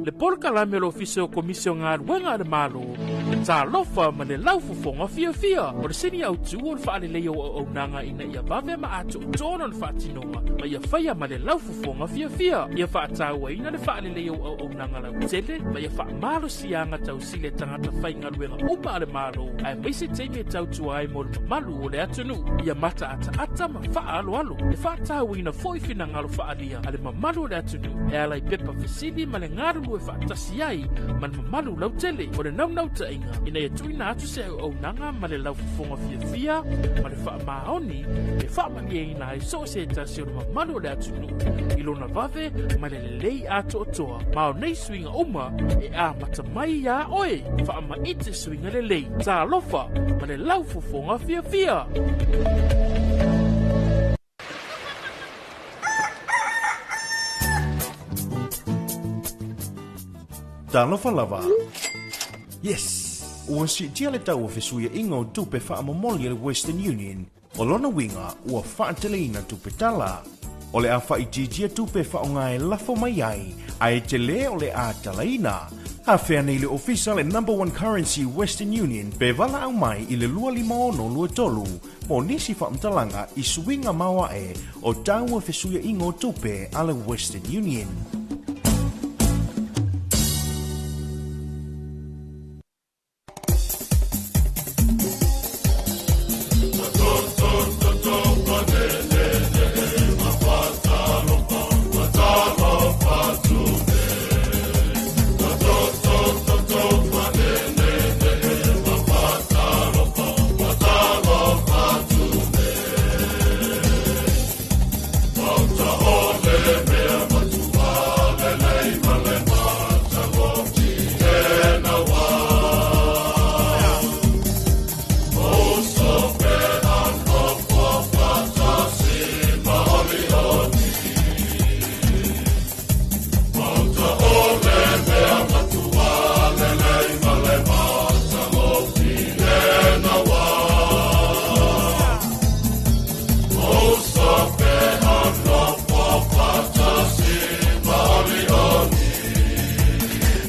le polka la melo ofisio komisio ngā ruenga de malo, Talofa ma le lau fufonga fia. O le sini au tu o le whaale leo o nanga ina ia vave ma atu tōna le whaatinonga, ma ia whaia ma le lau fufonga fia. Ia whaataua ina le whaale leo o nanga lau tele, ma ia wha malo sianga tau sile tangata whai ngā ruenga upa le malo, ai maise teime tau tuai mo le malu o le atunu. Ia mata ata ma wha alo. E whaataua ina foifina ngalo whaalia, ale ma malu le atunu, e alai pepa fisili ma le ngaru e whaatasi ai, ma le malu lau tele, o le nau ta inga, ina e tuina atu se au nanga ma le lau fufonga fia, ma le wha maoni, e wha mani e ina e so se tasi o le malu le atunu, ilona vave, ma le lei ato otoa, ma o nei swinga uma, e a matamai ya oe, wha ma ite swinga le lei, Talofa, ma le lau fufonga fia. Talofa lava. Yes. Ua si tia le tau o fesuia inga o tupe wha amamoli le Western Union. O lona winga ua wha teleina tupe tala. O le a wha itijia tupe wha o ngai lafo mai ai. Ai te le o le a talaina. A whea nei le ofisa le #1 currency Western Union pe vala au mai i le 250 mo nisi wha mtalanga i suinga maua e o tau o fesuia inga o tupe a le Western Union.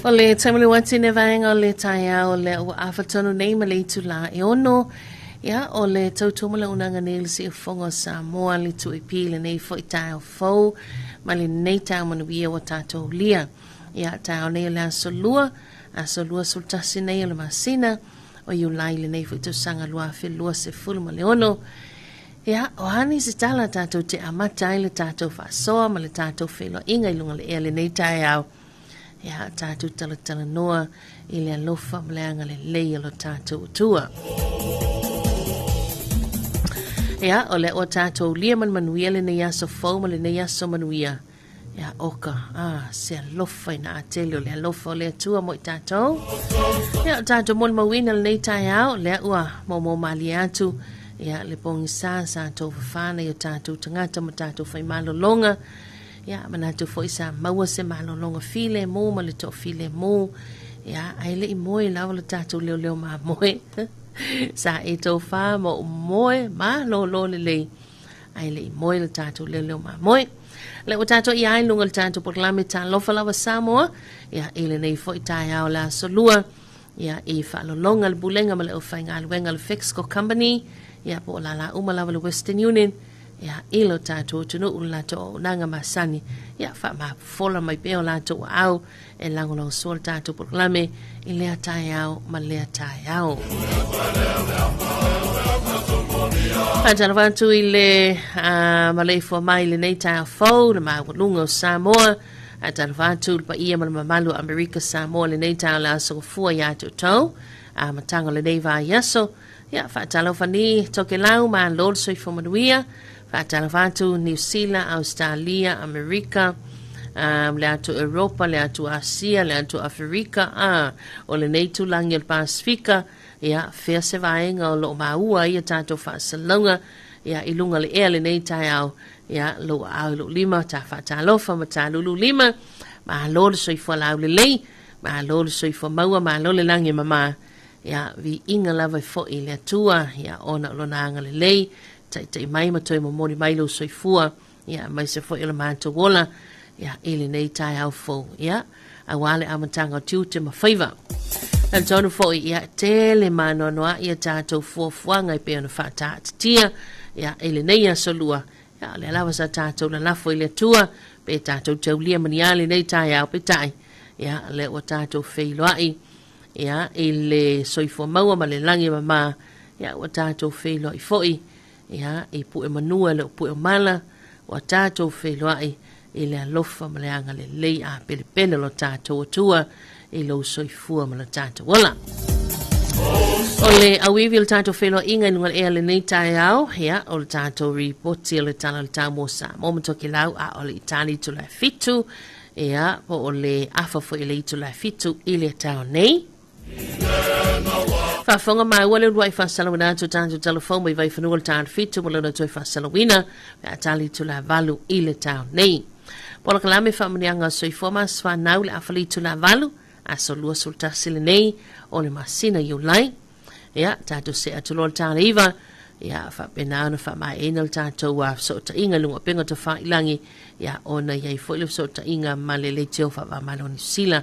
O le tamale wati ne vaenga o le taia o le ua awhatonu nei ma le itu la e ono. Ia o le tautoma le unanga nei le si Talofa Samoa le tu e pi le nei fo i taia o fau ma le nei taia manuia wa tatou lia. Ia taia nei le asolua sultasi nei le masina o iu lai le nei fo i tausanga lua lua se fulu ma le ono. Ia o hani se tala tatou te amata i le tatou whaasoa ma le tatou whelo inga i lunga le ea le nei taia au. Ia tātou tala noa i le alofa mleanga le leia lo tātou tua. Ia o le o tātou lia manuia le nei aso fau ma le nei aso manuia. Ia oka, se alofa ina atele o le alofa o le atua mo i tātou. Ia o tātou mon mawina le nei tai au, le ua mo mali atu. Ia le pongi sa tau whawhana i o tātou tangata ma tātou whaimalo longa. Ya mana tu foi sa maua se malo longa file mo ma le to file mo ya ai le moe la le tatu leo ma moe sa e to fa mo moe ma lo le ai le moe le tatu leo ma moe le o tatu i ai lunga le tatu por la meta Talofa Samoa ya ele nei foi tai au la solua ya e fa lo longa le bulenga ma le o fa ngal wenga le Fixco company ya po la uma la le Western Union. Ya ilo tātou tunu ula to nanga masani ya fa ma fola mai peo la to au e langono sol tātou proklame i lea tai au ma lea tai au Atana vantu i le maleifo mai le nei tai au fau na ma walunga o Samoa atana vantu pa ia ma mamalu Amerika Samoa le nei tai au la so fua ya to tau matanga le nei va yaso ya fa talofa ni toke lau ma lol soi fo manuia Fatalafatu, New Zealand, Australia, Amerika, le atu Europa, le atu Asia, le atu Afrika, o le neitu langi o Pasifika, ia fea se vaenga o lo maua ia tātou whaasalonga, ia ilunga le ea le neitai au, ia lo au lo lima, ta whaatalofa, ma ta lulu lima, ma lo le soifua lau le lei, ma lo le soifua maua, ma lo le langi mama, ia vi inga lava fo i le atua, ia ona lo nanga le lei, tai mai ma toi mo mori mai lo soifua ia mai se foi ele manto gola ia ele nei tai au fo ia wale amatanga tiute mawhaiva. Na tonu fo ia tele mano noa ia tātou fuafuanga I peo na whātātia ia ele nei solua ia le lawa sa tātou la lafo ile tua pe tātou taulia maniale nei tai au pe tai ia le o tātou wheiloai ia ele soifua maua ma le langi mama ia o tātou wheiloai foi ia I pu e manua le o pu e mala o tātou wheiloai ile alofa ma le anga le lei a pele pele lo tātou tua I lo soifua ma le tātou wala. O le awiwi le tātou whelo inga nunga ea le nei tai au, ia, o le tātou ripoti o le tala le tāmo sa momato ki lau a o le itali tu la fitu, ia, po o le afafo I le itu la fitu I le tau nei. Whafonga mai wale ruai whasalawina tu tātou telefon mai vai whanua le tātou fitu mo lona tui whasalawina, me atali tu la valu I le tau nei. Po la kalame whamanianga soifoma swa nau le afali tu la valu, aso lua sulta sile nei o le masina yu lai ia tātou se atulo le tāna iwa ia whapena ana whamaena le tātou wa so ta inga lunga penga ta whailangi ia ona iai fwile so ta inga male le teo whamalo ni sila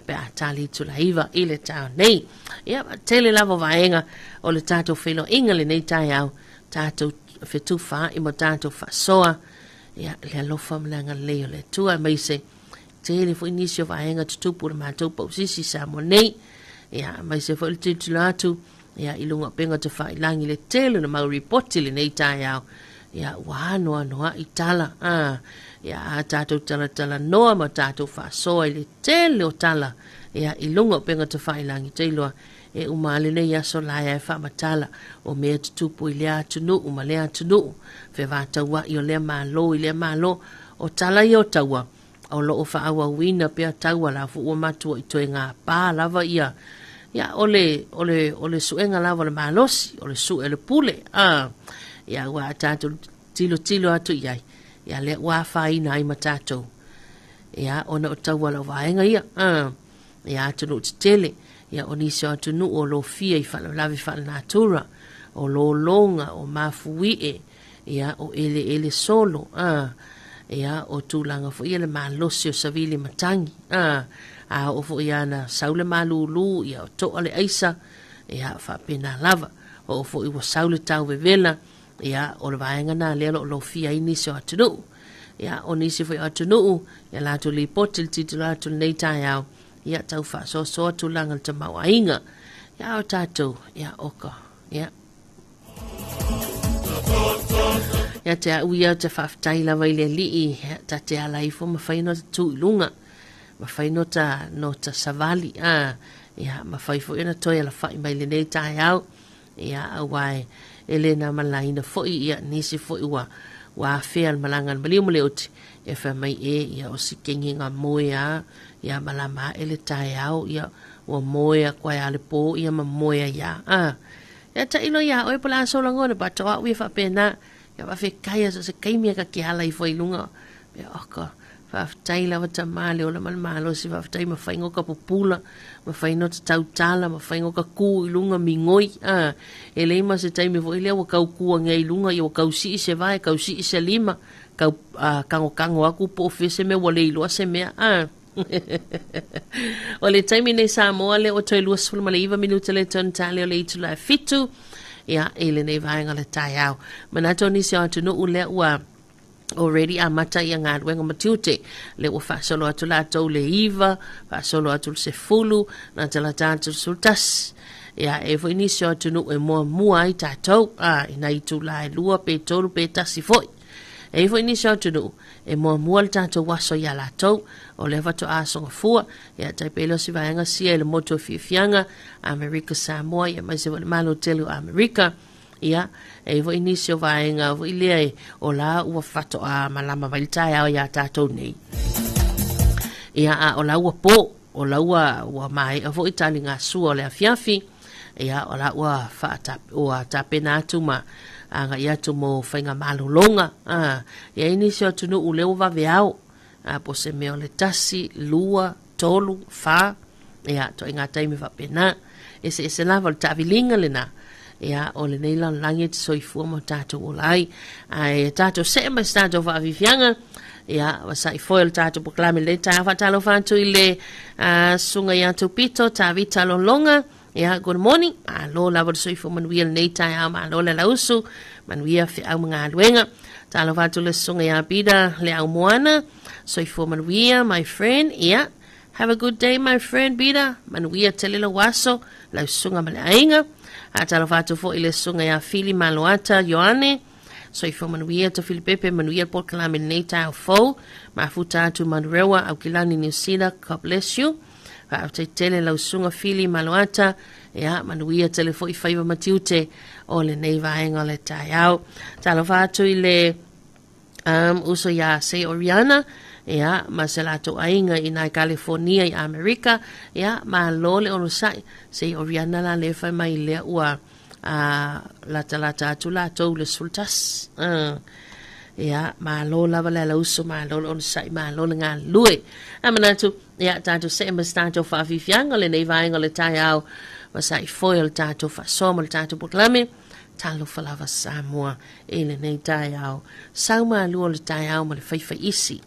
pe a tali tu la iwa I le tāna nei ia tele lava vaenga o le tātou whelo inga le nei tai au tātou whetu wha I mo tātou wha soa ia le alofa mlanga leo le tua meise tele fo inisio vaenga tutupu le mātou pausisi sa mo nei ia mai se fo le titulatu ia ilunga penga te whailangi le tele na mau ripoti le nei tai au ia wanoa noa I tala ia a tātou tala noa ma tātou whasoa I le tele o tala ia ilunga penga te whailangi teiloa e umale nei aso laia e whamatala o mea tutupu I lea tunu uma lea tunu fe vātaua I o lea malo I lea malo o tala I o taua o lo o whaawa wina pia taua la fu o matua I toe ngā pā lava ia ia ole suenga lava le malosi ole su ele pule ia wa tātou tilo atu iai ia le wa whaina I matatou ia ona o taua la vaenga ia ia atunu tele ia o nisi o atunu o lo fia I whala lavi whala natura o lo longa o mafuie ia o ele solo ia o tūlanga fo ia le malosi o savili matangi a o fo ia na saule malulu ia o toa le aisa ia whapena lava o fo I wa saule tau vevela ia o le vaenga na lelo o lo fia I nisi o atunu ia o nisi fo I atunu ia lato li potil titulatu nei tai au ia tau wha so tūlanga le tamau ainga ia o tātou ia oka ia ia te uia te whaftai lawa I le lii ta te alai fo mawhaino ta tūilunga mawhaino ta no ta savali ia mawhaifo ina toi ala whai mai le nei tai au ia awai ele na malaina fo ia nisi fo iwa wa fea malangan maliu male oti e wha mai ia o si kengi ngā moea ia malama ele tai au ia o moea kwa ia le po ia ma moea ia ia ta ilo ia oi pala sola ngone pa toa ui wha pena ia wafe kaya so se kaimia ka ki hala I fo ilunga pe oka whaftai lawa ta male o la malo si whaftai ma whaingo ka popula ma whaino ta tautala ma whaingo ka ku ilunga mingoi e leima se taimi fo ilea wa kau kua ngai ilunga ia wa kau si se vai kau si se lima kau kango aku po fese me wale ilua se mea o le taimi nei Samoa le o toi luas fulma le iwa minuta le ton tali o le itu la fitu ia ele nei vaenga le tai au manato nisi o atu no ule ua already a mata ia ngā ruenga matiute le ua whaasolo atu la tau le iwa whaasolo atu se fulu na tala tātou sultas ia e fo nisi o atu no e mua I tātou ina itu la e lua pe tolu pe tasi foi e fo nisi o atu no e mua le tātou waso ia la tau o le whato asonga fua ia taipelo si vaenga sia le moto fianga Amerika Samoa ia mai se wale malo telu Amerika ia e vo inisio vaenga vo ilea o la ua whato malama valitai au ia tātou nei ia o la ua po o la ua mai vo itali ngā sua o le afiafi ia o la ua ua tapena atu ma anga ia tu mo whainga malolonga ia inisio tunu ule uwa veao po se meo le tasi, lua, tolu, wha ia to inga taimi whapena ese lava le tavilinga le na ia o le neila langi te soifua mo tātou o lai e tātou se mai tātou whaavifianga Ia, wasa I foil tātou poklami le tā whatalo whantu I le sunga ia tu pito, tā vita longa. Ia, good morning. Alo lawa soifo manuia nei tai au ma alo le lausu. Manuia fi au mga aluenga. Talo whantu le sunga ia bida le au moana. Soifo manuia, my friend. Ia, have a good day, my friend bida. Manuia te lila waso. Lau sunga ma le ainga. Talo whantu fo I le sunga ia fili maloata Yoane. Soifo manuia to Filipepe manuia por kalame nei tai au fo. Mafuta atu manurewa au kilani New Zealand. God bless you. Au te tele lau sunga fili maloata. Ia, manuia tele fo I whaiva matiute. O le nei vaenga le tai au. Talo whātu I le uso ia se Oriana. Ia, ma se lato ainga I nai California I Amerika. Ia, ma lo le ono sai. Se Oriana la le whai mai lea ua lata atu lato le sultas. Ia, ma lo lava le lauso, ma lo ono sai, ma lo le ngā lue. Amanatu, ia, tātou se mas tātou whawhiwhianga le nei vaenga le tai au. Masai foil tātou whasoma le tātou poklame. Talofa Samoa e le nei tai au. Sauma alua le tai au ma le whaiwha isi.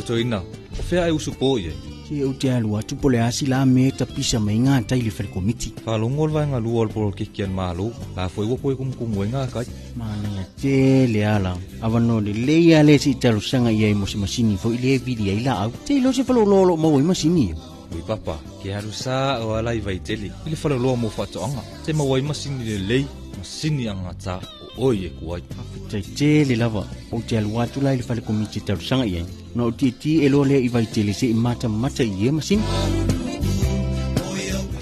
to ina o fea e usupo ye si o te alua tu pole asi la me ta pisa mai ngā tai le komiti fa longol vai nga luol por ke kian malu la foi wo poi kum wenga ka mana te le ala avano le leia le si talo sanga ia mo se masini fo ile video ila au te lo se falo lolo mo i masini ui papa ke haru sa o ala i vai tele ile falo lo mo fa tonga te mo wai masini le lei masini anga ta o ye kuai te le lava o te alua tu lai le fale komiti talo sanga ia no ti elo le i vai tele se mata ia masini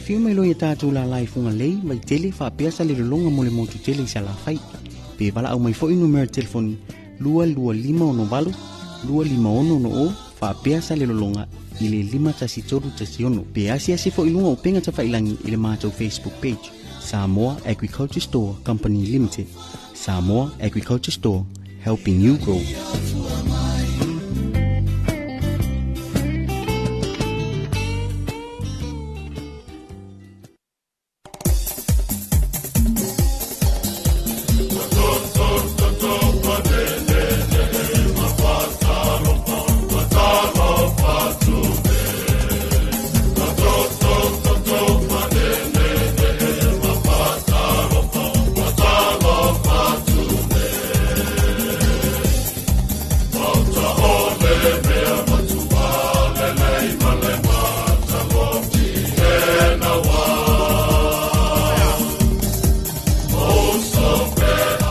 Fio mai loia tātou la lai funga lei, mai tele, wha peasa le longa mo le motu tele i sa la fai. Pe wala au mai fo numero telefoni 225 251 o, wha peasa le longa i le 5 Pe asia se fo ilunga o penga ta whailangi i le mātou Facebook page. Samoa Agriculture Store Company Limited. Samoa Agriculture Store, helping you grow.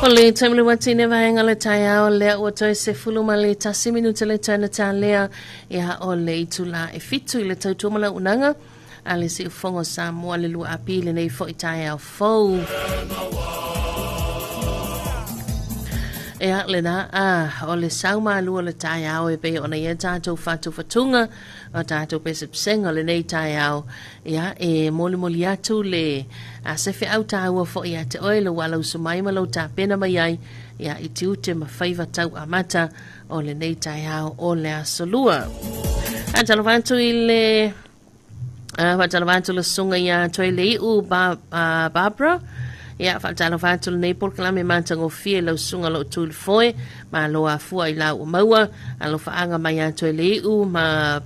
Le tamle watine vaenga le taiao le o toi se fuluma le tasi minuta le tana ta lea ia o le itula e fitu le tautumala unanga ale se ufongo Samoa le lua api le nei fo i taiao fou ia le na o le sauma lua le taiao e pe ona ia tātou fatu fatunga o tātou pe sepsenga le nei taiao ia e moli atu le a se fe au tāua fo ia te oile walau sumai malau tā pena mai ai ia i tiute ma whaiva tau amata o le nei taiao o le asolua a talofantu i le talofantu le sunga ia toi le iu Barbara ia talofantu le nei porkalame mantango fie lau sunga lau tūli foe ma loa fua i lau maua a lo faanga mai a toi le iu ma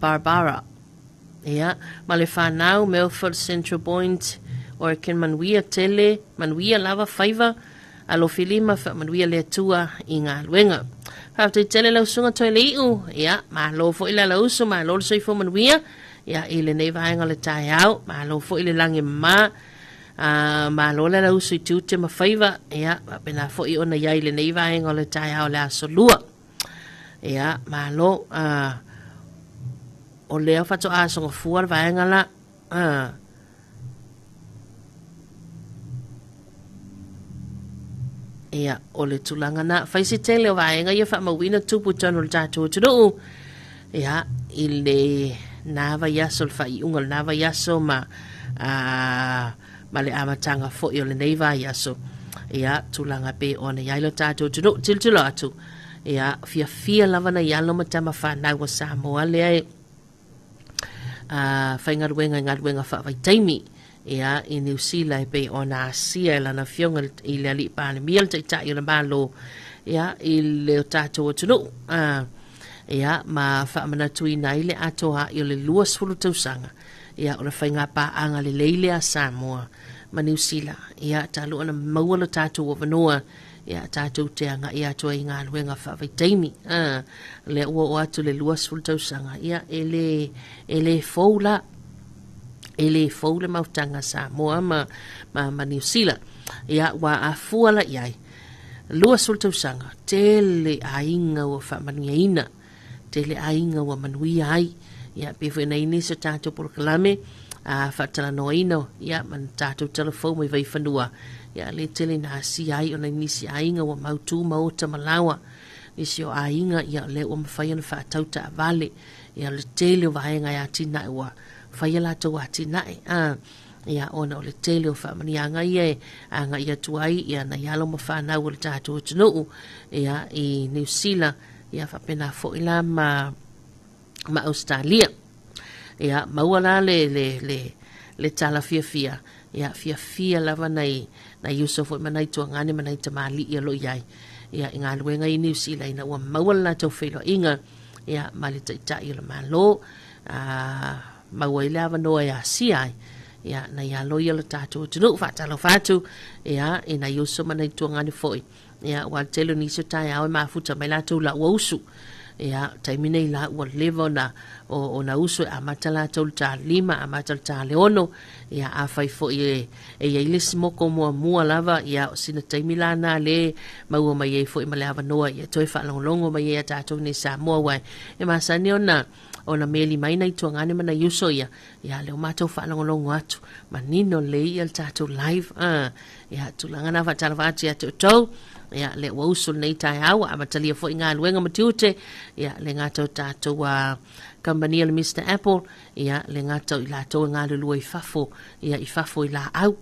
Barbara ia ma le whanau Milford Central Point Orkin manuia tele manuia lava whaiva a lo filima manuia le tua i ngā luenga hafte tele lau sunga toi le iu ia ma lo fo ila lau usu ma lo soi fo manuia ia i le nei vaenga le tai au ma lo fo ile langi ma lo le lau usu i tute ma whaiva ia pena fo i ona iai le nei vaenga le tai au le asolua ia ma lo o lea fato a songa fuar vaenga la ia o le tulanga na faisi tele o vaenga ia fa mawina tupu tonu le tātou tudu ia i le nava yaso le fai unga le nava yaso ma le amatanga fo i o le neiva yaso ia tulanga pe o na iai le tātou tudu tiltilo atu ia fia lava na ialo matama whanau wa Samoa lea fai ngaruenga wha vai taimi ia i New Zealand pe ona asia lana fionga i le ali pāne miel te tai o na malo ia i le tātou atunu ia ma wha manatui na i le atoa i o le luas fulu tausanga ia o na whai ngā pāanga le leile a Samoa ma New Zealand ia talu ana maua le tātou o vanoa ia tātou te anga ia toa i ngā luenga whawai taimi le ua o atu le luas fulu tausanga ia ele foula mautanga Samoa ma New Zealand ia wa a fuala iai luas fulu tausanga tele ainga o whamaniaina tele ainga o manuia ai ia pefu ina ini sa tātou porkalame whatala noaino ia man tātou telefon mai vai whanua ia le tele na si ai o na nisi ainga wa mautu maota malawa nisi o ainga ia le o mawhai ana whaatauta a vale ia le tele o vaenga ia tina ua whai ala tau a tina ia ona o le tele o whamanianga ia anga ia tuai ia na ialo ma whanau o le tātou tunu ia i New Zealand ia whapena fo ila ma Australia ia mauala le tala fia ia fia lava nei na Yusuf manai tu ngani manai te mali ia lo iai ia inga luenga i New Zealand ina ua mawala tau whailo inga ia mali tai o le malo maua i le avanoa ia siai ia na ia loia le tātou tunu whātalo whātu ia ina iuso mana i tuangani foi ia ua telo niso tai au mafuta mai lātou la ua usu ia taimine i la ua levo na o na usu a matala tau ta lima a matala ta leono ia a fai foi e ia ile simoko mua lava ia sina taimila na le maua mai e foi ma le avanoa ia toi whaalongolongo mai e a tātou ni Samoa wai e masani ona meli mai nei tuangane mana yuso ia leo matou whaalongolongo atu manino lei al tātou live ia tulangana whatalawati atu tau ia le wausul nei tai awa amatalia fo inga luenga matiute ia le ngatou tātou kambania le Mr. Apple ia le ngatou i lātou ngā lulua i fafo ia i fafo i la au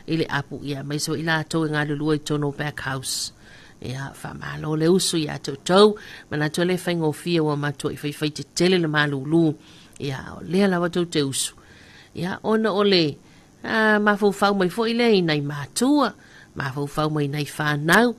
i le apu ia maiso i lātou ngā lulua i tono back house ia whamalo le usu ia tau mana tue le whaingo fia wa matua i whai te tele le malulu ia lea lawa tau te usu ia ona ole mafau mai fo i le inai matua mafau mai nei whanau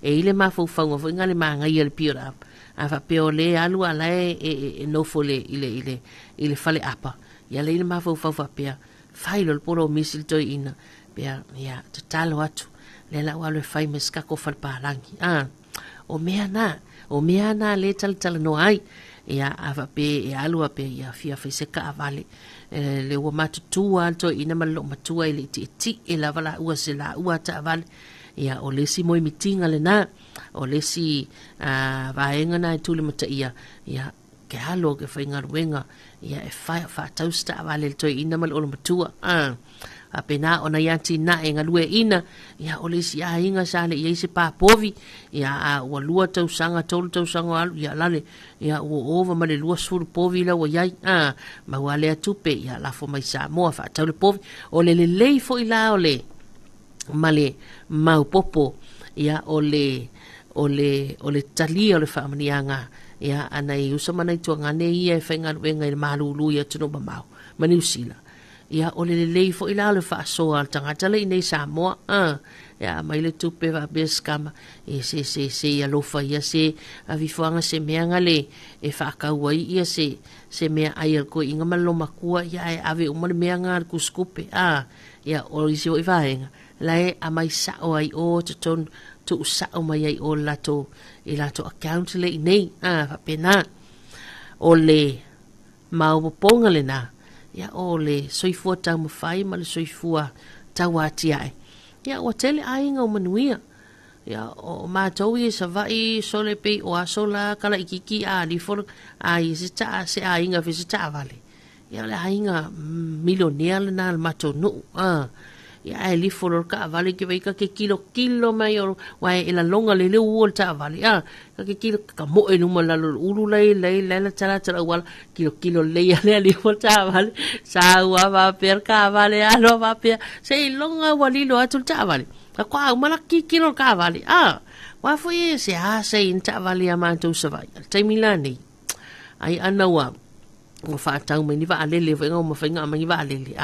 e ile mafau ngofo inga le mangai le pira a fa peo le alu ala e nofo le ile fale apa ia le ile mafau fa pia failo le poro misil toi ina pia ia te talo atu le la wale fai meska ko fal palangi o mea na le tal no ai ia ava pe e alu pe ia fia fe seka avale le wa matu alto ina malo matua ile ti e la vala ua se la ua ta avale ia o le si moi mitinga le na o le si vaenga na tu le mata ia ke halo ke fainga ruenga ia e fa tausta avale to ina malo matua apena ona yati na e ngalue ina ia ole si a inga sale ia se pa povi ia o lua tau sanga alu ia lale ia o ova male lua sur povi la o yai ma wale atupe ia la fo mai Samoa fa tau le povi ole le lei fo ila ole male mau popo ia ole talia ole fa manianga ia anai usama nai tuangane ia fenga wenga i malulu ia tunu mamau mani usila ia ole le lei fo ila le fa so al tangata le nei Samoa ia mai le tupe va beskama e se ia lofa ia se avifuanga se meanga le e fa kauai ia se mea ai ko inga malo makua ia e ave uma le meanga ku skupe ia o isi o ivaenga lai a mai sa o ai o ton tu sa o mai ai o lato account le nei fa pena ole mau ponga le na ia ole soifua tau mawhai ma le soifua tau ati ai. Ia o tele ainga o manuia. Ia o mātou i sa vai sole pei o asola kala ikiki li for i se ta se ainga fi se ta vale. Ia le ainga milionea le na mātou no. Ia li for ka vale ke veika ke kilo mai o wai ila longa le uol ta vale. Ka ke kilo ka mo e numa la ulu lei la tala wala kilo lei ale li for ta vale. Sa wa va per ka vale alo va per se longa wali lo atu ta vale. Kwa malaki kilo ka vale. Wa foi se se in ta vale a mātou sa vai. Taimilani. Ai anawa o fa tau mai ni va alele fa ngo ma fa nga mai va alele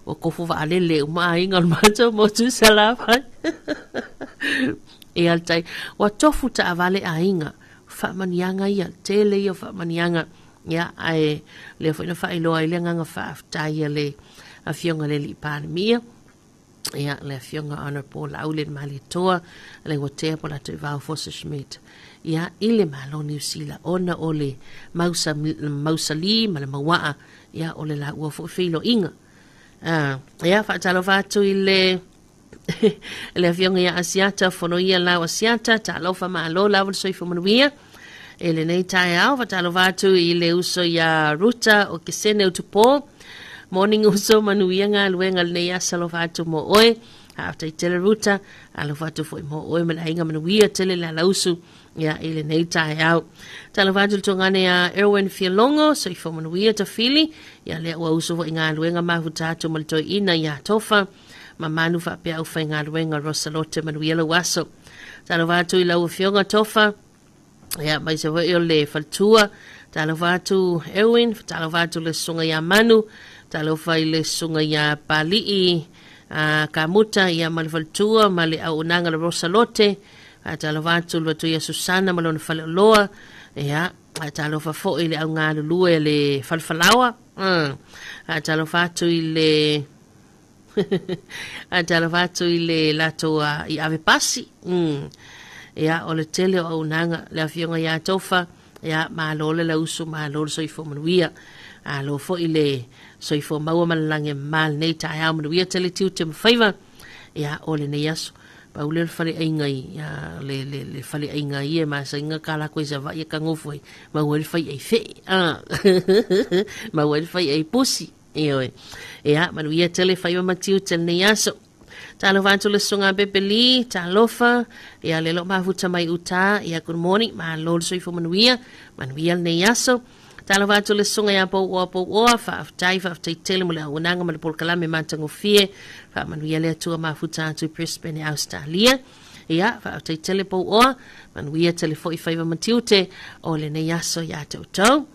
o ko fu va alele o mai ngal ma to mo tu sala fa e altai o tofu ta vale ainga fa manianga ia tele ia fa manianga ia ai le fa ilo ai le nga fa ta ia le a fionga le li pa mia ia le fionga ana po la ulen mali toa le o te po la te va fo se schmidt ia ile malo New Zealand ona ole mausali mala mawaa ia ole la ua fo filo inga ia fa talofa tu ile le avion ia asiata fono ia la asiata talofa malo la vol soifo manuia ele nei tai au fa talofa tu ile uso ia ruta o kisene utupo morning uso manuia nga luenga nei asalofa tu mo oe after tele ruta alofa tu fo mo oe mala inga manuia tele la usu ia ile nei tai au talavatu tongane ya Erwin Fialongo so ifo manuia ta fili ia le wa uso inga luenga mahutatu malto ina ya tofa mamanu fa pe au fa inga luenga Rosalote manuia lo waso talavatu ila ufionga tofa ia mai se vai le faltua talavatu Erwin talavatu le sunga ya manu talofa ile sunga ya pali kamuta ia malfaltua mali au nanga Rosalote talofa atu lua tu ia Susana malona fale loa ia talofa fo ile au ngā lulu e le falfalawa talofa atu ile talofa atu ile lato I ave pasi ia o le tele o unanga le afionga ia tofa ia malole la usu malole soifo manuia lo fo ile soifo maua malange mal nei tai au manuia tele tiu te mawhaiva ia o le nei aso paule le fale aingai ya le fale aingai e ma sa inga kala ko isa vai ka ngofu ma wel fai ai fe ma wel fai ai pusi ia manuia tele fai ma tiu tele nei aso talofa atu le sunga bebeli talofa ia le lo mafuta mai uta ia good morning ma lol soifo manuia nei aso talofa atu le sunga ia po fa tai tele mo le unanga ma le polkalame mantango fie fa manuia le atua mafuta atu Brisbane Australia ia fa tai tele po manuia tele fo I faiva matiute o le nei aso ia tau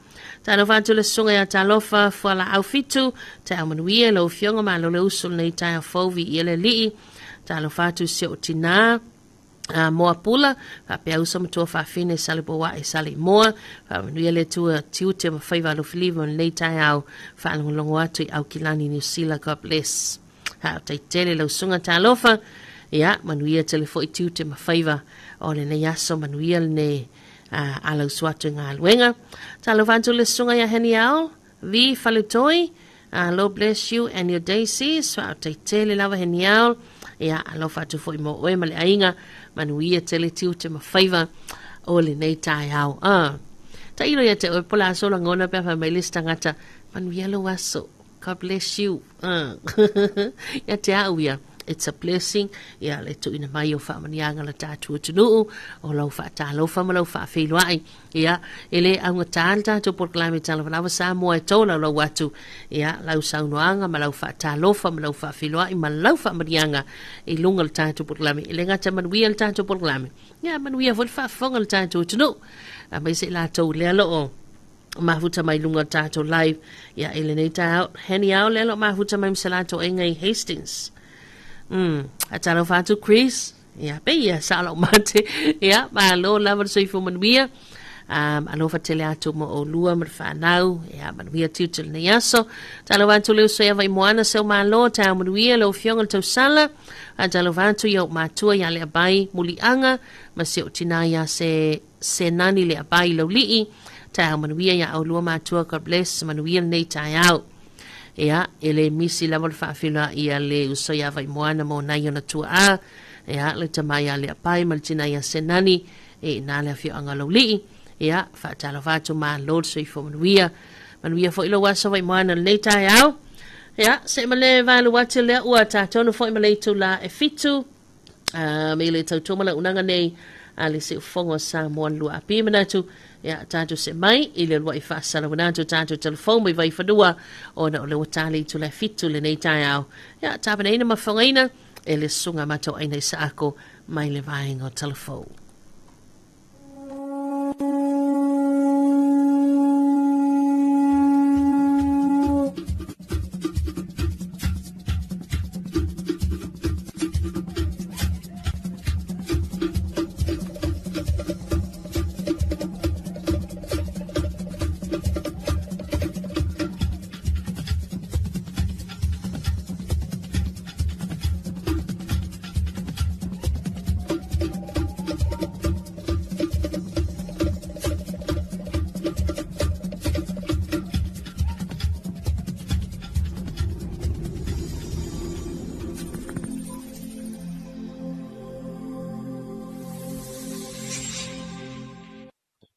talofa atu le sunga ia talofa fuala au fitu ta manuia lo fionga ma lo le usul nei tai fovi ia le lii talofa atu se o tina moa pula fa pe usa matua fa fine sale po wa e sale moa fa manuia le tua tiute ma faiva lo filivo nei tai au fa longo atu au kilani New Zealand God bless ha tai tele lo sunga talofa ia manuia tele fo tiute ma faiva o le nei aso manuia ne ala suatu ngā luenga. Talofa atu le sunga ia heni ao, vi falutoi, Lord bless you and your day sis, fa te tele lava heni ao, ia alofa atu fo imo oe male ainga, manuia tele tiu te mawhaiva, o le nei tai ao. Ta iro ia te oe pola asola ngona pia fa mai lista ngata, manuia lo aso, God bless you. Ia te au ia. It's a blessing. Ia le tu ina mai o whaamanianga la tātua tunuu o lau whaatalofa ma lau whaawhiluai. Ia ele au ngā tāta porklami Talofa Samoa e tō lau watu. Ia lau saunoanga ma lau whaatalofa ma lau whaawhiluai ma lau whaamanianga I lunga la tātua porklami. Ele ngata manuia la tātua porklami. Ia manuia fwoi whaafonga la tātua tunuu. Mai se la tau lea loo. Mafuta mai lunga tātua live. Ia ele nei tā heni au lea loo mafuta mai msalato engai Hastings. Talofa atu Chris ia pe ia sala mate ia ma lo lava soifo manuia alofa tele atu mo o lua ma whanau ia manuia tiutil nei aso talofa atu leo soia vai moana seu ma lo tau manuia lo fionga tau sala talofa atu ia matua ia le abai mulianga ma se o tina ia se nani le abai lo lii tau manuia ia au lua matua God bless manuia nei tai au ia ele misi la vol fa fila ia le usoya vai moana mo na yona tua ia le tamaya le pai maltina ia senani na le fio anga li ia fa talofa tu ma lord so fo manuia fo ilo wasa vai moana le tai au ia se male va lu watu le ua ta tonu fo male tu la e fitu me le tau toma la unanga nei ale se fongo sa mo lu api manatu ia tātou se mai I le lua I whaasara wanātou tātou telefon mai vai whanua o na o le watali tu le fitu le nei tai au. Ia tāpana ina mawhangaina e le sunga mato aina I sa ako mai le vaenga o telefon.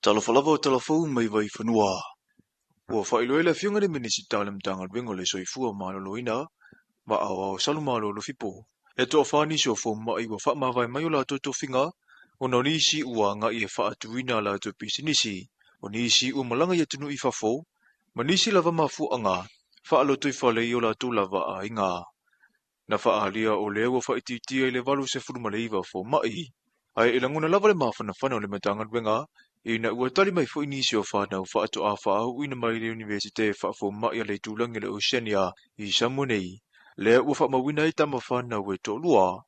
Talofa lava o telefon mai vai whanua. Ua whailoe la whiunga le minisi tāle mtanga wengo le soifua maloloina, ma au salu malolo fipo. E toa whani so fo mai wa whamawai mai o la to whinga, o na nisi ua nga I e whaatuina la to pisinisi, o nisi ua malanga I tunu I whafo, ma nisi lava mafu anga, whaalo tui whale I o la to lava a inga. Na whaalia o lea ua whaititia I le walu se furumaleiva fo mai. Ai ilanguna lava le mawhana whana o le matanga wenga, Ina ua tali mai fo inisi o whanau whaato a whaau ina mai le universite whaafo mai a le tūlangi le Oceania I Samonei. Lea ua whaamawina I tama whanau e tō lua.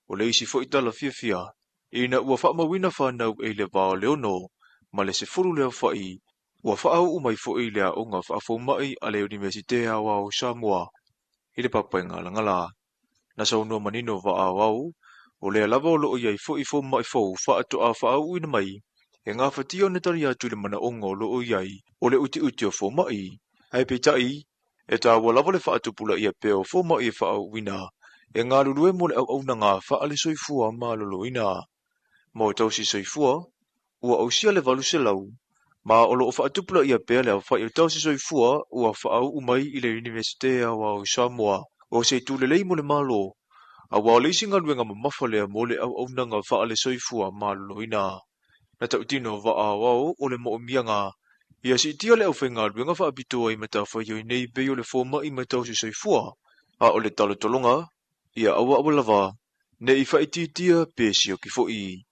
O le isi fo I tala fia. ina ua whaamawina whanau e le vao leono, ma le se furu lea whai, ua whaau umai fo i lea o ngā whaafo mai a le Universitea wao Samoa, i le papainga langala. Na saunua manino wa a wau, o lea lava o loo iai fo i fo mai fo whaato a whaau ina mai, e ngā whatio ne tari atu le mana ongo loo iai, o le uti uti o fo mai, ai peitai, e tā ua lava le whaatu pula ia peo fo mai e whaau wina, e ngā lulue mo le au na ngā whaale soifua ma lolo ina. Mo tausi soifua, ua au sia le valu se lau, ma o loo whaatu pula ia peo le au whai o tausi soifua, ua whaau umai i le Universitea wao Samoa, o se tūlelei mo le malo, a wao le isinga luenga mamawhalea mo le au na ngā whaale soifua ma lolo ina. Na tautino wa a wao o le mo mianga, ia si tia le au whainga luenga whaapitoa i mata whaioi nei beo le fōma i mata si soifua, a o le talo tolonga, ia awa lava, ne i whaititia pe si o ki fōi.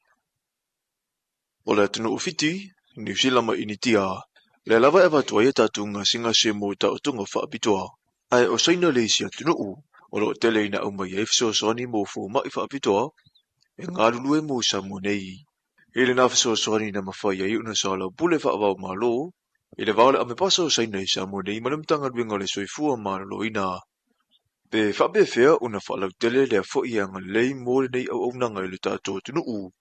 O le atunu ufiti, New Zealand ma initia, le lava e watua ia tatunga singa se mo ta o tunga whaapitoa, ai o saina le isi atunu u, o lo tele ina au mai efso soani mo fōma i whaapitoa, e ngā lulue mo samu nei. Ele na fesoasoani na mawhai ai una sala pule whaavau malo, ele vaole ame paso saina i samu nei malamtanga luenga le soifua malo ina. Pe whape whea una whaalau tele lea fwoi anga lei mōle nei au nanga i le tātou tunu u.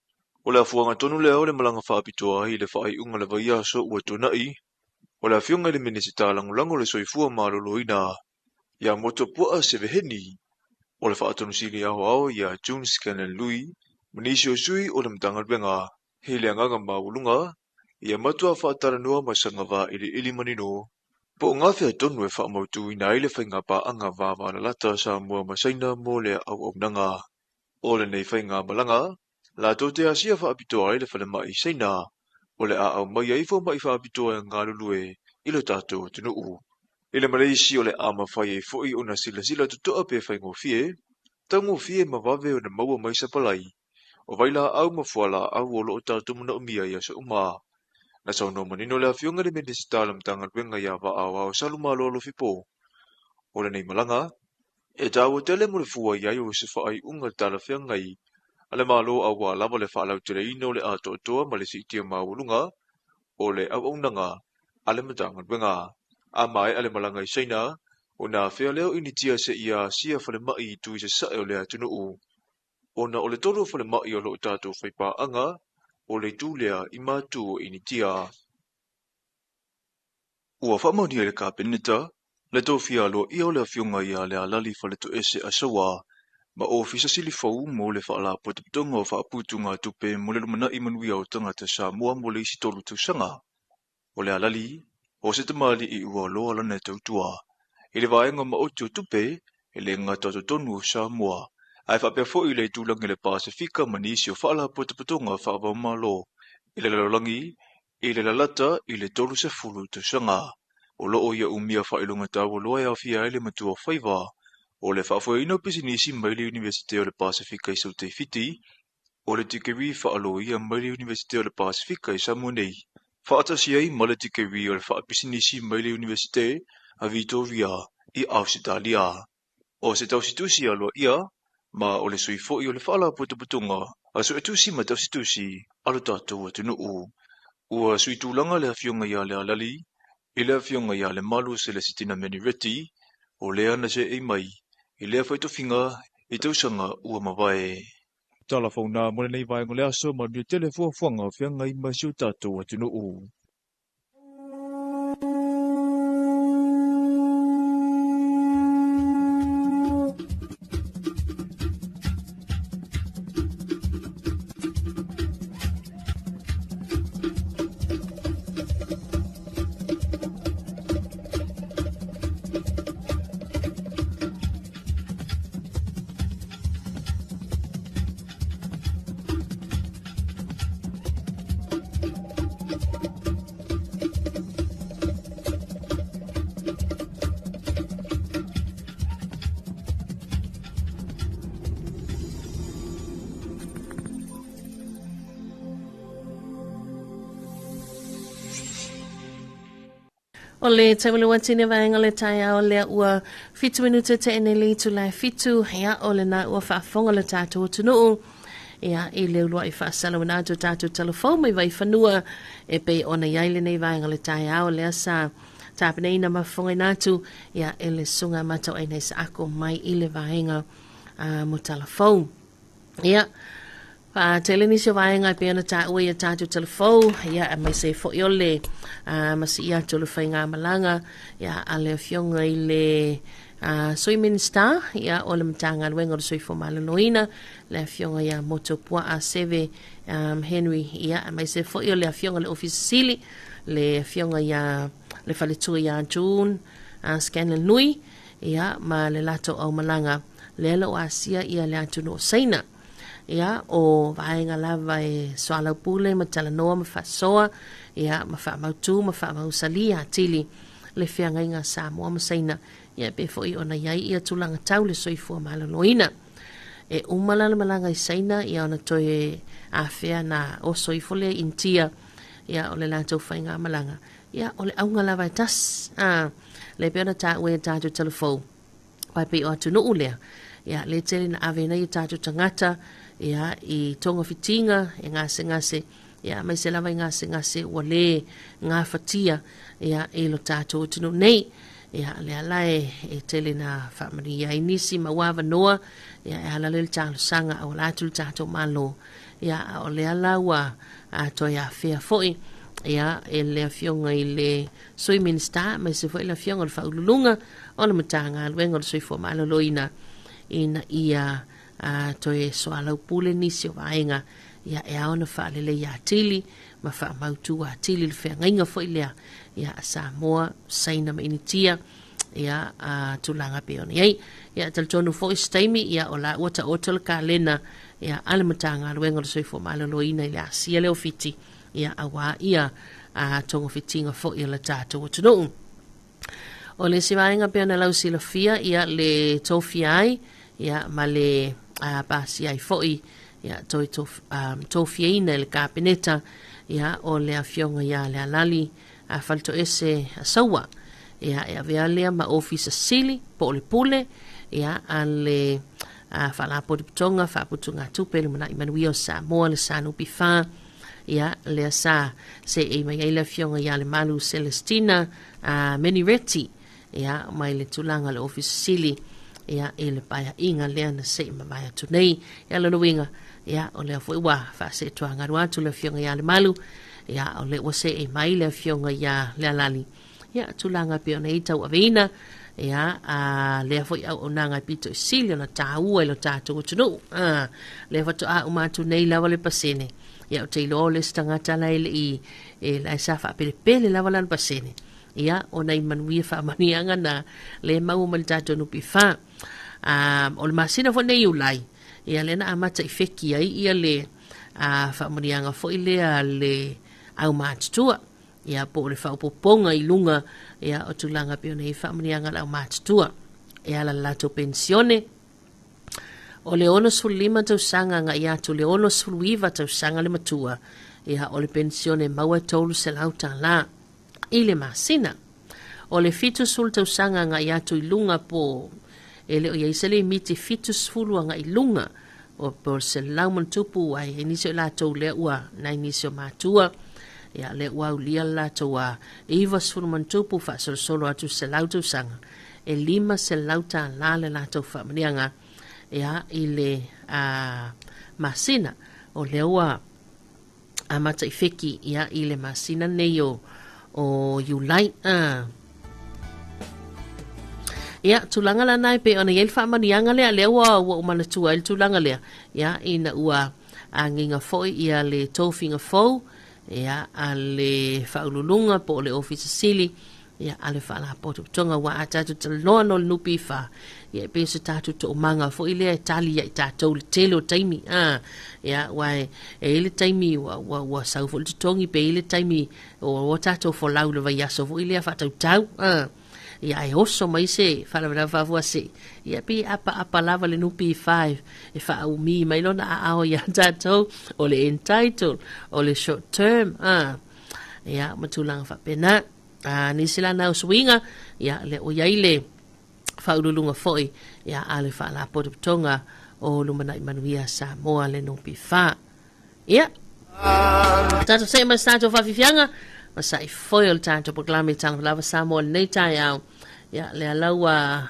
O le afuanga tonu lea o le malanga whaapitoa i le whaai unga le vai aso ua tonai. O le afiunga le minisita langulango le soifua malo ina. Ia moto pua se veheni. O le whaatonu sili ao ia June Scanlon Lui, manisi o sui o le mtanga luenga. Hele anganga maulunga, ia matua whaatara noa masanga wā ili manino. Po ngā whea tonu e whaamautu i nai le whainga pa anga wā la lata sa mua masaina mō le au nanga. O le nei whainga malanga, la tō te asia whaapitoa i le whale mai saina, o le a au mai aifo mai whaapitoa ngā lulue i le tātou tunu u. I le Malaysi o le a mawhai e fwoi o na sila tutoa pe whaingo fie, tango fie mawawe o na maua mai sapalai. O vaila au mafuala au o loo tātou muna umia ia sa uma. Na sauno manino le afiunga le minisita lam tanga luenga ia wa au saluma lolo fipo. O le nei malanga, e tāua tele mo le fua iai o se whaai unga tala whiangai, ale malo au wa lava le whaalau tere ino le ato toa ma le sitia maulunga, o le au nanga, ale matanga luenga. A mai ale malanga i seina, o na whea leo initia se ia sia whale mai tu i se sae o le atunu u. Ona o le toro whale mai o loo tātou whaipa anga, o le tūlea i mātu o initia. Ua whamaunia le kāpeneta, le tōwhia lo ia o le awhiunga ia le alali whale to ese asawa, ma o fisa sili fau mo le whaala potaputonga o whaaputu ngā tupe mo le lumana i manuia o tangata Samoa mo le isi tolu tausanga. O le alali, o se tamali i ua loa lana tautua, i le vaenga ma o tupe, e le ngata tonu o Samoa. Ai whapea fo i le tūlangi le Pasifika manisi o whaala potaputonga whaava malo. I le lalolangi, i le lalata i le tolu se fulu tausanga. O loo ia umia whailunga tau loa ia fia ele matua whaiva. O le whaafua ino pisinisi mai le Universite o le Pasifika i Sautei Fiti. O le tikeri whaalo ia mai le Universite o le Pasifika i Samonei. Whaatasi ai ma le tikeri o le whaapisinisi mai le Universite a Vitoria i Ausitalia. O se tausitusi aloa ia, ma o le sui fo'i o le whaala putuputunga, a su etusi ma tausitusi alo tātou atunu u. Ua sui tūlanga le awhiunga ia le alali, i le awhiunga ia le malu se le sitina meni reti, o lea na se ei mai, i lea whaitowhinga i tausanga ua mawae. Talafona mo le nei vaenga le aso ma ni telefua fuanga whianga i masio tātou atunu u. O le tawele watine vaenga le tai ao lea ua fitu minuta te ene li tu lai fitu hea o le na ua whaafonga le tātou tunu. ia I le ulua I whaasala wana atu tātou telefon mai vai whanua e pe ona iaile nei vai ngale tai ao lea sa tāpene ina mafonga nātu ia e le sunga matau ai nei sa ako mai I le vaenga mo telefon. Ia, tele nisi vaenga pe ana ta ue ia tātou telefon ia mai se fo I ole masi ia tolu whainga malanga ia a le fionga I le Soy Minister ia o le matanga luenga o soi fo malaloina le fionga ia motopua a seve Henry ia mai se fo I ole fionga le ofisili le fionga ia le faletua ia June Scanlon Nui ia ma le lato au malanga le lo asia ia le atu no saina ia o vaenga lava e soala pule ma talanoa ma fasoa ia ma fa mautu ma fa mausalia tili le fianga inga Samoa ma saina ia pe foi ona iai ia tulanga tau le soifua malaloina e umala le malanga I saina ia ona toe afea na o soifole intia ia o le lato whainga malanga ia o le aunga lava e tas le peona ta ue tātou telefon pai pe o atu no ulea ia le tele na avena I tātou tangata ia I tonga fitinga e ngase ia mai se lava I ngase ua le ngā fatia ia e lo tātou tunu nei ia le alae e tele na whamari ia inisi ma wawa noa ia e halale le tālo sanga au latu le tātou malo ia o le alaua toi a whea foi ia e le fionga I le Soy Minister mai se foi le fionga le whaululunga o le matanga luenga le soifua malaloina ina ia toi soalau pule nisi o vaenga ia e aona whaalele ia tili ma wha mautu a tili le whengainga foi lea ia Samoa saina ma initia ia tulanga peona iei ia taltonu foi staimi ia o la ota le kalena ia ale matanga luenga le soifua malaloina I le asia leo fiti ia awa ia tongo fitinga foi le tātou o tunu o le sivaenga peona lau silafia ia le tofia ai ia ma le pasi ai foi ia toi tofia ina le kapineta ia o le afionga ia le alali falto ese saua ia e avea lea ma ofisa sili po le pule ia ale fala po tonga fa putunga tupe le mana Imanuio Samoa le sanu pifa ia le sa se e mai le afionga ia le malu Celestina Menireti ia mai le tulanga le ofisa sili ia e le paia inga lea na se mamaya tunei ia le luinga ia o le foi wa fa se tuanga ruatu le fionga ia le malu ia o le wase e mai le fionga ia le alali ia tulanga pe ona ita avina ia le foi au nanga pito silio na taua lo tatu tunu le foto a uma tunei lava le pasene ia o te lo le stangata la e la safa pele lava la pasene ia ona Imanuia fa manianga na le mau mal tatu no pifa o le masina fo nei ulai ia le na amata I feki ai ia le fa manianga fo ile le au matua ia po le fa poponga I lunga ia o tulanga pe nei fa manianga au matua ia la lato pensione o le ono sulima tau sanga nga ia tu le ono suluiva tau sanga le matua ia o le pensione maua tolu se lauta la ile masina o le fitu sul tau sanga nga ia tu ilunga po ele o ia isele miti fitu sulu nga ilunga o por se lauman tupu ai inisio la tau le ua na inisio matua ia le ua ulia la tau a iwa sulu man tupu fa solo atu se lauta sanga e lima se lauta la le la tau fa manianga ia ile masina o le ua amata ifeki ia ile masina neyo o Julai ia tulanga la nai pe ona yel fa manianga le wa mana tua il tulanga le ia ina ua anginga foi ia le tofinga fo ia ale faululunga po le office sili ia ale fa la poto tonga wa atatu talono nupi fa ia pe se tatu to manga fo ile tali ia tatu le telo taimi ia wai ele taimi wa sa fo tongi pe ile taimi o tatu fo laula va ia so fo ile fa tau ia e oso mai se fala vera va se ia pe apa lava le nupi 5 e fa au mi mai lona a ia tatu o le entitled o le short term ia matulanga fa pena ni sila na swinga ia le o yaile whaurulunga foi ia ale whaala pototonga o Lumanai Manuia Samoa le no piwha. Ia. Tato se mas tato whawhiwhianga, masai foi o le tato proklame Talofa Samoa nei tai au. Ia le alaua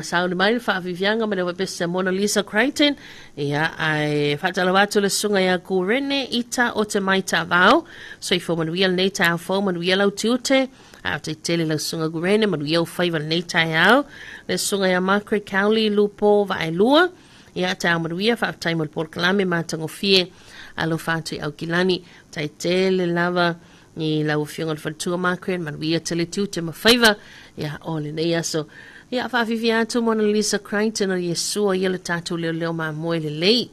saune mai le whawhiwhianga ma le wapesa Mona Lisa Creighton. Ia ai whatalawatu le sunga ia kurene ita o te mai ta vau. So i fo manuia nei tai au fo manuia lau tiute. A te tele la sunga gurene manuia o whaiva nei tai au. Le sunga ia makre kauli lupo va ai lua. Ia ta manuia whaatai mo le porkalame matango fie. Alo whātui au kilani. Tai tele lava ni lau whionga le whatua makre manuia tele tiute ma whaiva. Ia ole nei aso. Ia whawhiwi atu Mona Lisa Creighton o Yesua ia le tātou leo leo ma moe le lei.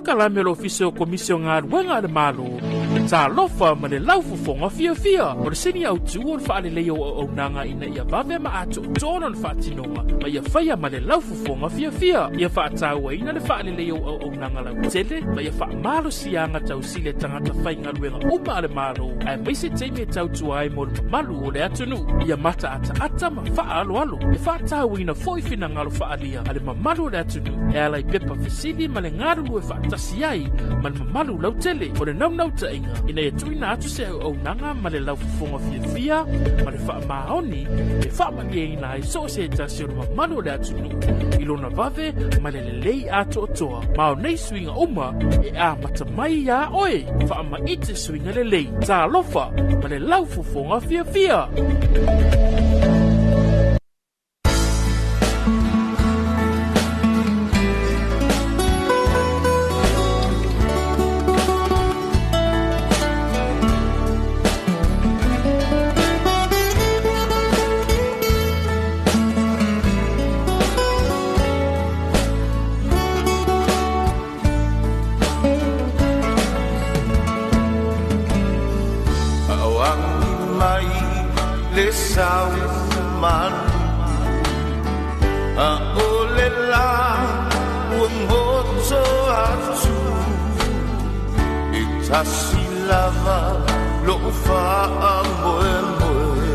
Kalame lo ofisio komisio ngā ruenga le malo. Talofa ma le laufufonga fia. O le seni au tuon whaale leo o nanga ina ia vave ma ato tonon whaatinonga. Ma ia whaia ma le laufufonga fia. Ia whaataua ina le whaale leo o nanga lau tele. Ma ia wha malo sianga tau sile tangata whainga ruenga uma le malo. Ai maise teime tau tuai mo le malu o le atunu. Ia mata ata ma wha alo. Ia whaataua ina foifina ngalo whaalia. Ale ma malu o le atunu. E alai pepa fisili ma le ngaru e whaatasi ai. Ma le malu lau tele. O le nau ta inga. Ina e tuina atu se au nanga ma le laufufonga fia ma le wha maoni e wha mani e ina e so se tasi o le mamalu le atunu ilona vave ma le lelei ato o toa ma o nei suinga uma e a matamai a oe wha ma ite suinga lelei Talofa ma le laufufonga fia sao man a olela un hozo azu Tasilava lo fa moe moe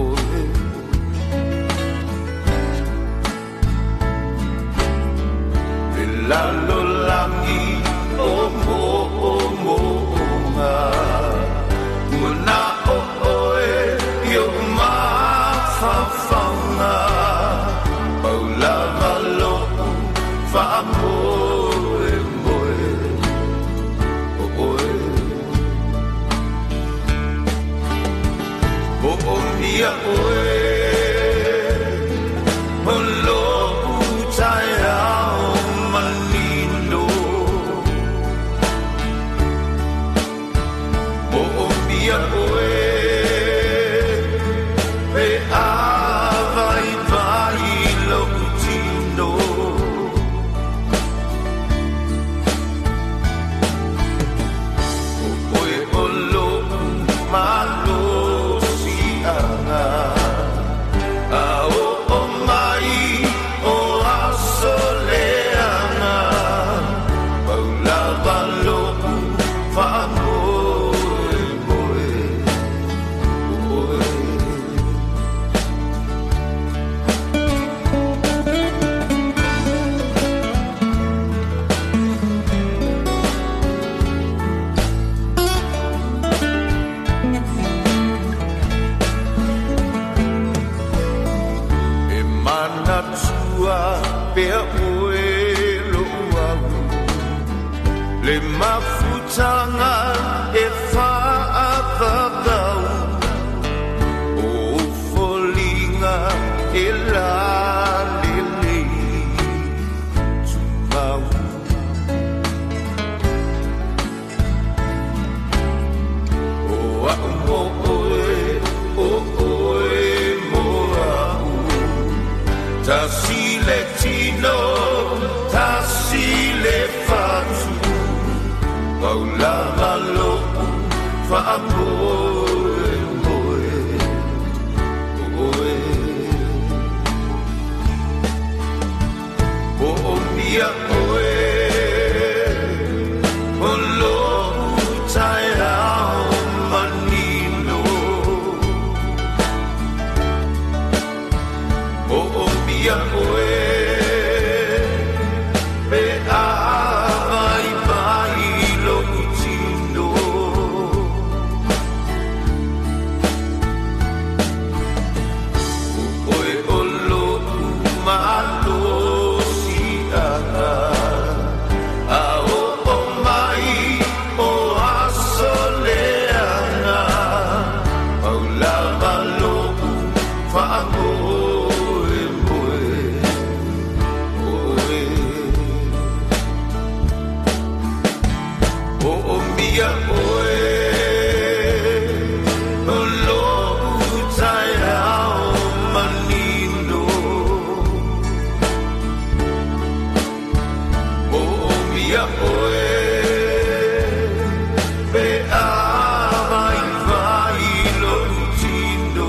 oe la lo langi o mo nga una oe yo ma fa fa nga paula malo fa moe moe oe o mia oe lo utaya manino o mia oe pe avai vai lo utino oe o lo malo si ana le mafutanga e whaapapau o folinga e la lele tumau o mo oe mo au tasile tino tasile fatu paula malo fa moe moe oe o mia oe o lo utaira manino o mia oe pe avai vai lo utino oe o lo malo si ana a o mai o asoleana au la malo fa moe moe oe o mia oe o lo utaira manino o mia oe pe avai vai lo utino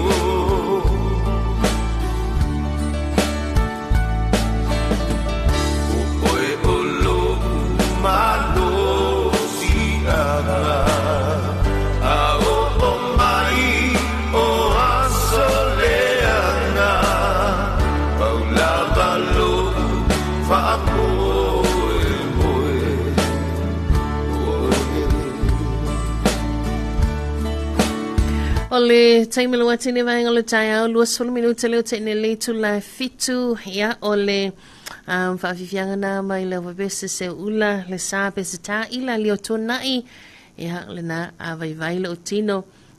oe o lo malo si ana a o mai o asoleana paula malo fa moe moe O le taimelo atine vaenga le tai au lua solo minuta leo te ne leitu la fitu ia o le whaafifianga na mai le wabese se ula le sa pese ta ila leo tonai ia le na avai vai le o tino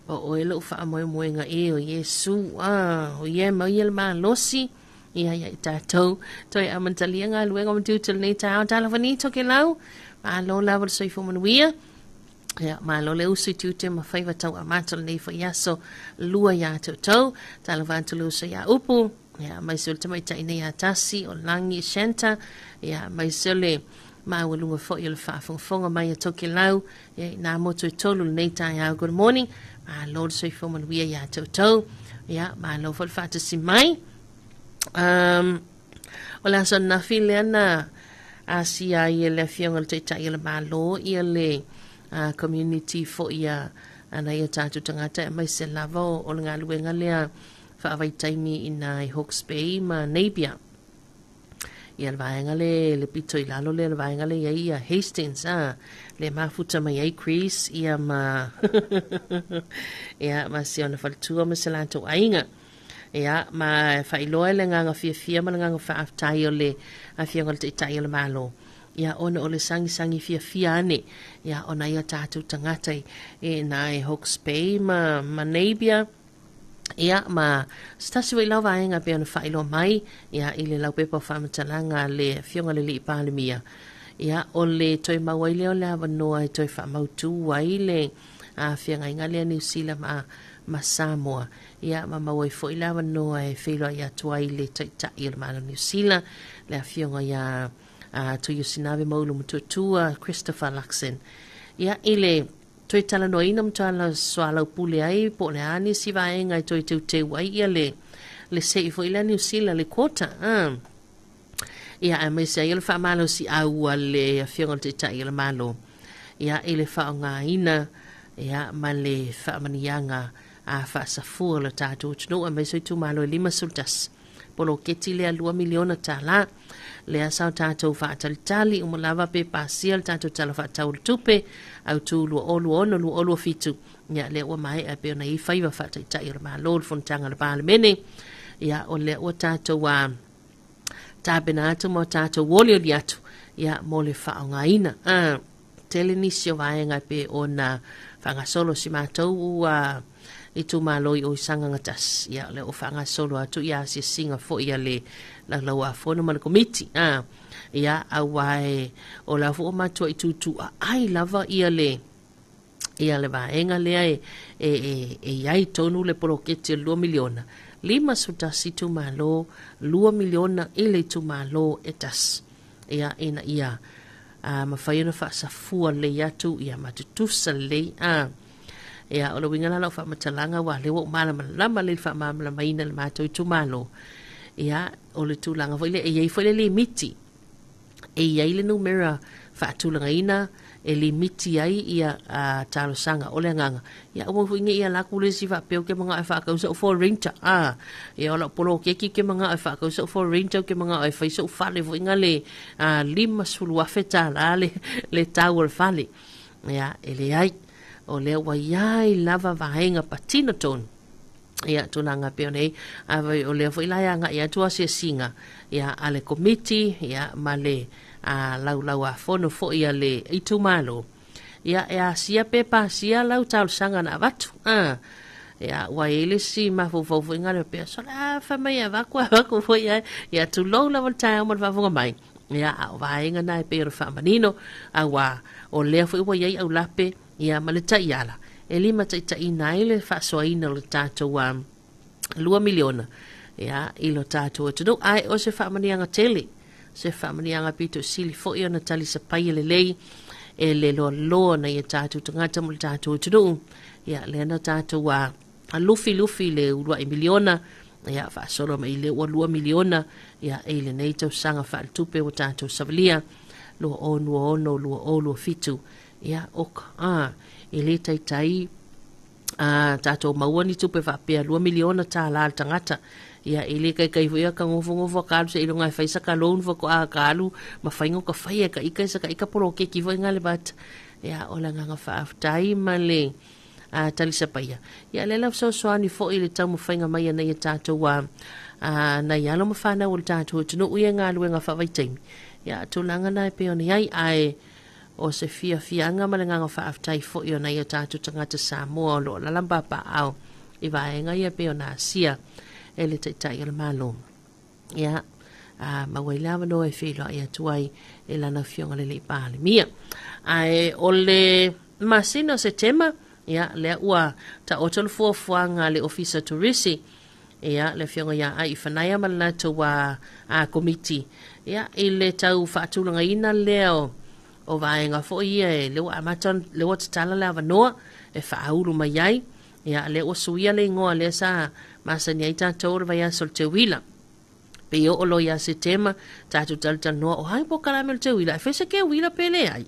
o oele o wha moe moenga e o Yesu o ye mau ye le maa losi ia ia i tātou toi amantalia ngā luenga matutul nei tā au tālawani toke lau maa lo lawa le soifo manuia ia maa lo le usu tute ma whaiva tau a mātol nei wha iaso lua ia tau tālawantu le usu ia upu ia mai sole tamai tai nei a tasi o langi shenta ia mai sole maa walunga fo i le whaafonga mai a toke lau ia nā moto i tolu nei tā ia good morning maa lo le soifo manuia ia tau ia maa lo fa le whaatasi mai o la son na file ana asia ia le fionga le te ia le malo ia le community fo ia ana ia tātou tangata mai se lava o le ngā luenga lea whaavai taimi ina i Hawke's Bay ma Napier. Ia le vaenga le pito i lalo le vaenga le ia Hastings le mafuta mai ai Chris ia ma ia ma si ona faltua ma se lanto ainga. Ia ma whailoa le nganga fia ma le nganga whaaftai o le a fia ngal te itai o le malo. Ia ona o le sangi fia ane. Ia ona ia tātou tangatai na i Hawke's Bay ma Napier. Ia ma stasi wai lau vaenga pe ona whailoa mai. Ia i le lau pepa whamatalanga le fionga le li palemia. Ia o le toi mawai leo le awanoa e toi whamautu wai le fia ngai ngale New Zealand ma Samoa. Ia ma mawai fo i le awanoa e whiloa ia tuai le taitai le mana New Zealand. Le fionga ia to Yusinave maulu mututua Christopher Luxon. Ia ile toi tala no ina mtala swala pule ai po le ani si vaenga toi te wai ia le sei fo ile New Zealand le kota. Ia a mai sei le fa malo si au le fionga te tai le malo. Ia ile fa nga ina ia ma le fa manianga a fa safu le tatu no a mai sei tu malo lima sultas. Polo keti le 2 miliona tala le asau tātou whaatalitali o lava pe pasial tātou tala whaatau tupe au tū lua olu fitu ia le ua mai a pe ona i whaiva whaataitai o le maa lor fontanga le palemene ia o le ua tātou tāpena atu mo tātou woli o li atu ia mo le whaongaina tele nisio vaenga pe ona whangasolo si mātou i tu maloi o isanga ngatas ia le o whanga solo atu ia si singa fo ia le la lawa fo no mal komiti ia awai o la fo matua i tu ai lava ia le vaenga le e ai tonu le poloketi 2 miliona lima suta si tu malo 2 miliona ile tu malo etas ia ina ia mawhaiona wha sa fua le atu ia matutusa le ia o le winga la fa matalanga wa le wo mala lama le fa mala maina le mato tu malo ia o le tulanga foi le e foi le limiti e ia le numera fa tulanga ina e limiti ai ia talo sanga o le nganga ia o winga ia la ku le si fa pe ke manga fa ka so for renta ia o la polo ke ke manga fa ka so for renta ke manga fa so fa le winga le lima sulu afeta le tower fale ia ele ai o le waiai lava vahenga patina ton ia tunanga peonei o le foilaya nga ia tua se singa ia ale komiti ia male lau fono fo ia le itu malo ia sia pepa sia lau tal sanga na vatu ia waile si mafofo ngale pe so la fa mai va ko fo ia tu lo la volta mo va vonga mai ia vahenga na pe fa manino awa o le fo waiai au lape ia maleta iala e lima tai naile fa soina le tato 2 miliona ia ilo tato to ai o se fa manianga tele se fa manianga pito sili fo ia na tali se pai le lei e le lo na ia tato tangata mo tato to ia le na tato wa lufi le 2 miliona ia fa solo mai le 2 miliona ia e le nei tau sanga fa tupe o tato savalia lo ono fitu ia oka ele tai tato mauani tupe fa pe 2 miliona ta la tangata ia ele kai ia ka ngofo ka se ilonga fa isa ka loan fo ko akalu ma faingo ka faia ka ika poro ke ki vo ngale bat ia ola nga fa tai male talisa paia ia le la so ani fo ile tamu fainga mai na ia tato wa na ia lo mafana o tato no uia nga lu nga fa vai taimi ia tulanga na pe oni ai o se fianga malanga fa aftai fo yo na ia tatu tangata Samoa lo la lamba pa au i vaenga ia pe ona sia ele tai le malo ia mawaila no e filo ia tuai e la na fionga le pale mia ai ole masino se tema ia le ua ta otol fuanga le officer tourisi ia le fionga ia ai fanaya malana to wa committee ia ile tau fatulanga ina leo o vaenga fo ia le amaton le wat tala la vanoa e faulu mai ai ia le o suia le ngoa le sa masani ai tatou vai sol te wila pe o lo ia se tema tatu tal no o hai po kala mel te wila fe se ke wila pele ai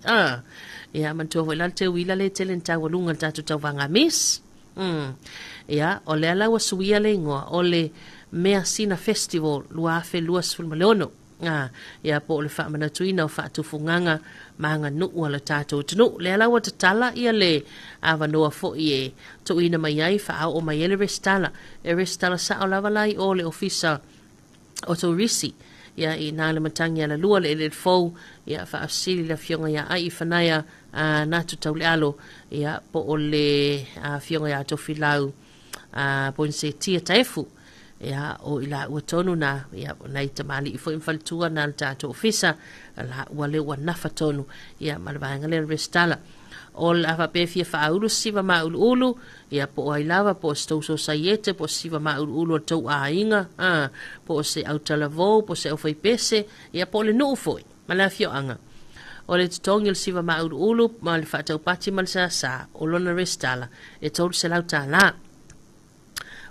ia man to wila te wila le telen ta walunga tatu tau vanga miss ia o le ala wa suia le ngoa o le mea sina festival lua fe luas ful maleono ia po le fa mana tuina o fa tu funganga manga nu wala tatu tunu le ala wa tala ia le ava noa fo ie to ina mai ai fa o mai ele restala sa o lava lai o le ofisa o to risi ia i nā le matangi ala lua le fou ia fa asili la fionga ia ai fanaya na tu tau le alo ia po o le fionga ia to filau po se tia taefu ia o ila ua tonu na ia nei tamali i fo infaltua na tato ofisa la wale wa nafa tonu ia malvanga le restala o la fa pe fia fa ulu siva ma ulu ia po ai lava po sto societe po siva ma ulu to ainga po se autalavo po se o foi pese ia po le no foi mala fio anga o le tongil siva ma ulu ma le fa tau pati mal sa o lona restala e tol se lauta la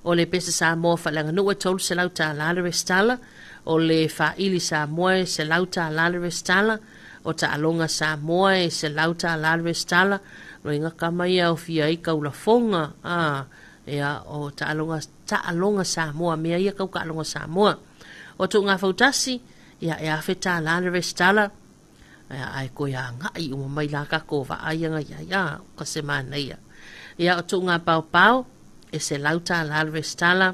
o le pese sa mo fa langa no e tol se lauta la le restala o le fa ili sa mo se lauta la le restala o ta alonga sa moe se lauta la restala no inga kamai au fia i kaula fonga ia o ta alonga sa moa mea ia kau ka alonga sa moa o tu ngā fautasi ia e afeta la restala ia ai ko ia ngai o mai la ka ko va ai nga ia ka semana ia o tu ngā pau e se lauta la restala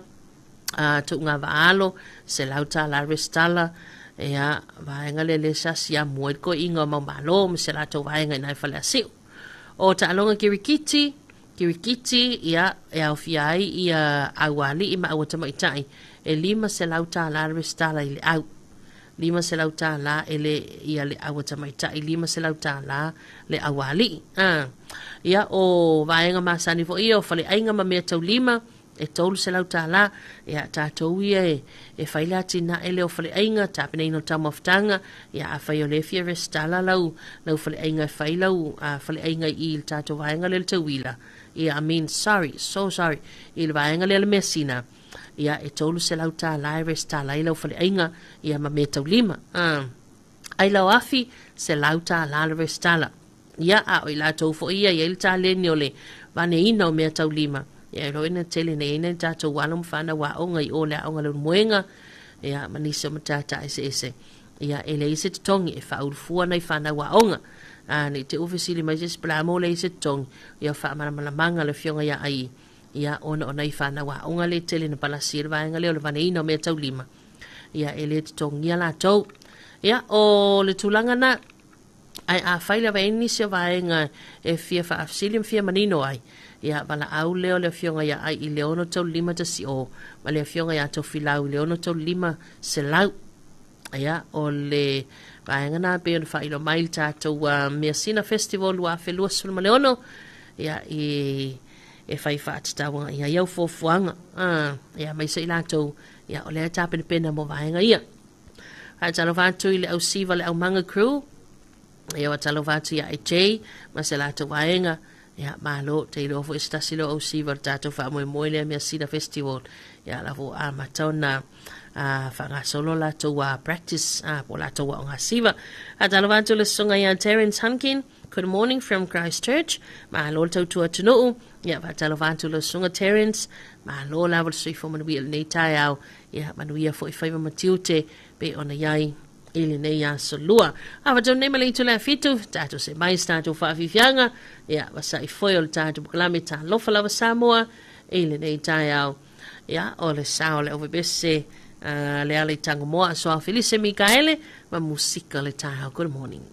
tu ngā vaalo se lauta la restala ia vaenga le sasia moe ko inga mamalo se la to vaenga nai fale asiu o ta alonga kirikiti ia e au fiai ia awali ima awata maitai e lima se lauta la restala ile au lima se lauta la ele ia le awata maitai lima se lauta la le awali ia o vaenga masani fo ia o fale ainga ma mea tau lima e tolu se lauta la ia tatou ia e faila tina ele o fale ainga tapena ino tamaftanga ia a fai o le fia restala lau fale ainga faila fale ainga i il tatou vaenga le tawila ia I mean so sorry il vaenga le mesina ia e tolu se lauta la restala ila fale ainga ia ma me tau lima ai lau afi se lauta la restala ia a o ila tau fo ia il ta le niole vane ina o me tau lima ia roina tele nei nei tatou wala mfana wa onga I ole onga le moenga ia manisa matata ese ia ele ise tongi e faulfua nei fana wa onga ni te ofisili mai jes plamo le ise tong ia fa manga le fionga ia ai ia ona nei fana wa onga le tele na palasir va nga le vaneina me tau lima ia ele tong ia la tau ia o le tulanga na ai a faila va inisia va nga e fia fa afsilium fia manino ai ia bala au leo le fionga ia ai I leono tau lima ta si o ma le fionga ia tau filau leono tau lima se lau ia o le vaenga na pe on failo mail tatou mea sina festival wa felua sul ma leono ia e fai faatatawa ia iau fofuanga ia mai se ilatou ia o le tapene pena mo vaenga ia talofa atu I le au siva le au manga crew ia wa talofa atu ia EJ ma se latou vaenga ia malo te lo fo estasilo au siva tatou fa mo le mea sina festival ia la vo matona fa nga solo la to practice po la to nga siva talofa atu le songa ia Terence Hunkin. Good morning from Christchurch. Mahalo tau tua tunu. Ia talofa atu le songa Terence. Mahalo la vol sui fo manuia nei tai au. Ia manuia fo I faiva matiute pe ona iai ili nei a solua. Awa tau nei malei tu le fitu. Tato se mais tato whaafifianga. Ia wasa I foil tato bukalame Talofa Samoa. Ili nei tai au. Ia o le sao le ovebese le ale tango moa. So a Felice Mikaele. Ma musika le tai au. Good morning.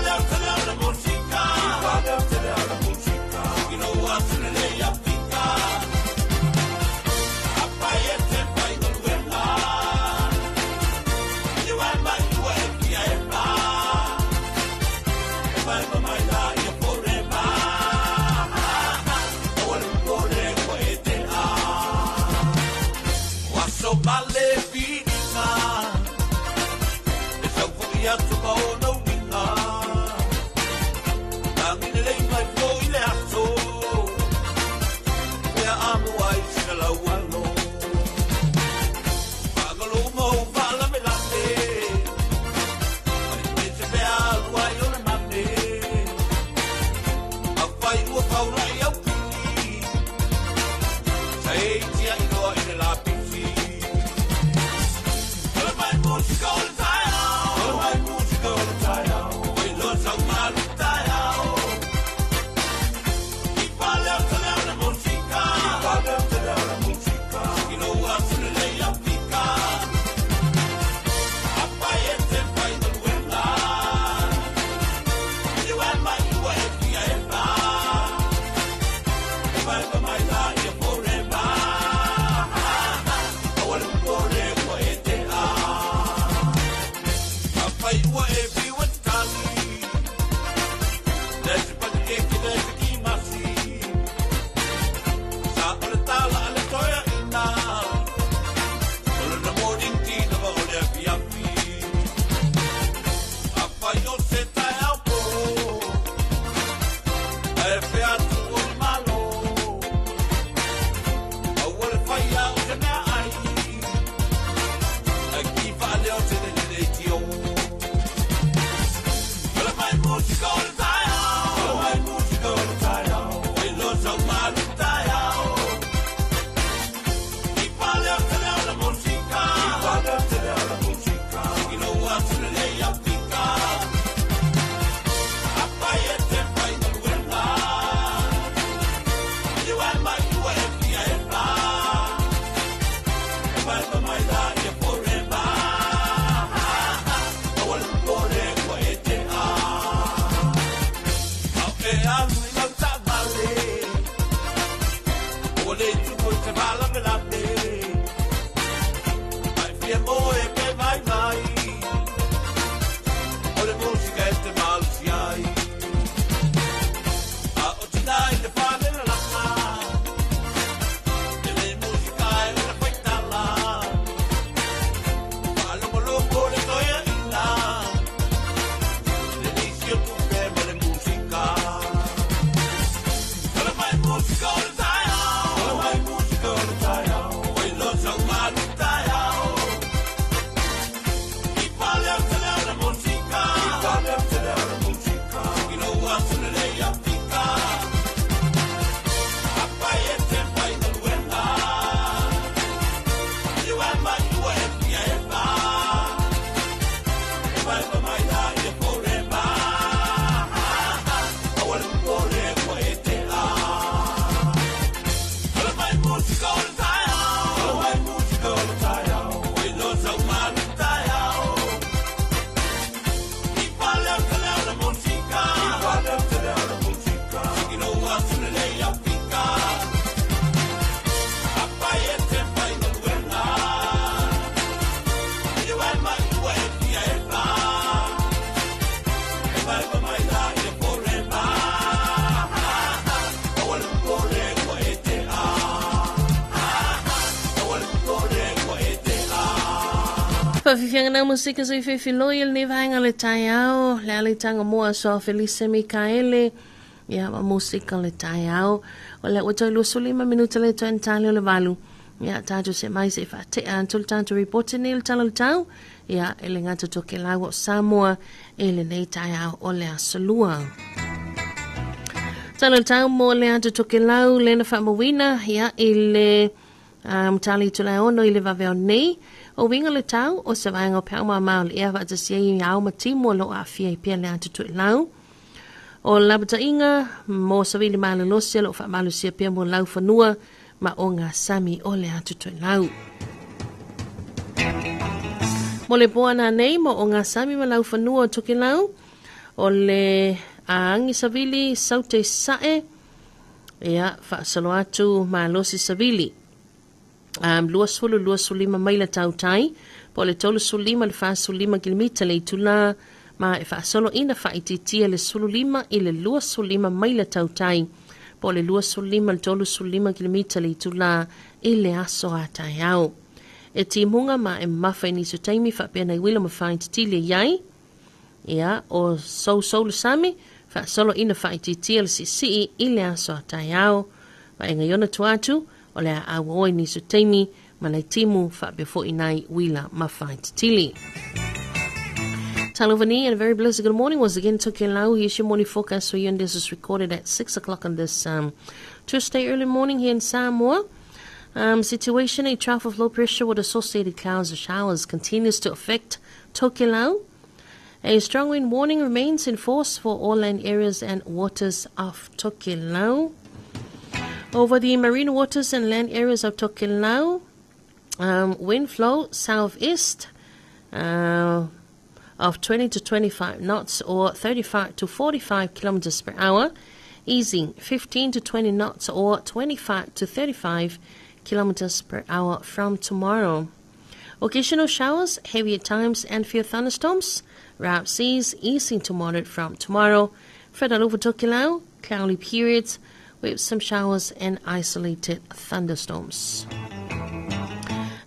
Left Whawhiwhianga nau musika sui whewhiloi il ne vaenga le tai au, le ale tanga mua so Felice Mikaele, ia wa musika le tai au, o le watoi lua sulima minuta le toan tali o le valu, ia tātou se mai se whate antul tātou reporte ni il tala le tau, ia ele ngata toke lau o Samoa, ele nei tai au o le asalua. Tala le tau mo le atu toke lau, le na whamawina, ia ele tali tu lai ono ile vaveo nei, o winga le tau o se vaenga o pēo mao le ea wata sia i au ma timo lo a fia i pia le atu tu lau. O labata inga, mo sa wili maa le losia lo wha malu sia pia mo lau whanua ma o ngā sami o le atu tu lau. Mo le poana nei mo o ngā sami ma lau whanua o tuki lau, o le aangi sa wili saute sae, ea wha salo atu ma losi sa wili. Lua sulima maila tau tai, po le tolu sulima le wha sulima kilimita le itula, ma e wha solo ina wha ititia le sulima i le lua sulima maila tau tai, po le lua sulima le tolu sulima kilimita le itula i le aso a tai au. e timunga ma e mawhai niso taimi whapea nei wila ma whain titile iai. Ia, o so le sami, wha solo ina whai titile si i le aso a tai au, ma e ngaiona tuatu, o le a oi niso taimi, ma nei timu whapea fo inai wila ma whain titile. Talofa and a very blessed good morning once again. Tokelau, here's your morning forecast for you, and this is recorded at 6 o'clock on this Tuesday early morning here in Samoa. Situation, a trough of low pressure with associated clouds or showers continues to affect Tokelau. A strong wind warning remains in force for all land areas and waters of Tokelau. Over the marine waters and land areas of Tokelau, wind flow southeast of 20 to 25 knots or 35 to 45 kilometers per hour, easing 15 to 20 knots or 25 to 35 kilometers per hour from tomorrow. Occasional showers, heavy at times, and few thunderstorms. Rough seas easing to moderate from tomorrow. Further over Tokelau, cloudy periods with some showers and isolated thunderstorms.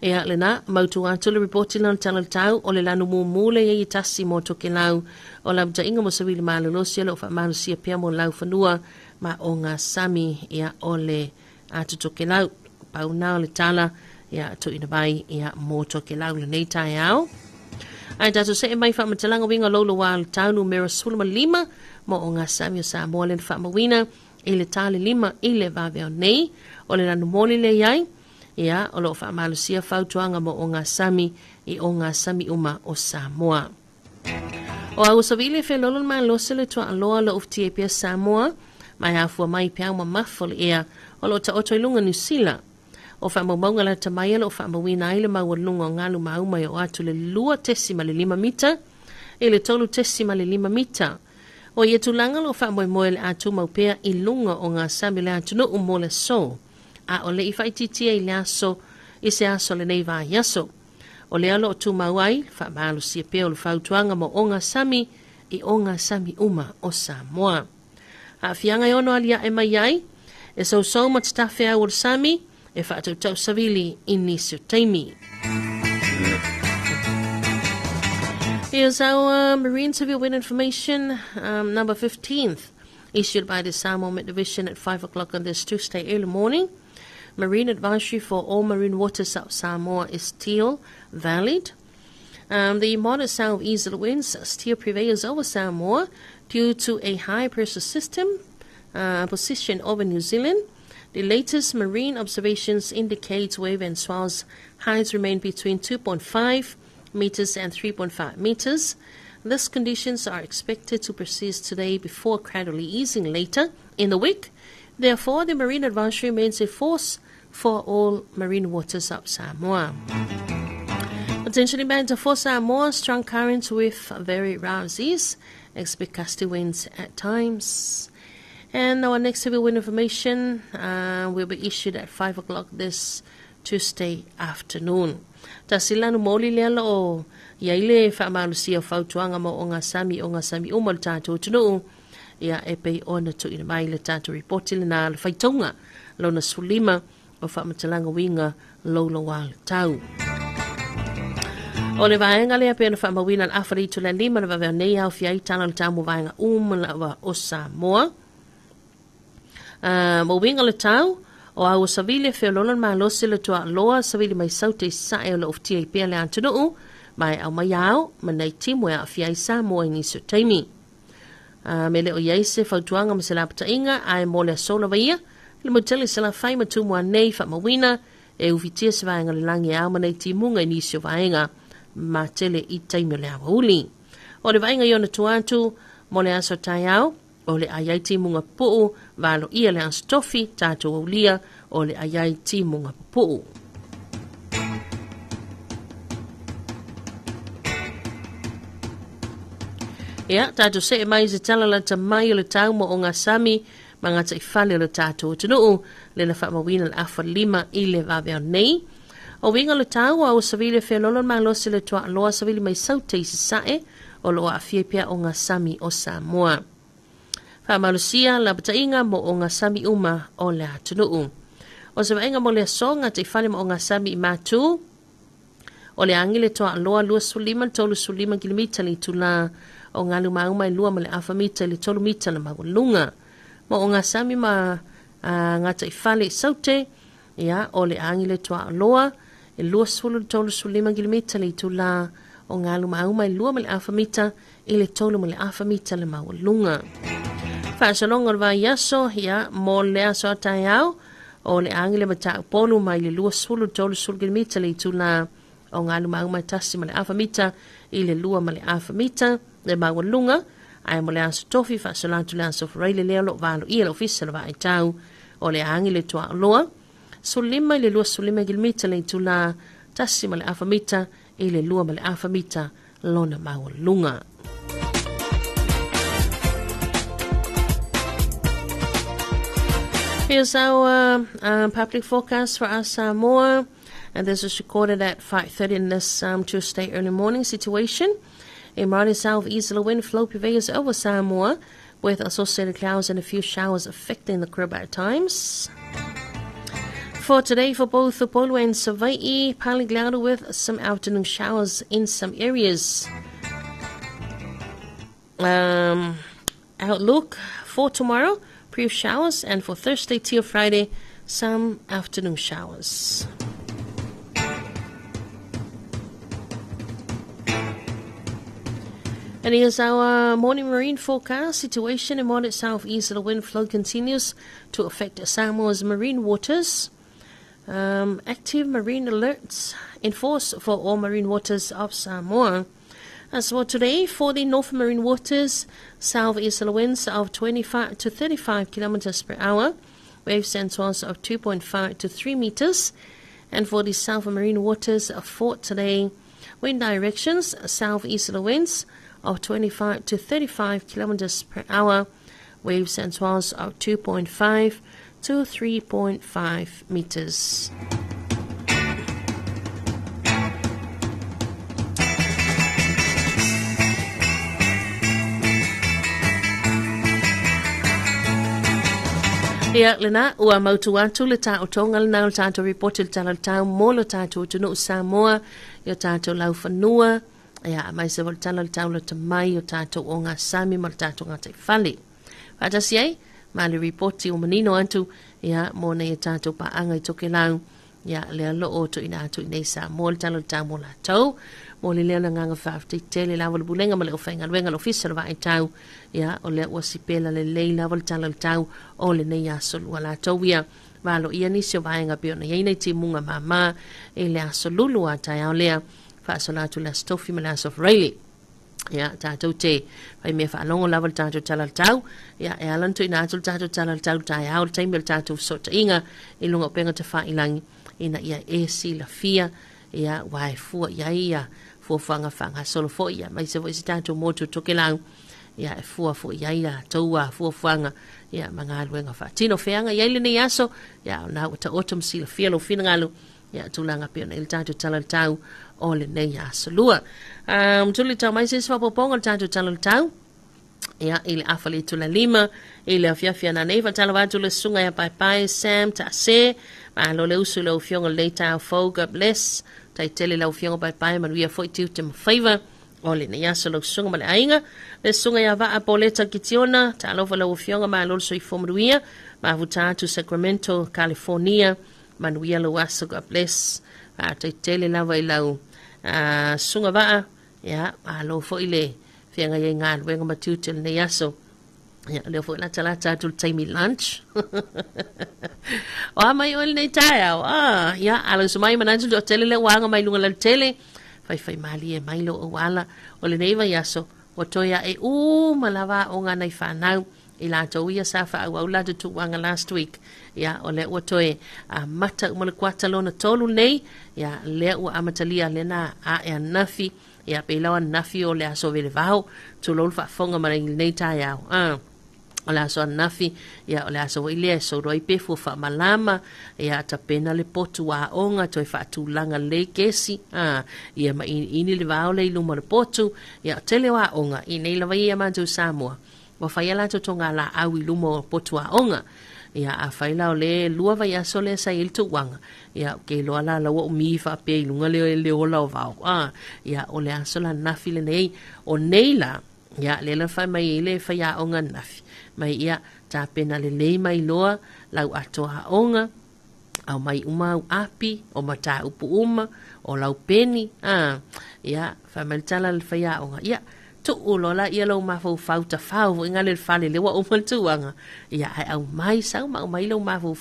Ea lena, mautu atu le reporti lana tala tau o le lanu mumule e itasi mo Tokelau o la mta inga mo sawili malolosia lo fa malusia pia mo lau fanua ma o ngā sami ea o le atu Tokelau. Pau nao le tala ea to ina bai ea mo Tokelau le nei tai au. Ai tatu se e mai wha matalanga winga lolo wa le tau numero sulma 5 mo o ngā sami o Samoa le wha mawina i le tale 5 i le vaveo nei o le lanu moli le iai. Ia, o lo wha malusia whautuanga mo o ngā sami i o ngā sami uma o Samoa. O au savile whi lolon mai lose le tua aloa lo ufti e pia Samoa, mai hafua mai pia ma mafol ea o lo ta oto ilunga New Zealand. O wha maunga la tamaya lo wha mawina ile maua lunga o ngalu maumai o atu le lua tesima le 5 mita, e le tolu tesima le 5 mita. O ie tulanga lo wha moe le atu maupea i lunga o ngā sami le atu no umo le so. A o le i whaititia i le aso, i se aso le nei vā yaso. O le alo o tu mauai, wha maalu si peo le whautuanga mo o ngā sami i o ngā sami uma o Samoa. A fianga i ono alia e mai ai, e sau matatafe au o le sami, e whaatau tau savili i nisu teimi. Here's our Marine Severe Wind Information, number 15th, issued by the Samoa Met Division at 5 o'clock on this Tuesday early morning. Marine advisory for all marine waters of Samoa is still valid. The moderate southeasterly winds still prevails over Samoa due to a high pressure system position over New Zealand. The latest marine observations indicate wave and swells heights remain between 2.5 meters and 3.5 meters. These conditions are expected to persist today before gradually easing later in the week. Therefore, the marine advisory remains in force for all marine waters of Samoa. Potentially bad for Samoa, strong currents with very rough seas, expect gusty winds at times. And our next heavy wind information will be issued at 5 o'clock this Tuesday afternoon. Tasilanu moli lelo o yaile whaamalusia whautuanga mo o ngā sami umal tātou tunu. Ia e pei ona tu ina mai le tātou reporti le nā le whaitonga lona sulima o whamatalanga winga lolo wā le tau. O le vaenga lea pēna whamawina le awhari tu le 5 na wawea nei au fiai tana le tāmu vaenga umalawa o Samoa. Mo winga le tau o au savile whiololan maa losi le tua loa savile mai saute sae o le oftia i pēle antunuu mai au mai au manei timwe a fiai Samoa i niso taimi. Me leo iaise whautuanga ma se la patainga ai mo le sola vaia le moteli se la whai matumua nei whamawina e uvitia se vaenga le langi au manei timunga i nisio vaenga ma tele i taimi le awa uli. O le vaenga iona tuatu mo le aso tai au o le ayai timunga puu valo ia le aso tofi tātou aulia o le ayai timunga puu. Ia, tātou se e mai se tala la ta mai o le tau mo o ngā sami ma ngata i whale o le tātou tunuu le na whamawina le afa 5 i le vavea nei. O winga le tau au savile whelolon ma losi le tua loa savile mai saute i se sae o loa a fiepia o ngā sami o Samoa. Whamalusia la batainga mo o ngā sami uma o le atunuu. O se vaenga mo le songa te whale mo o ngā sami i mātū, O le angi le toa loa 2.5 kilometer le tula o ngā luma mai lua ma le afa mita le 3 mita le maulunga. Mo o ngā sami ma ngā tai whale saute, ia o le angi le toa loa e 2.5 kilometer le tula o ngā luma mai lua ma le afa mita i le tolu ma le afa mita le maulunga. Whaasalonga wa yaso, ia mo le aso atai au, o le angi le mata polu mai le 2.5 kilometer le tula o ngā luma mai tasi ma le afa mita i le lua ma le afa mita le maulunga. Ai mo le aso tofi whaasalatu le aso whareile leo lo valo i le ofisa le vai tau o le angi le toa loa. Sulima i le 2.5 kilometer le tula tasi ma le afa mita i le lua ma le afa mita lona maulunga. Here's our public forecast for our Samoa, and this is recorded at 5:30 in this Tuesday early morning situation. A moderate southeasterly wind flow prevails over Samoa, with associated clouds and a few showers affecting the crib at times. For today, for both Upolu and Savaii, partly cloudy with some afternoon showers in some areas. Outlook for tomorrow, brief showers, and for Thursday till Friday, some afternoon showers. And here's our morning marine forecast situation. A moderate southeasterly wind flow continues to affect Samoa's marine waters. Active marine alerts in force for all marine waters of Samoa. As for today, for the north marine waters, southeasterly winds of 25 to 35 kilometers per hour, waves and swells of 2.5 to 3 meters. And for the south marine waters for today, wind directions, southeasterly winds of 25 to 35 kilometers per hour, waves and swells of 2.5 to 3.5 meters. Ia lena ua mautu atu le tā o tonga lena o tātou reporti le tala tau mo le tātou tunu Samoa i o tātou lau whanua ia mai se wale tala le tau le tamai o tātou o ngā sami ma le tātou ngā tai whale. Whatasi ei, ma le reporti o manino atu ia mo nei tātou pa anga i toke lau ia lea lo o to ina atu i nei Samoa le tala le tau mo la tau mo le lea na nganga whafti te le lawa le bulenga ma le o whainga luenga lo fisa le vai tau ia o lea ua sipela le lei lawa le tala le tau o le nei aso lua la tau ia valo ia nisi o vaenga pio na iei nei ti munga mama e le aso lulu a tai au lea whaaso la tu le stofi ma le aso freili ia tātou te vai mea whaalongo lawa le tātou tala le tau ia e alan tu ina atu le tātou tala le tau tai au le taimi le tātou sota inga i lunga o penga te whailangi ina ia e si la fia ia wai fua ia ia fanga solo fo ia mai se voi tanto moto toke lang ia e fua ia ia toua fanga ia manga luenga fa tino feanga ia ile ne yaso ia na ta autumn seal feel of finangalo ia tulanga pe na il tanto tala tau o le ne yaso lua tuli tau mai se fa poponga tanto tala tau ia ile afali tula lima ile afia na neva tala watu le sunga ya pai sam ta se ma lo le usu le fionga le tau foga bless tai tele lau fionga pai manuia foi tiu te mawhaiva o le nei aso lau sunga ma le ainga le sunga ya waa poleta kitiona ta alofa lau fionga ma lolo soi fomaruia ma vutatu Sacramento, California manuia lau aso God bless tai tele lau i lau sunga waa ya ma lo foi le fianga ye ngā luenga matiu te le nei aso ia leo foi lata atu taimi lunch o mai o nei tai au ia alo sumai manantu do tele le wanga mai lunga le tele fai mali e mai lo o wala o le neiva yaso o toia e malawa o ngā nei whanau i la tau ia safa au la tu wanga last week ia o le o toe mata umale kuata lona tolu nei ia le o amatalia lena a e nafi ia peilawa nafi o le aso vele vau tu lolu fa fonga mara nei tai au o le aso nafi ia o le aso ile so roi pefu fa malama ia ta pena le potu wa onga toi fa tu langa le kesi ia ma ini le vau le luma le potu ia tele wa onga i nei lava ia mantu Samoa wa fa ia la to tonga la au i luma potu wa onga ia a faila o le lua vai aso le sa il tu wanga ia ke lo ala la o mi fa pe lunga le o la va ia o le aso la nafi le nei o neila ia le la fa mai le fa ia o nga nafi mai ia ta pena le lei mai loa lau atoa onga au mai uma api o mata upu uma o lau peni ia fa maltala le fa ia o nga ia tu ulola ia lo ma fau ta fau inga le fale le wa uma tuanga ia ai au mai sau ma mai lo ma fau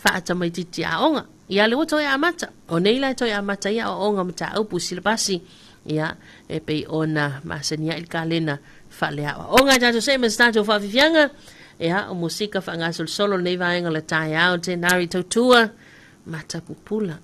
fa ata mai titi a onga ia le woto ia mata o nei la to ia mata ia o onga mata upu silpasi ia e pe ona masenia il kalena fa le onga ja to se me sta to fa fianga ia o musika fa nga solo nei va inga le tai out te nari to tua mata pupula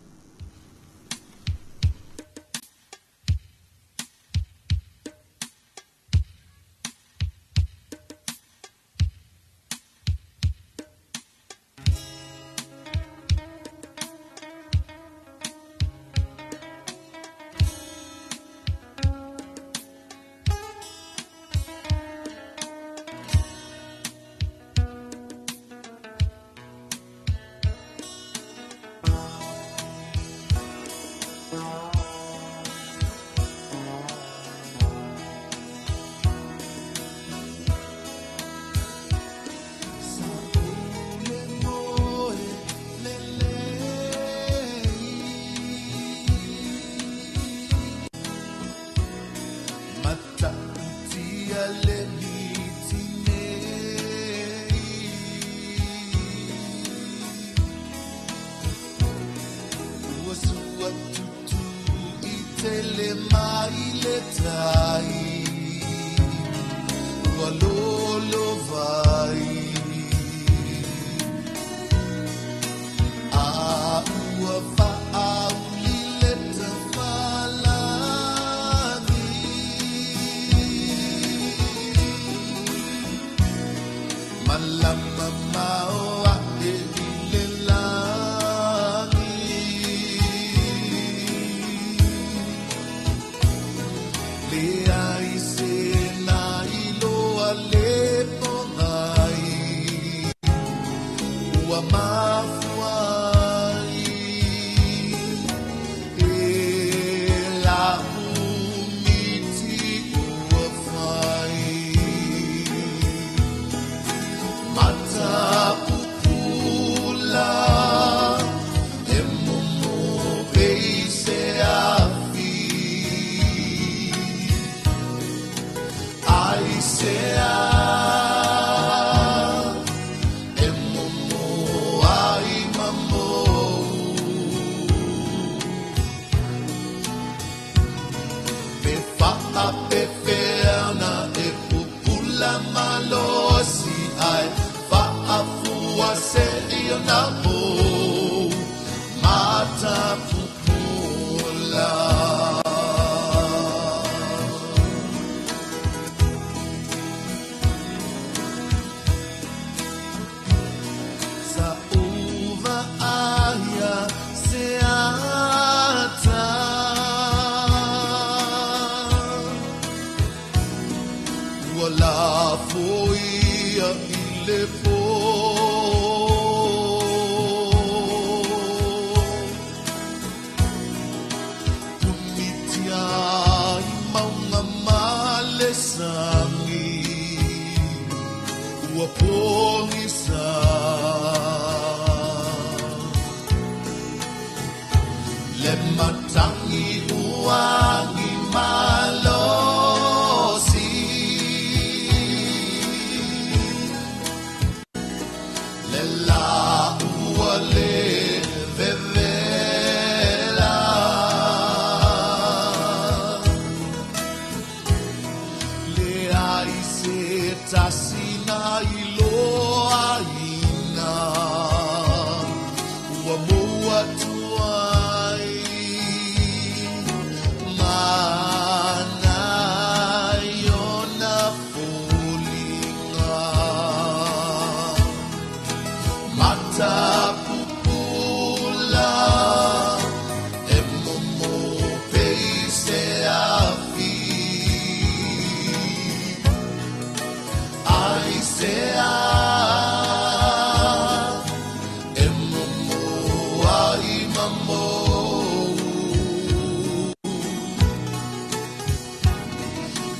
ai mamo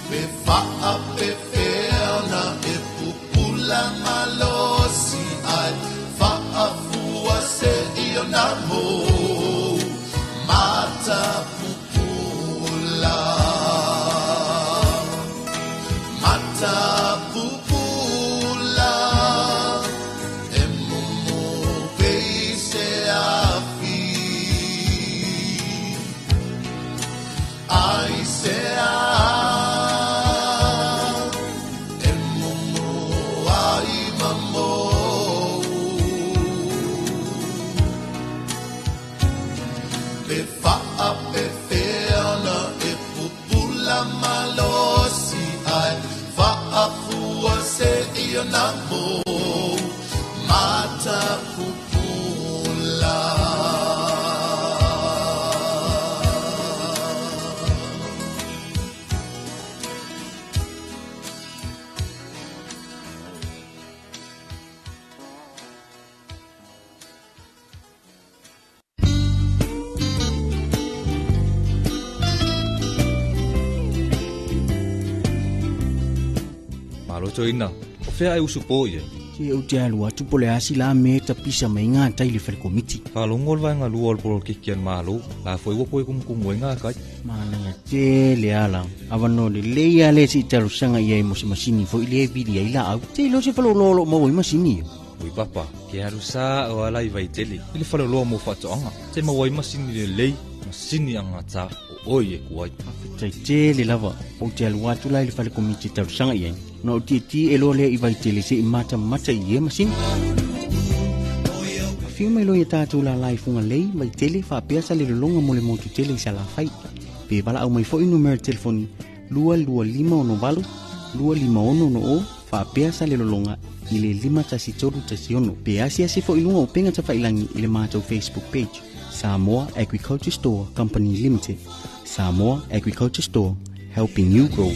pe fa'a pe feana e pupula malosi ai fa'a fua se io namo mata pupula mata pupula e mumu peise afi ai se e mumu ai mamo pe fa'a pe feana e pupula malosi ai fa'a fua se io namo mata pupula Malo joina. O fea e usu po ye. Se o te alua tupole asi la me ta pisa mai ngā taile whare komiti. Ka longol vai ngā luol polo kikian malo. La foi wapo e kumkumu e ngā kai. Mananga te le ala. Awano le leia le si taru sanga ia e mo se masini fo ile vidi ai la au. Te lo se falo lolo mo i masini yo. Ui papa, ke haru sa o alai vai tele. Ile whare loa mo whatoanga. Te mawai masini le lei. Masini anga ta o oi e kuai. Tai te le lava. O te alua tu lai le whare komiti taru sanga ia. No ti e lo le i vai tele se i mata i e masini. Fiu mai lo i tātou la lai funga lei mai tele wha peasa le longa mo le motu tele i sa la whai. Pe wala au mai fo i numero telefoni 225 251 o wha peasa le longa i le 5 Pe asia se fo i lunga o penga ta whailangi i le mātou Facebook page. Samoa Agriculture Store Company Limited. Samoa Agriculture Store, helping you grow.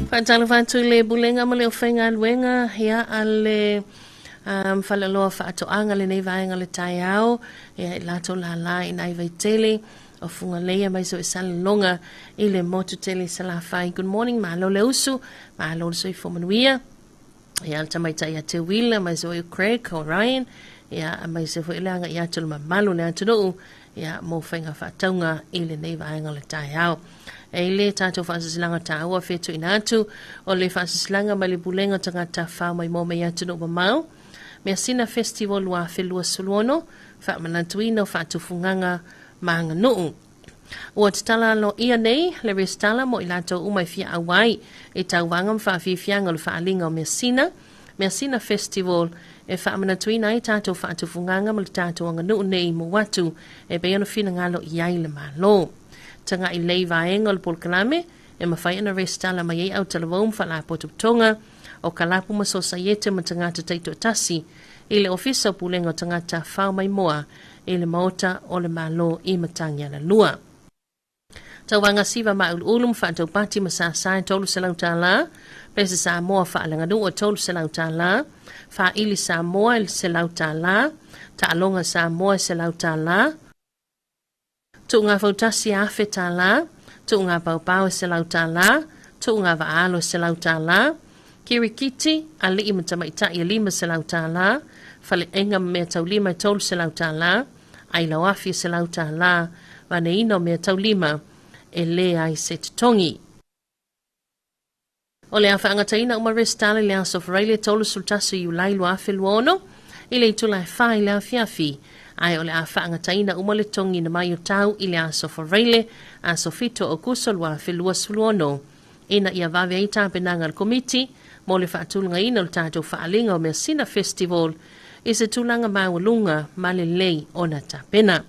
Whantalawhantu le bulenga ma le o whainga luenga hea ale whalaloa whaatoanga le nei vaenga le tai au hea lato la la i nai vai tele o funga leia mai so e salalonga i le motu tele sa la whai. Good morning, mahalo le usu, mahalo le soi fomanuia hea alta mai tai a te wila mai so e Craig o Ryan hea mai se fo ilanga i atu le mamalu le atu nuu hea mo whainga whaataunga i le nei vaenga le tai au. E le tātou whaasasilanga tā ua whetu ina atu, o le whaasasilanga mai le bulenga tangata whao mai mō mei atu no mamau. Mea sina festival wa whelua suluono, whaamanantuina o whaatufunganga maanga nuu. Ua te tala lo ia nei, le restala mo i lātou umai fia awai, e tau wangam whaafifianga le whaalinga o Mea sina festival e whaamanantuina i tātou whaatufunganga mo le tātou anga nuu nei mo watu, e beano whina ngalo i ai le malo. Tanga i lei vaenga le polkalame, e mawhai ana restala mai ei au talawom whala potuputonga, o kalapu maso sayete ma tangata teito tasi, i le ofisa pulenga o tangata whao mai moa, i le maota o le malo i matangi ana lua. Tau wanga siva ma ulum whaatau pati masasai tolu selau la, pesa sa moa whaalanga nu o tolu selau la, wha ili sa moa il selau la, ta alonga sa moa selau la, tu ngā fautasi awhi tā la, tu ngā paupau se lau tā la, tu ngā vaalo se lau tā la, kirikiti a li ima tamaita i lima se lau tā la, fale enga mea tau lima tolu se lau tā la, ai lau awhi se lau tā la, wane ino mea tau lima e le ai se titongi. O le awha angataina umarestale le asof raile tolu sultasu i ulailu awhi luono, i le itulai whai le awhiawhi, ai o le a whaangataina umale tongi na mai o tau i le aso whareile, aso fito o kusolwa whelua suluono. Ina ia vave i tāpenanga al komiti, mo le whaatulanga ina o tātou whaalinga o Mea Sina Festival, i se tūlanga mawalunga ma le lei o na tāpena.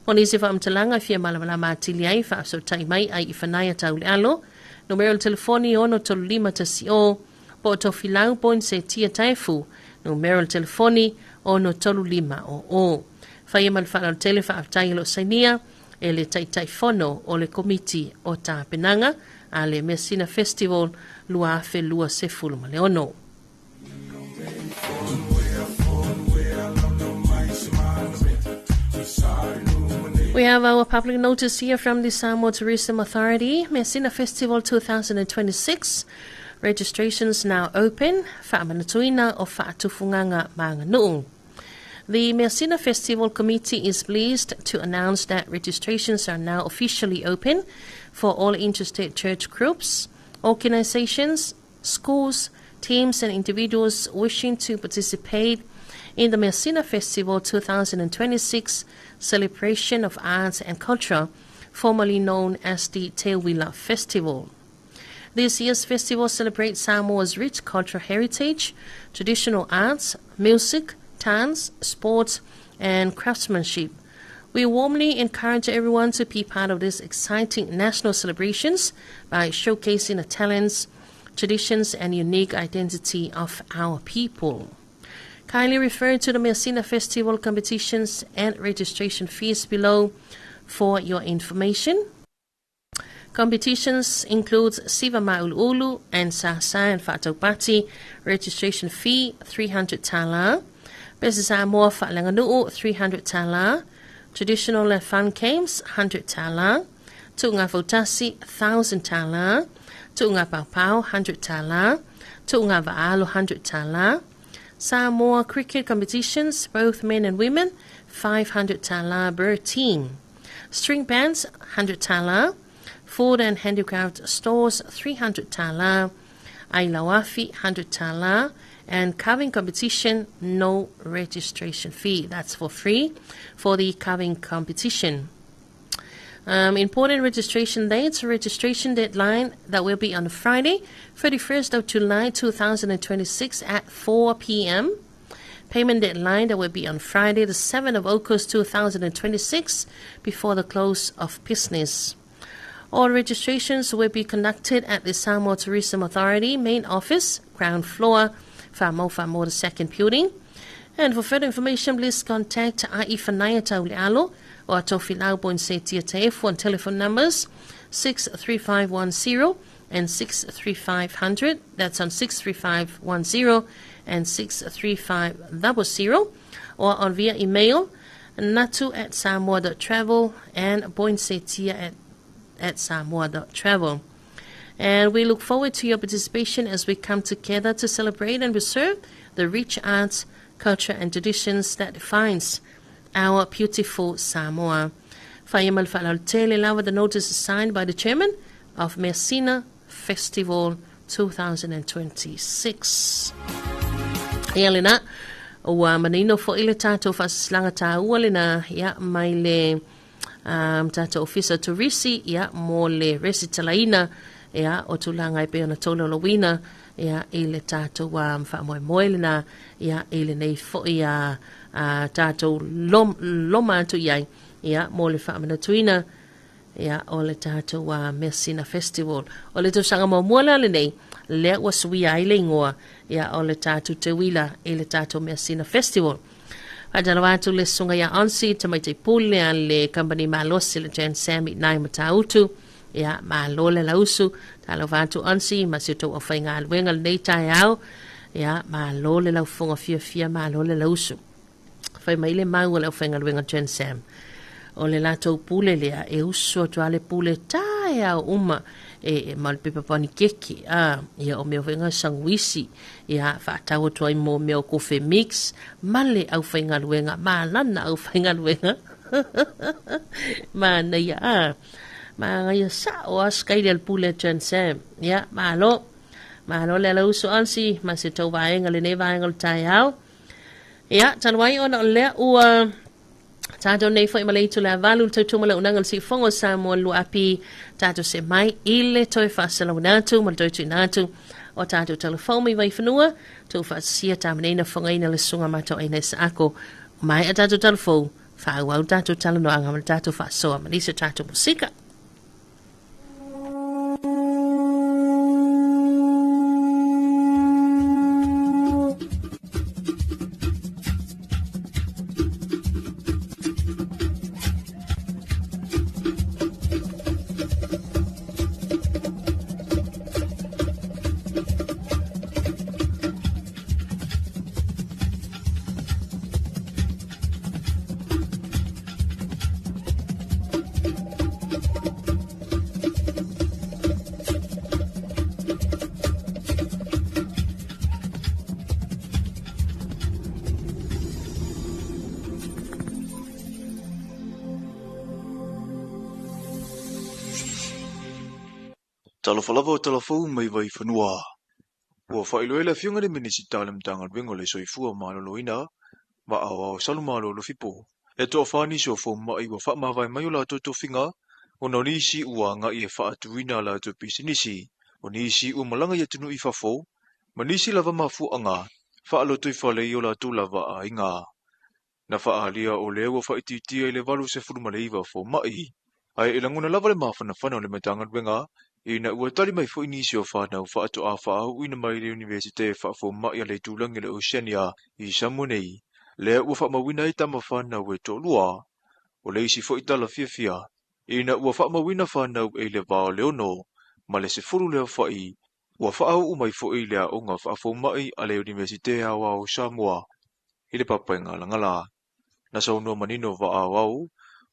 Mo nisi whaamtalanga fia malamala mātili ai whaaso tai mai ai i whanaia tau le alo, numero telefoni ono tolu lima tasi o, po to filau poin se tia taifu, numero telefoni ono tolu lima o. Whai emal whanau tele whaatai lo sainia e le taitaifono o le komiti o tāpenanga a le Mea Sina Festival lua afe lua sefulu ma le ono. We have our public notice here from the Samoa Tourism Authority. Messina Festival 2026. Registrations now open. Whaamanatuina o whaatufunganga mga noong. The Messina Festival Committee is pleased to announce that registrations are now officially open for all interested church groups, organizations, schools, teams and individuals wishing to participate in the Messina Festival 2026 celebration of arts and culture, formerly known as the Teuwila Festival. This year's festival celebrates Samoa's rich cultural heritage, traditional arts, music, dance, sports, and craftsmanship. We warmly encourage everyone to be part of these exciting national celebrations by showcasing the talents, traditions, and unique identity of our people. Kindly refer to the Messina Festival competitions and registration fees below for your information. Competitions include Siva Ma'ululu and Sasa and Whataupati. Registration fee 300 tala. Besa Samoa Whaalanganuu 300 tala. Traditional and fun games 100 tala. Tu'unga Fautasi 1,000 tala. Tu'unga Paupau 100 tala. Tu'unga Va'alo 100 tala. Samoa cricket competitions, both men and women, 500 tala per team. String bands, 100 tala. Food and handicraft stores, 300 tala. Ailawafi, 100 tala. And carving competition, no registration fee. That's for free for the carving competition. Important registration dates. Registration deadline that will be on Friday, 31st of July 2026 at 4 p.m. Payment deadline that will be on Friday, the 7th of August 2026 before the close of business. All registrations will be conducted at the Samoa Tourism Authority main office, ground floor, Famo, the second building. And for further information, please contact I.E. Fanaya Taulialo or Tofilau Bonsetia Tefuan telephone numbers 63510 and 63500. That's on 63510 and 63500, or on via email natu@samoa.travel and boinsetia@samoa.travel. And we look forward to your participation as we come together to celebrate and preserve the rich arts, culture and traditions that defines our beautiful Samoa. Fayamal Falaltele Lava, the notice is signed by the chairman of Messina Festival 2026. Elena, wa manino fo ile tato faslanga taua lena ya maile tato officer Turisi ya mole resitalaina ya otulanga ipe ona tolo lowina ya ile tato wa mfamoe na ya ile nei fo ya tato loma tu yai ya mole famana tuina ya ole tato wa Messina Festival ole to sanga mo mola le nei le wasui ai ngoa ya ole tato Teuwila ile tato Messina Festival. Adalawatu le sunga ya onsi tamaite pule an le company malosi le Jan Sami nai matautu ya malole lausu talovatu onsi masito ofainga alwenga nei tayao ya malole lau funga fia malole lausu. Fai maile mau le ofainga alwenga Jan Sam. Ole lato pule lea e uso tuale pule taya uma malpepa pani keki ia o meo venga sangwisi ia whaatau tuai mo meo kofe mix male au whainga luenga malana au whainga luenga mana ia ma ia sa o askaile al pule Jan Sam ia malo le la uso ansi ma se tau vaenga le ne vaenga le tai au ia tanwai ona lea ua tato nei foi malei tu la valu tu mala unangal si fongo Samoa lu api tato se mai ile toi fasala unatu mal toi tu natu o tato telefoni vai fanua tu fasia tamnena fonga ina le sunga mato ina sa ako mai tato telefo fa wa tato talano anga tato fa so malisa tato musika. Talofa o talafou mai vai whanua. Ua whailoela fiunga de minisi talam tangan wingo le soifua malolo ina, wa au salu malolo fipo. E toa whani so fo mai wa wha mawai mai o la toto finga, o na nisi ua nga i e wha atuina la to pisinisi, o nisi ua malanga i tunu i whafo, manisi lava mafu anga, wha aloto i whale i o la tu lava a inga. Na wha alia o leo wha ititia i le walu se furumaleiva fo mai. Ai ilanguna lava le mawhana whana o le matangan winga, ina ua tali mai fo inisi o whanau wha ato a wha au ina mai le universite wha fo mai a le tūlangi le Oceania i Samonei. Lea ua wha mawina i tama whanau e tō lua. O le isi fo i tala fia. Ina ua wha mawina whanau e le vao leono, ma le se furu lea wha i. Ua wha au umai fo i lea o ngā wha fo mai a le universite a wao Samoa. I le papai ngā langala. Na saunua manino wa a wau,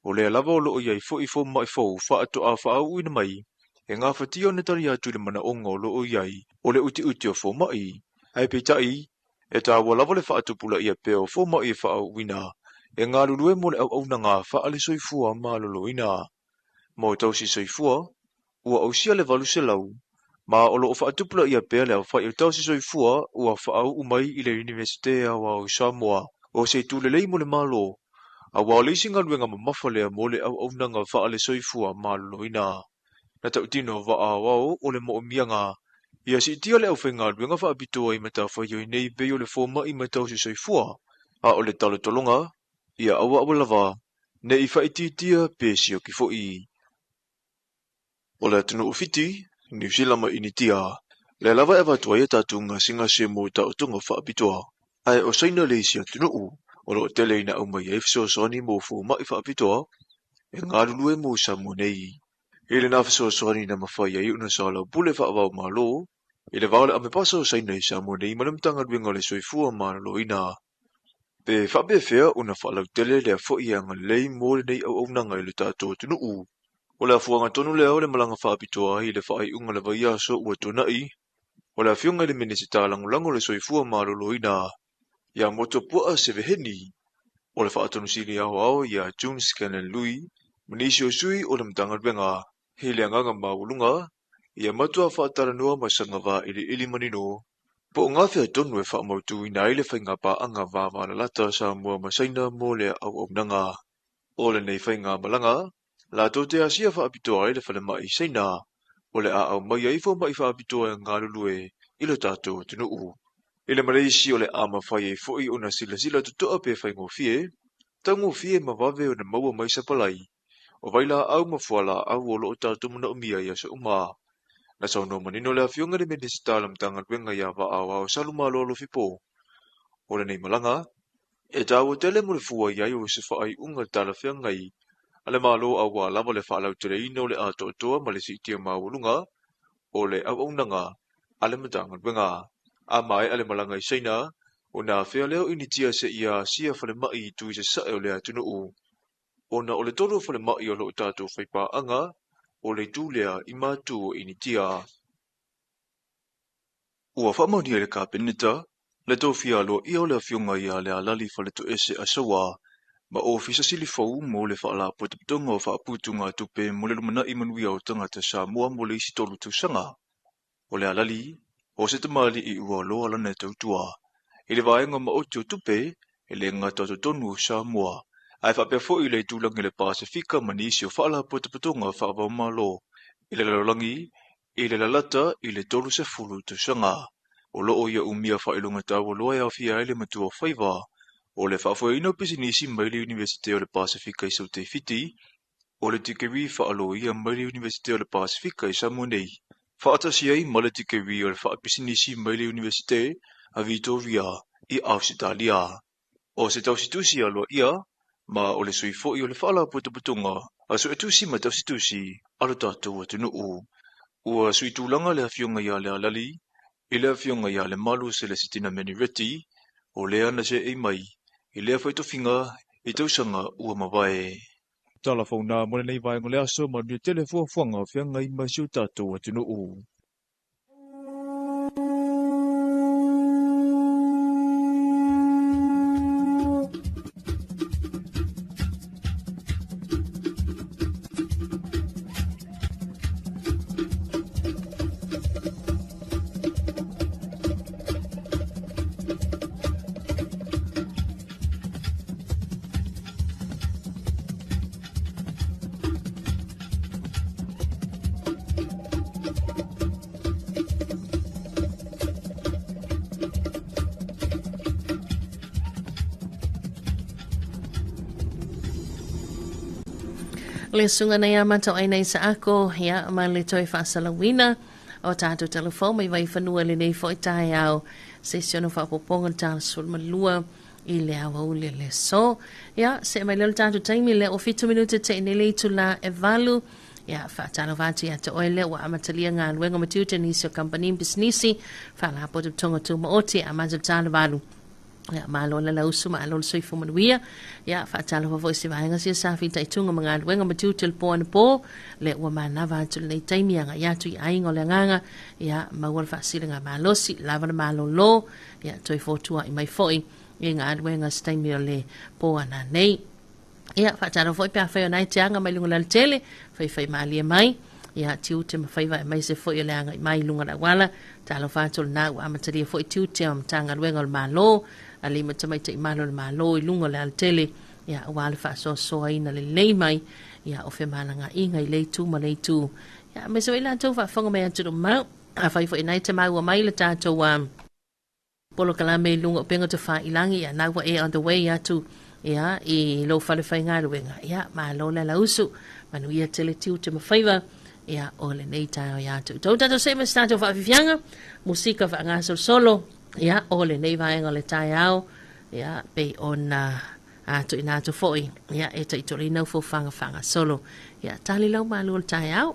o lea lava o loo iai fo i fo mai fo wha ato a wha au ina mai. E ngā whatio ne tari atu le mana o ngō loo iai, o le uti uti o fo mai. Ai peitai, e tā ua lava le wha atupula ia peo fo mai e wha au wina, e ngā lulue mo le au au na ngā wha ale soifua ma lolo ina. Mo tausi soifua, ua au sia le valu se lau, ma o loo wha atupula ia peo le au wha i tausi soifua, ua wha au umai i le universite a wao Samoa, o se tu le lei mo le malo, a wao leisi ngā luenga ma mawhalea mo le au au na ngā wha ale soifua ma lolo ina. Na tau tino wa a wao o le mo o mianga. Ia si tia le au whainga luenga wha abitoa i mata whaioi nei veo le fōma i mata o si soifua. A o le talo tolonga, ia awa awa lava, ne i whaiti tia pe si o ki fo i. O le atunu ufiti, New Zealand ma ini tia. Le lava e watua ia tatu ngā singa se mo ta o tunga wha abitoa. Ai o saina le si atunu u, o lo tele ina au mai e fso soni mo fōma i wha abitoa, e ngā lulue mo sa mo nei. Ele na fiso soani na mawhai ai una sala pule wha awau malo, ele wale ame paso sa ina isa mo nei manam tanga duenga le soifua malo ina. Pe whape fea una whalau tele lea fwoi anga lei mōle nei au nanga i le tātou tunu u. O lea fuanga tonu lea o le malanga whaapitoa i le whaai unga le vaia so ua tonai. O lea fiunga le minisita langulango le soifua malo ina. Ia moto pua se veheni. O le whaatonu sili au ia June Scanlon Lui, Manisio sui o le mtanga duenga. Hele anganga maulunga, ia matua whaatara noa masanga wā ili manino. Po ngā whia tonu e whaamautu i nā ile whainga pā anga wā wāna lata sa mua masaina mō le au nanga. O le nei whainga malanga, la tō te asia whaapitoa i le whale mai saina, o le a au mai aifo mai whaapitoa ngā lulue i le tātou tunu u. I le Malaysi o le ama whai e fwoi o na sila tutoa pe whaingo fie, tango fie mawawe o na maua mai sapalai. O vaila au mafuala au o loo tātou muna o mia ia sa uma. Na sauno manino lea fionga de minisita lam tanga duenga ia wa au au saluma lolo fipo. O le nei malanga, e tāua tele mo le fua iai o se whaai unga tala whiangai. Ale malo au wa lava le whaalau tere ino le ato toa ma le sitia maulunga, o le au nanga, ale matanga duenga. A mai ale malanga i seina, o na whea leo initia se ia sia whale mai tu i se sae o lea tunu u. Ona o le toro whale mai o loo tātou whaipa anga, o le tūlea i mātu o initia. Ua whamaunia le kāpenita, le tōwhia aloa ia o le awhionga ia le alali whale to ese asawa, ma o fisa silifau mo le whaala potaputonga o whaaputunga tupe mo le lumana i manuia o tangata Samoa mo le isi tolu tūsanga. O le alali, o se tamali i ua loa lana tautua, i le vaenga ma o tio tupe, e le ngata tonu o Samoa. Ai whapea fo i le tūlangi le Pasifika manisi o whaala potaputonga whaavau malo. I le lalolangi, i le lalata, i le tolu se fulu tūsanga. O loo ia umia whailunga tau o loa e awhia ele matua whaiva. O le whaafua ino pisinisi mai le Universite o le Pasifika i Sautei Fiti. O le tikeri whaalo ia mai le Universite o le Pasifika i Samonei. Whaatasi ai ma le tikeri o le whaapisinisi mai le Universite a Victoria i Ausitalia. O se tausitusi aloa ia, ma o le soifo i o le whaala putuputunga, a so etusi ma tausitusi, alo tātou atunu u. Ua sui tūlanga le awhionga ia le alali, i le awhionga ia le malu se le sitina meni reti, o le ana se ei mai, i le awhaitowhinga, i tausanga ua mawae. Talafona mo le nei vai ngole aso ma ni telefo fuanga whianga i masio tātou atunu u. Le sunga na ia matau ai nei sa ako, ia ma le toi whaasalawina, o tātou telefon mai vai whanua le nei fo i tae au, se siono whapoponga tāna sulmalua, I le awa ule le so. Ia, se mai leo tātou taimi le o 5 minuta te ine le tu la e valu, ia, whaatalo vāti a te oele wa amatalia ngā luenga matiuta nisi o company businessi, whala apoto tonga tu maoti a mazatalo valu. Ia, malo la lausu ma alo le soifu manuia, ia, whaatalo wa voisi vahenga sia safi taitunga mga luenga matiuta le po ane po, le ua manava atu le nei taimi anga iatu I aingo le nganga, ia, mawal whaasile ngā malosi, lavana malo lo, ia, toi fotua I mai foi, I ngā aduenga staimi o le po ana nei. Ia, whaataro foi pia whai o nai te anga mai lunga la tele, whai maali e mai. Ia, tiu te mawhai vai mai se foi o le anga I mai lunga la wala. Talo whaatolo nā ua amataria foi tiu te am tanga aduenga o le malo. A le matamai te I malo le malo I lunga la tele. Ia, wale whaasoa soa ina le lei mai. Ia, o whi malanga inga I leitu ma leitu. Ia, me so ila tau whaafonga mai aturu mau. A whai foi nai te mau a mai le tātou polo kalame lunga o penga te wha ilangi ia nawa e on the way atu ia I lo whale whai ngā ruenga ia ma lo le lausu manu ia tele tiu te mawhaiva ia o le nei tae o ia atu tau tato se me stato whaafifianga musika wha ngā solo ia o le nei vaenga le tae au ia pe on atu I nātu foi ia e ta itori nau fo whanga solo ia tali lau malu le tae au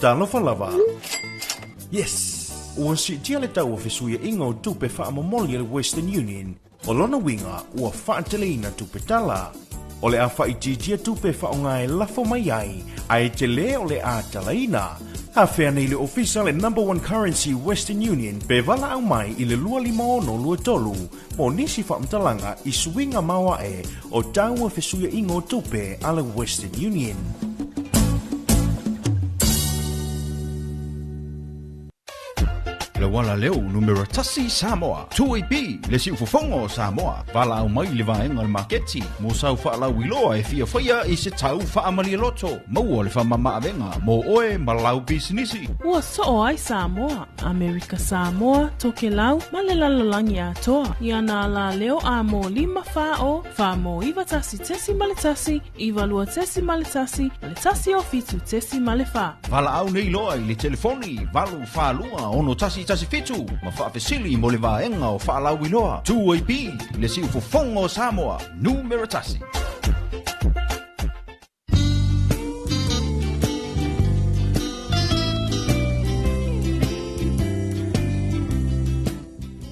Talofa lava. Yes, ua si tia le tau fesuia ingo tupe whaamomoli le Western Union, o lona winga ua whaateleina tupe tala. O le a whaititia tupe whaonga e lafo mai ai, ai te le o le a talaina. Ha whea nei le ofisa le number one currency Western Union pe wala au mai i le lua lima ono lua tolu, mo nisi whaamtalanga i suinga maua e o taua fesuia ingo tupe ale Western Union. Le wala leo numero tasi Samoa. 2AB le si ufofongo Samoa. Wala au mai le vaenga le marketi. Mo sau whaala wiloa e fia whaia i se tau whaamali loto. Maua le whamama avenga. Mo oe malau bisinisi. Ua so ai Samoa. Amerika Samoa, toke lau, ma le lalalangi atoa. Ia na la leo a mo 5 wha mo iwa tasi tesi ma le tasi, iwa lua tesi ma le tasi o fitu tesi ma le wha. Wala au nei loa i le telefoni. Walu whalua ono tasi fitu. Ma whaafesili mo le vaenga o whaalau iloa. 2AB le si ufofongo Samoa. Numero tasi.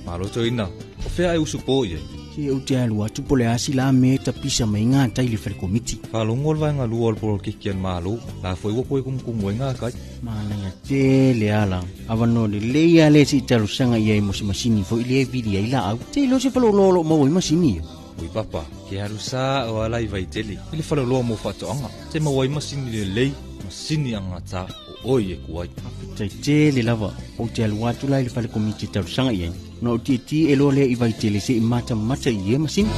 Maloto ina, o whea e usu po ie. Ke o te alua tupo le asi la me ta pisa mai ngā tai le whare komiti. Whalongo le vaenga lua le polo kikian malo, la fwoi wapo e kumkumu e ngā kai. Mānanga te le ala. Awano le leia le si taru sanga ia e mo se masini fo ili e vidi ai la au. Te lo se whalo lolo mau i masini ia. Ui papa, ke haru sa o alai vai teli. Ili whalo loa mo whatoanga. Te mawai masini le lei, masini anga ta o oi e kuai. Tai te le lava o te alua tu lai le whare komiti taru sanga ia. No ti e lo le i vai tele se i mata i e masini.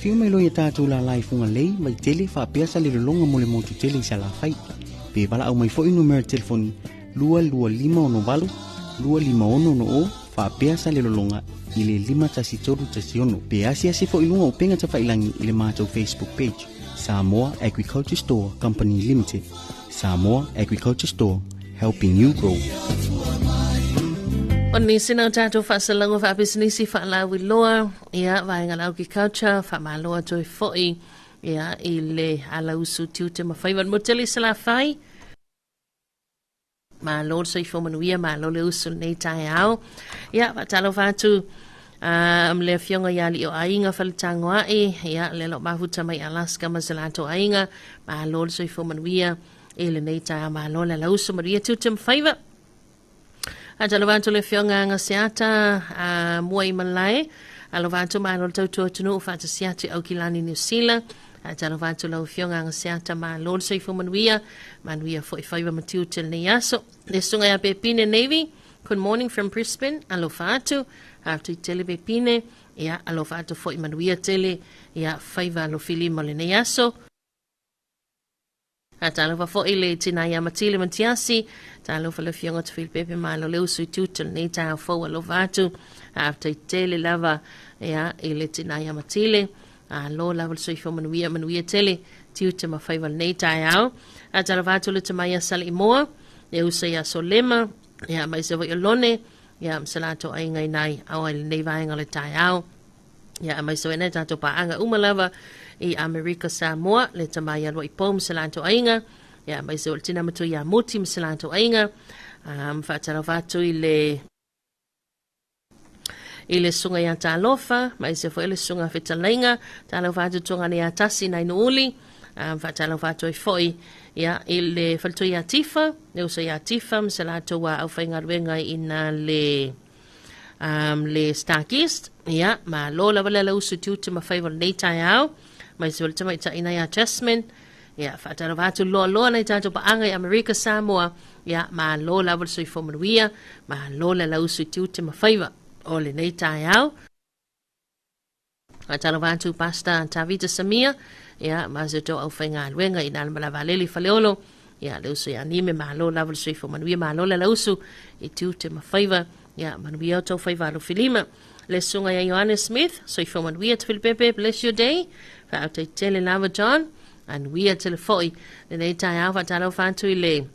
Fiu mai lo i tātou la lai funga lei mai tele whaapea le longa mo le motu tele i sa la whai. Pe wala au mai fo i numero telefoni 225 251 o whaapea le longa i le 5 Pe asia se fo i lunga o penga ta whailangi i le mātou Facebook page. Samoa Agriculture Store Company Limited. Samoa Agriculture Store, helping you grow. O ni sina o tātou whaasalango whaapisinisi whaalawi loa, ia vaenga lau ki culture, whaamaloa toi foi, ia i le alausu tiute mawhaiwan moteli sala whai. Ma lord so i whomanuia, ma lo le usu nei tai au. Ia, watalo whātu, le fionga ia li o ainga whalitango ai, ia le lo mahuta mai Alaska ma zalato ainga, ma lord so i whomanuia, e le nei tai au, ma lo le lausu maria tiute mawhaiwa. Atalovanto le fionga nga seata mua i malai. Alovanto ma lo tau tuatunu ufata seati au kilani New Zealand. Atalovanto lau fionga nga seata ma lo so i fumanuia. Manuia fo i whaiwa matiu til ne yaso. Le sunga ya Pepine Navy. Good morning from Brisbane. Alofanto. After i tele Pepine. Ia alofanto fo i manuia tele. Ia whaiwa alofili mo le ne yaso. Talofa fo ile tina ya matile matiasi. Talofa le fionga te Filipepe ma lo leu sui tutel nei ta fo alovatu. After tele lava ya ile tina ya matile. Lo lava sui fo manuia tele tiute ma faival nei ta ya. Talovatu le tamaya sali moa. E usa ya solema ya mai se vo lone ya msalato ai ngai nai au ile nei vaenga le ta ya. Ya mai se ne tato pa anga umalava i Amerika Samoa le tamaya lo ipo msalanto ainga ya mai se ultina matu ya muti msalanto ainga fatalo fatu ile sunga ya talofa mai se fo ile sunga fitalenga talo fatu tonga ni atasi na inuuli fatalo fatu foi ya ile falto ya tifa le uso ya tifa msalanto wa au fainga wenga ina le Starkist ya ma lola wala la usu tiute ma favor data yao mai se ultima ita ina ya Jasmine ya fatalo vatu loa na ita pa anga Amerika Samoa ya ma lola wala so ifomanuia ma lola la usu tiute ma favor ole neta yao fatalo vatu pasta Tavita Samia ya ma se to au fainga wenga ina mala valeli faleolo ya le usu ya nime ma lola wala so ifomanuia ma lola la usu tiute ma favor ya manuia to favor lo filima le sunga ya Johannes Smith so i foman we at Filipepe bless your day fa out tele lava John and we at telefoi le nei tai ava talo fantu ile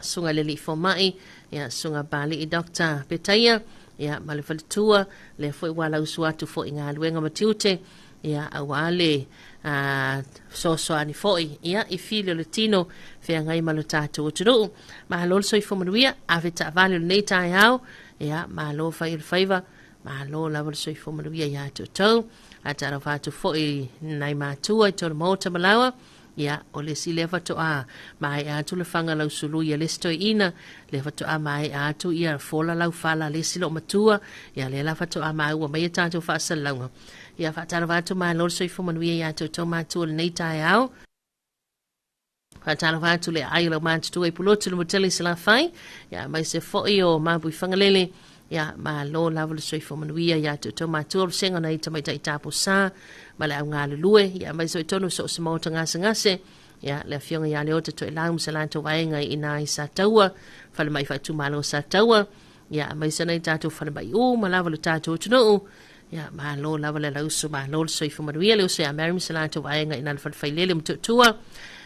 sunga le li fomai ya sunga bali i Dr. Petaya ya malefal tua le foi wala usuatu fo inga luenga matiute ia au ale soasoani fo'i ia I fili o le tino feagai ma lo tatou atunuu malo le soifo manuia ave taavale o lenei taeao ia malo fai o le faiva malo lava le soifo manuia iā toutou a talofa atu fo'i nai matua I tole mota malaua ia o le si le fatoa mai atu le fanga lau sulu ia le stoina le fatoa mai atu ia fola lau fala le silo matua ia le la fatoa mai ua mai tatu fa salanga ia fa tala vatu mai lo soifo manuia ia to matu le nei tai au fa tala vatu le ai lo matu tu e pulotu le moteli sala fai ia mai se foi o mabu fangalele ia ma lo lava le soifo manuia ia to matu le senga nei tamai tai tapu sa ma le au ngā lue ia mai so tonu so se mauta ngase ia le fionga ia le ota to elang sa lanto vaenga ina I sa taua fale mai fatu malo sa taua ia mai sa nei tatu fale mai ma lava le tatu tunu ia ma lo lava le lausu ma lo le soifo manuia le o se a mary sa lanto vaenga ina le falfailele mtutua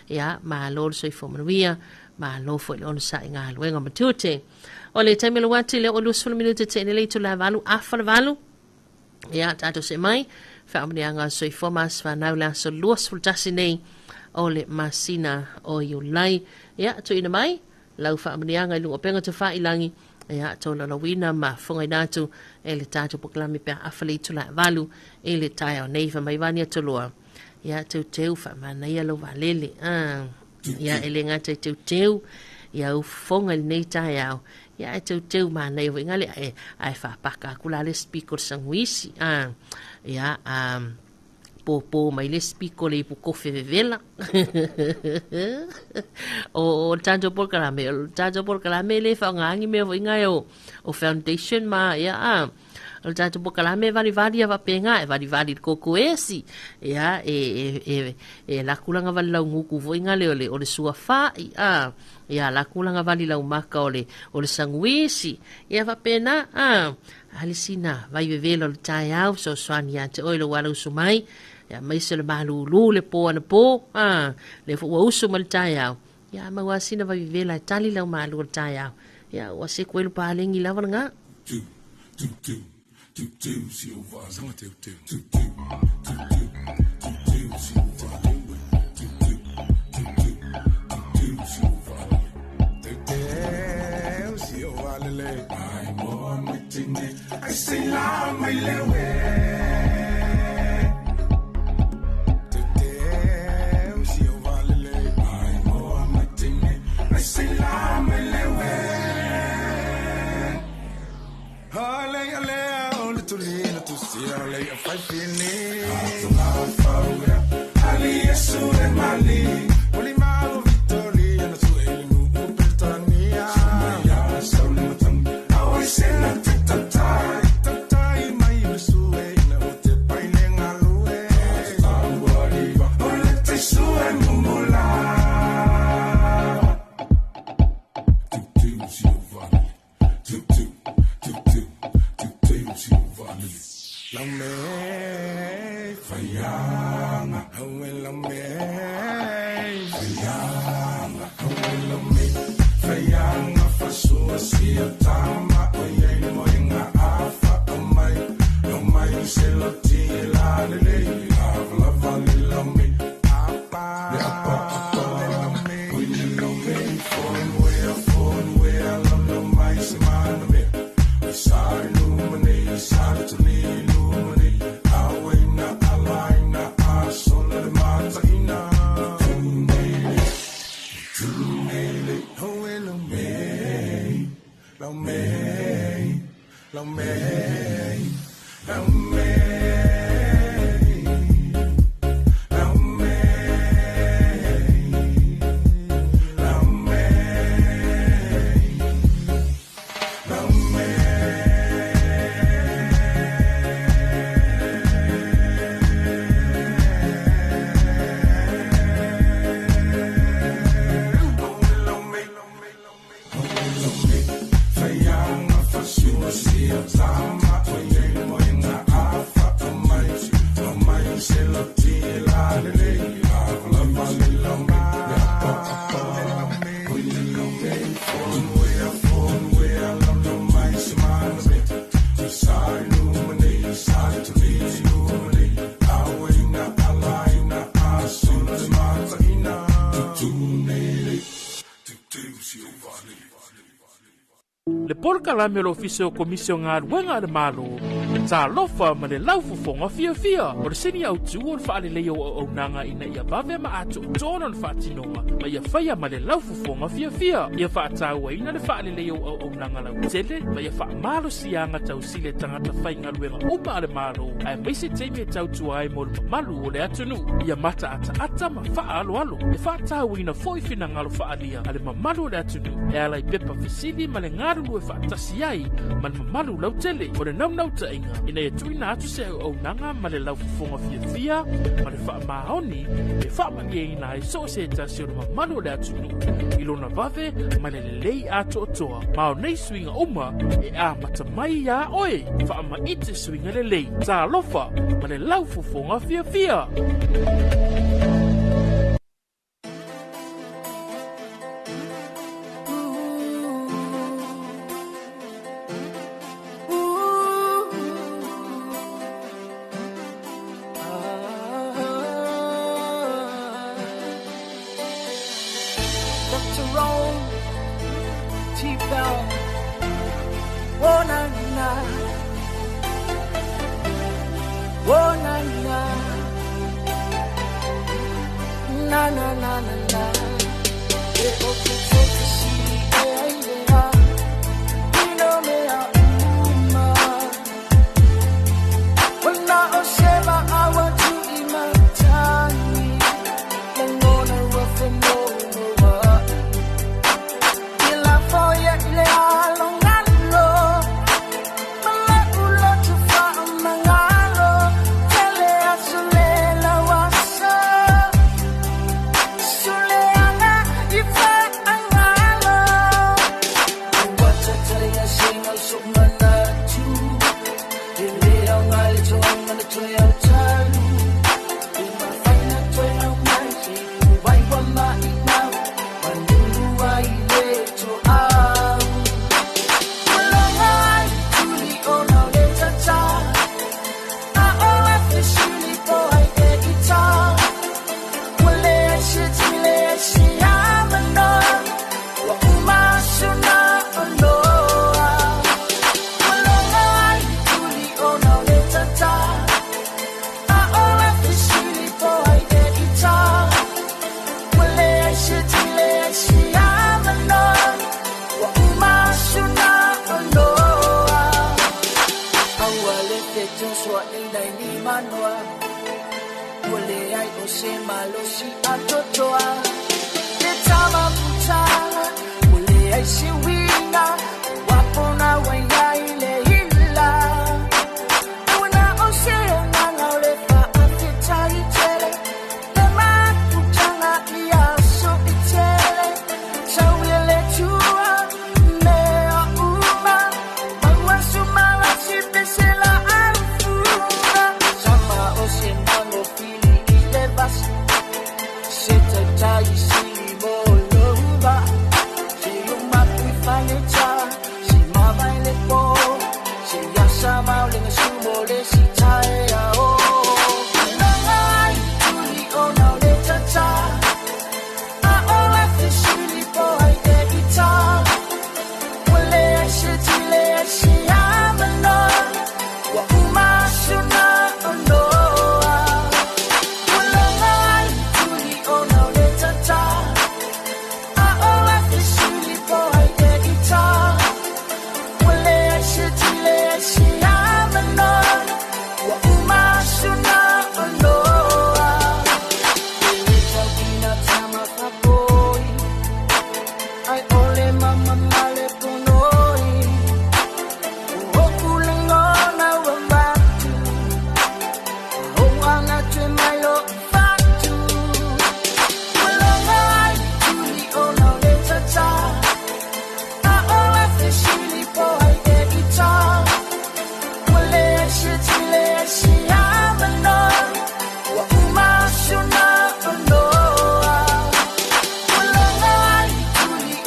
ia ma lo le soifo manuia ma lo fo le ono sa inga luenga matute o le taimelo wati le o lusfala minuta te ene leito la valu afala valu ia tatu se mai whaamanianga soifo mas whanau la so luas fultasi nei o le masina o iulai ia to ina mai lau whaamanianga I lunga penga te whailangi ia to la wina ma fungai natu e le tatu poklami pe afali tu la valu e le tai o nei mai vania to loa ia to teu whaamanaia lo valele ia ele ngata to teu ia u fonga nei tai au ia to teu ma nei o ingale ai whapaka kula le speaker sanguisi ia po mai le spiko le pu kofe vela o tanto por kalame le fa ngangi me vo inga o foundation ma ia o tanto por kalame vali va penga vali koko esi ia e la kulanga vali la nguku vo inga le o le sua fa ia la kulanga vali la maka o le sanguisi ia va pena alisina vai vevelo le tai au so swani ate oilo wala usumai ya mai se le malulu le po ana po le fo usu mal tai au ya ma wasina vai vevela tali la malu le tai au ya wase kwelu palingi la vanga I say la my lewe Today si o valele ai mo matine I say la my lewe Ale o le tulina tu si ale a fai fini Ali yesu e mali Oli malo Victoria na su ele no Britania ya sauli matam I say la I Le polka la melo ofise o komisio ngā ruenga de malo. Talofa ma le laufufonga fia. O le sini au tu o le whaale leo o nanga ina ia bawe ma ato tōna le whaatinonga. Ma ia whaia ma le laufufonga fia. Ia whaataua ina le whaale leo o nanga lau tele. Ma ia wha malo sianga tau sile tangata whai ngā ruenga uma le malo. Ai maise teime tau tuai mo le malu o le atunu. Ia mata ata ma wha alo. E whaataua ina foi fina ngalo whaalia. Ale ma malu o le atunu. E alai pepa fisili ma le ngaru e whaatasi ai. Man ma malu lau tele. O le nau ta inga. Ina e tuina atu se au nanga ma le laufufonga fia. Ma le wha maoni. E wha mani ina e so se tasi o le ma malu le atunu. Ilona vave ma le lei ato toa. Ma o nei swinga uma e a mata mai ya oe. Wha ma ite swinga le lei. Talofa ma le laufufonga fia.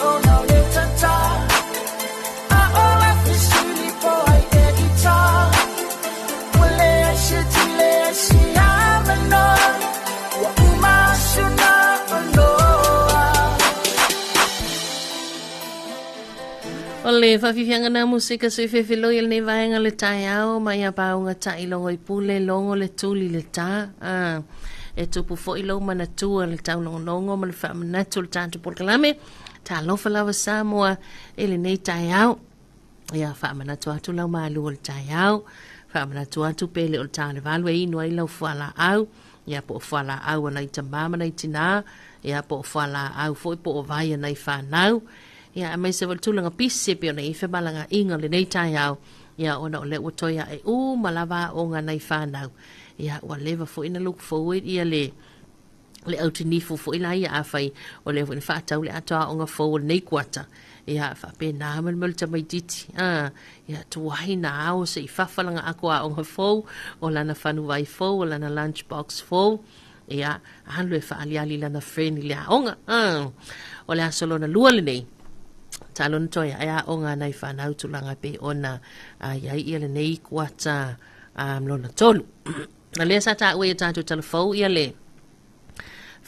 Oh no. Ole whawhiwhianga na musika sui whewhilo i nei vaenga le tai au, mai a paunga tai longo i pule, longo le tuli le tā. E tupu fo i lo mana tua le tau longo ma le whamanatu le tātu polkalame, Talofa Samoa e le nei tai au. Ia whamanatu atu lau maalu o le tai au, whamanatu atu pele o le tā le valu e inu ai lau whala au, ia po whala au anai tamama nei tina, ia po whala au fo i po o vai anai whanau. Ia mai se tulanga pisi pe ona I whemalanga inga le nei tai au. Ia ona o le utoia e malawa o ngā nei whanau. Ia ua lewa fo ina look forward ia le autinifu fo ina ia awhai o le whani whaatau le atoa o ngā forward nei kuata. Ia whape nāman melta mai diti. Ia tuwahi na au se I whawhalanga ako a o ngā fo o lana whanuwai fo o lana lunchbox fo. Ia hanlu e whaaliali lana friend le aonga. O le asolona lua le nei. Talon toia ea o ngā nei whanau tulanga pe ona iai ia le nei kuata lona tolu. Na lea sa ta ue e tātou talafou ia le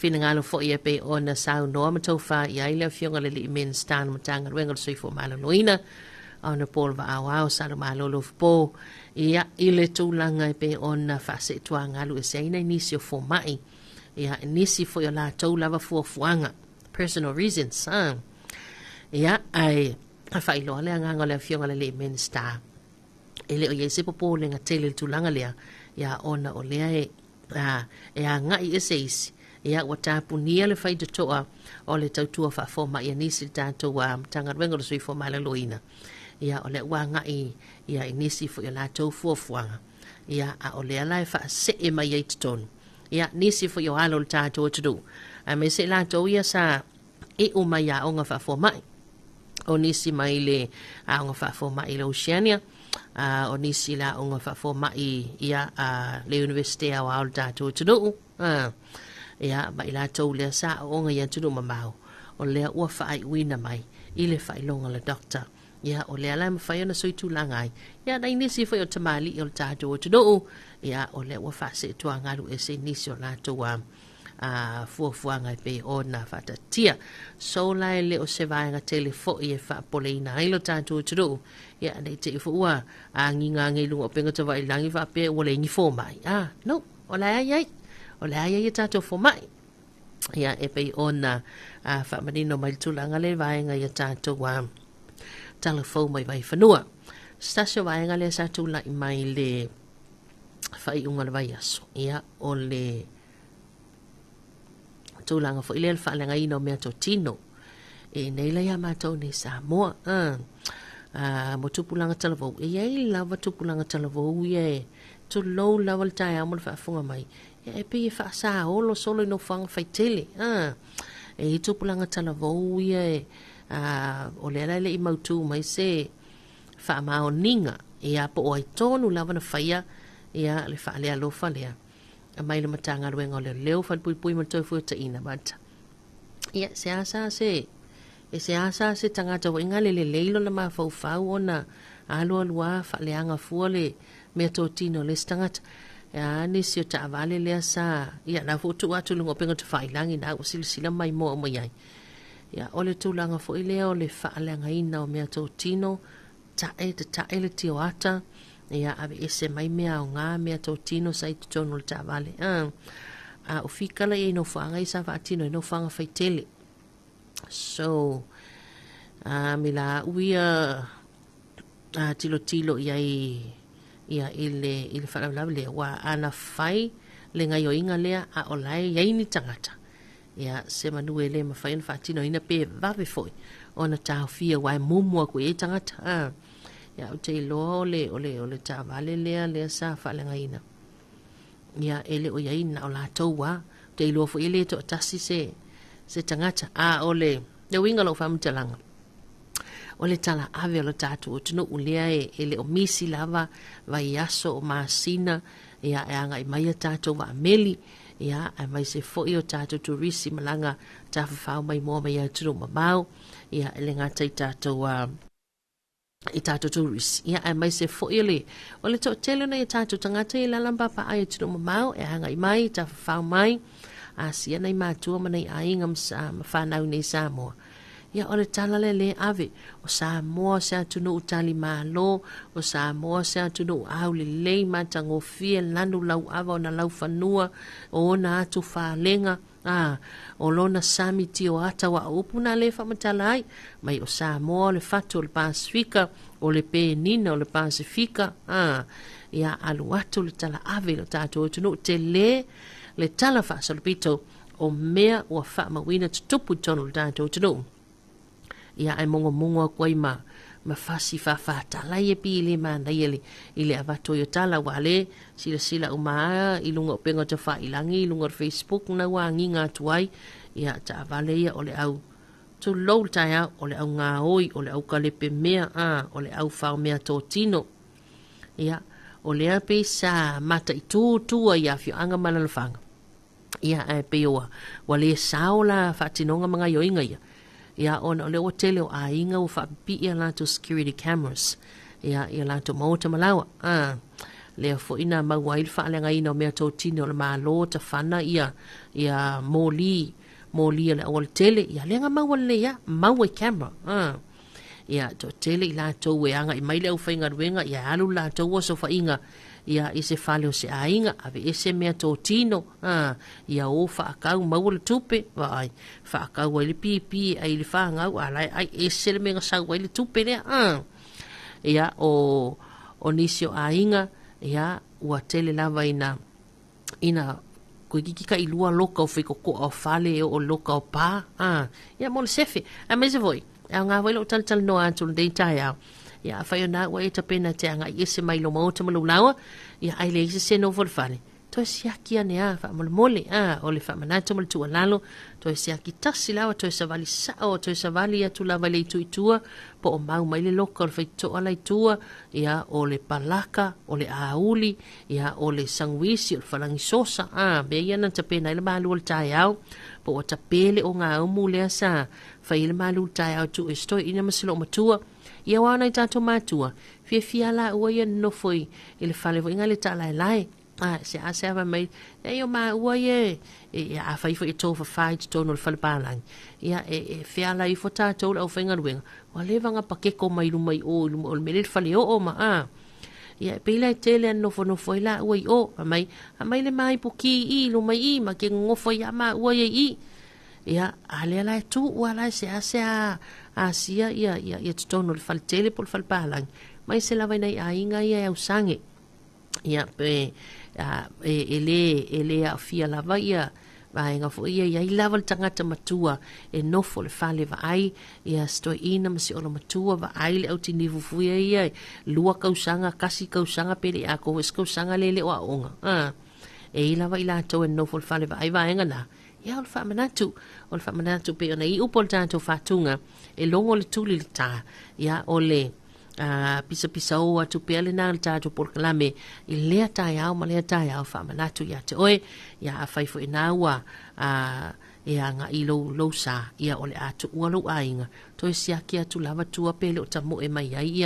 whina ngalo fo ia pe ona sau noa matauwha iai lea fionga le li men stāna matanga ruenga le soifo maloloina ona polva au au salu malolo fpo ia ile tulanga pe ona whase tua ngalu e seina nisi o fo mai ia nisi fo ia la tau lava fuafuanga personal reasons ia ai whailoa lea nganga lea fionga le men star ele o iei se popo le nga tele tulanga lea ia ona o lea e a ngai e seisi ia ua tāpunia le whaidatoa o le tautua whaafoma ia nisi tātou tangaruenga le sui fo malaloina ia o le ua ngai ia i nisi fo ia lātou fuafuanga ia a o lea lai whaase e mai ei tutonu ia nisi fo ia alo le tātou atudu a me se lātou ia sa e o mai a onga whaafoma o nisi mai le a onga whaafoma i le Oceania o nisi la onga whaafoma ia le University au au le tātou atudu ia mai la tau lea sa o onga ia tunu mamau o lea ua whaai uina mai I le whaai longa le doctor ia o lea lai mawhai ona soi tūlangai ia na inisi whai o tamali I o le tātou o tunu ia o lea ua whaase tua ngaru e se nisi o lātou fuafuanga pe o na whatatia so lai le o se vaenga telefo I e whaapole ina ai lo tātou o tunu ia nei te ifu ua nginga ngelunga o penga tawa I langi whaape o le ingi fō mai no o lai ai o le aia I tātou fo mai. Ia e pei ona whamanino mai tulanga le vaenga I tātou talafou mai vai whanua. Stasio vaenga le sa tula I mai le whai unga le vai aso. Ia o le tulanga fo ile le whaalenga ino mea tō tino. E nei la ia mātou nei Samoa. Mo tupulanga talavou. E iei lava tupulanga talavou ie to low level tai amol whaafunga mai. E pe e whaasa olo solo I no whanga whaitele. E tupulanga talavou ie o le alele I mautu mai se whaamao ninga. E a po o ai tonu lava na whaia ia le whaalea lofa lea. A mai le matanga ruenga o le leo whanpui pui matoi fuata ina mata. Ia se asa se e se asa se tangata wa inga le leilo na mawhau whau ona alo alua whaaleanga fua le mea tō tino le stangata. Ia nisi o taawale lea sa ia na futu atu lungo penga tu whailangi na usilisila mai mo o mai ai. Ia ole tūlanga fo ilea o le whaaleanga ina o mea tō tino tae te tae le tio ata ia ave ese mai mea o ngā mea tō tino sa I tutonu le taawale. O whikala I no whanga I sa whaatino I no whanga whaitele. So mi la uia tilo ia ile whalawalawa lea wa ana whai le ngai o inga lea a o lai iai ni tangata. Ia se manue le mawhai ana whaatino ina pe vawe foi o na tāo fia wai mumua ko e tangata. Ia o te iloa ole tā vale lea sa whalenga ina. Ia ele o iai na o la tauwa te iloa fo ele to tasi se tangata ole le winga lo whamutalanga. O le tala ave o le tātou o tunu ulea ele o misi lava vai aso o maasina ia e anga I mai a tātou wa ameli ia e mai se foi o tātou turisi malanga tāwhawhau mai mua mai a tunu mamau ia ele ngata I tātou turisi ia e mai se foi o le tōtelo na I tātou tangata I lalamba pa ai a tunu mamau e anga I mai tāwhawhau mai a sia nei mātua manai a inga mawhanau nei Samoa. ia o le tala le ave o Samoa se atunu utali malo o Samoa se atunu au le matangofia lanu lau ava o na lau fanua o na atu whalenga o lona sami tio ata wa upuna le whamatalai mai o Samoa le fatu o le Pasifika o le Penina o le Pasifika ia alu atu le tala ave lo tātou tunu te le tala whaasalpito o mea ua whaamawina tutupu tonu le tātou tunu ia ai mongo kwa ima mafasi whaatalai e pi le mana ile avato yo tala wale sila umaa ilunga o penga te whailangi ilunga o Facebook na wangi ngā tuai ia ta avale ia ole au tu lou taia ole au ngā oi ole au kalepe mea ole au whao mea tō tino ia ole a pe sa mata i tua ia fio anga malalafanga ia ai pe oa wale saola whaatinonga mga yoinga ia ona o le hotele o ainga o whaapi ia lato security cameras ia lato maota malawa lea fo ina mauail whaalenga ina o mea tō tino o le malo ta whana ia moli le awal tele ia lenga maua le ia maua camera ia tō tele i lato weanga i maile au whainga ruenga ia alu lato o so whainga ia i se whale o se ainga ave ese mea tō tino ia o whaakau maua le tupe vai whaakau ai le pipi ai le whaangau alai ai ese le menga sau ai le tupe lea ia o nisi o ainga ia ua tele lava ina koe kikika i lua loka o whikoko o whale o loka o pā ia mo le sefe a mese voi a ngā wailo o tal noa atu le deitai au ia whai o nā ua e tapena te anga i ese mailo maota malulaua ia ai le ise seno vo le whale toi siaki ane wha mole o le wha manato male tua lalo toi siaki tasi lawa toi savali sao toi savali atu lava le itu itua po o mau mai le loka o le whaitoa la itua ia o le palaka o le auli ia o le sangwisi o le whalangi sosa bea ia na tapena ile malu o le tai au po o tapele o ngā umu lea sa whai ile malu o le tai au tu e stoi ina masilo matua ia wana i tato matua fia la ua ia nofoi ile whale vo inga le ta lai se ava mai e o ma ua ia a whai fo i tō whawhai te tōno le whalepalang ia fia la i fo tātou au whainga ruenga wa levanga pakeko mai lumai o le mele le whale o ma ia peila i tele an nofo i la ua i o a mai le mai puki i lumai i ma ke ngofo i a ma ua i ia a lea la tu ua la se a sia ia te tōno le whale tele po le whalepalang mai se lava nei a inga ia au sange ia pe ele a fia lava ia vaenga fo ia i lava le tangata matua e nofo le whale va ai ia stoi ina masi o le matua va ai le au tini fufuia ia lua kausanga kasi kausanga pele a ko es kausanga lele o aonga e lava i la tau e nofo le whale va ai vaenga na ia o le whamanatu pe ona i upo le tātou whatunga e longo le tuli le tā ia o le pisa o atu pele na le tātou porkalame i lea tai au ma lea tai au whamanatu ia te oe ia a whaifo i nāua ia nga i lo sa ia o le atu ua lo ainga toi siaki atu lava tua pele o tamo e mai ai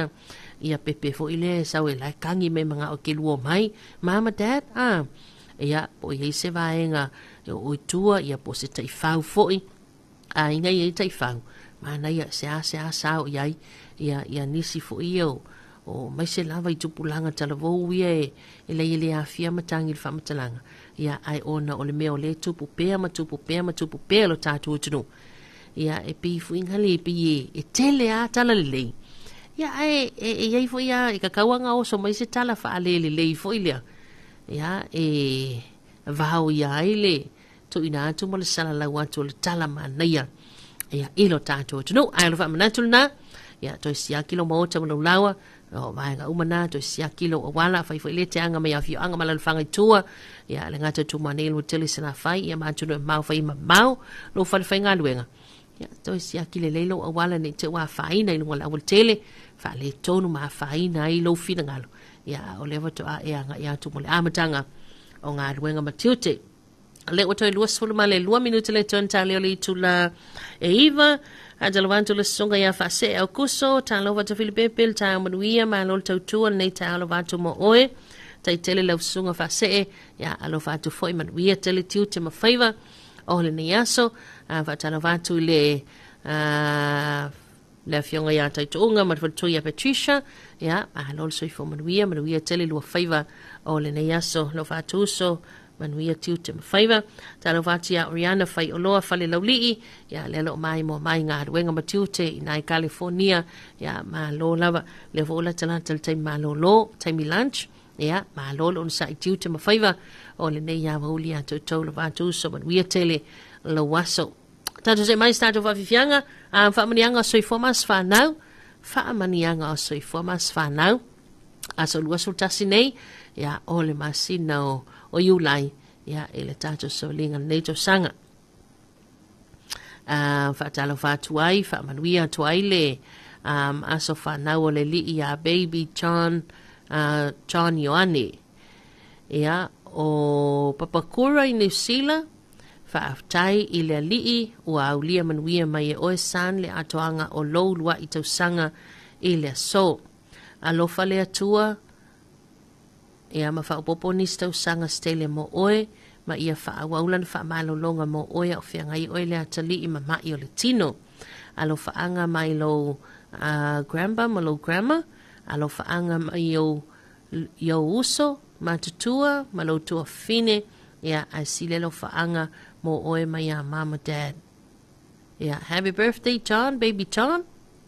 ia pepe fo i lea sau e lai kangi me mga o ke luo mai mama dad ia po i se vaenga o tua ia po se tai fau fo i inga i tai fau mana ia se a sao iai ia nisi fo i o mai se lava i tupulanga talavou ia e le afia matangi le whamatalanga ia ai ona o le mea o le tupu pea ma tupu pea lo tātou tunu ia e pi fu ingali pi e tele a tala lelei ia e iai fo ia e kakauanga oso mai se tala wha ale lelei fo ilia ia e vau ia ele to ina atu mo le sala lau atu le tala manaia ia ilo tātou tunu ai lo whamanatul na ia toi siaki lo maota mo laua o vaenga umana toi siaki lo wala fai foi le te anga mai afio anga mala fanga tua ia le ngata tu manel ho tele sena fai ia ma tunu mau fai mau lo fai fai ngaluenga ia toi siaki le lelo wala ni te wa fai na lo wala tele fa le tonu ma fai na i lo fina ngalo ia o le to a anga ia tu mo le amatanga o ngaluenga matiute le o toi luas fulu male 2 minuto le ton tale o le tula e iva Adalavanto le songa ya fase au kuso Talofa te Filipepel ta manuia ma lol tautua nei Talofanto mo oe tai tele lau songa fase ya Alofanto foi manuia tele tiu te mawhaiva o le niaso fa Talofanto le le fionga ia tai tuunga ma tuia Patricia ia malolo soifo manuia tele lua faiva o le nei aso lo fatuso manuia tiute ma faiva talo fatia Oriana fai oloa fale laulii ia le lo mai mo mai ngā ruenga ma tiute i nai California ia malo lava le vola talata le taimi malolo taimi lunch ia malolo on sa i tiute ma faiva o le nei ia mauli a tau lo fatuso manuia tele lo waso Tato se mai stato fafifianga, whaamanianga soi formas whanau, whaamanianga o soi formas whanau, aso lua sultasi nei, ia ole masina o iulai, ia ele tato solinga neito sanga. Whaatalo whatuai, whaamanuia tuai le, aso whanau o le li ia baby John Ioane, ia o Papakura i New Zealand, Whaaftai I le alii ua aulia manuia mai e oe san le atoanga o lou lua I tausanga I le aso. Alofa le atua ia ma whaapopo nis tausanga stele mo oe ma ia whaawaulan whaamalolonga mo oe o whiangai oe le atali I mamai o le tino. Alofa anga mai lo grandpa ma lo grandma. Alofa anga mai yo uso ma tutua ma lo tua fine ia asile lo whaanga mo oe mai a mama dad. Yeah, happy birthday John, baby John.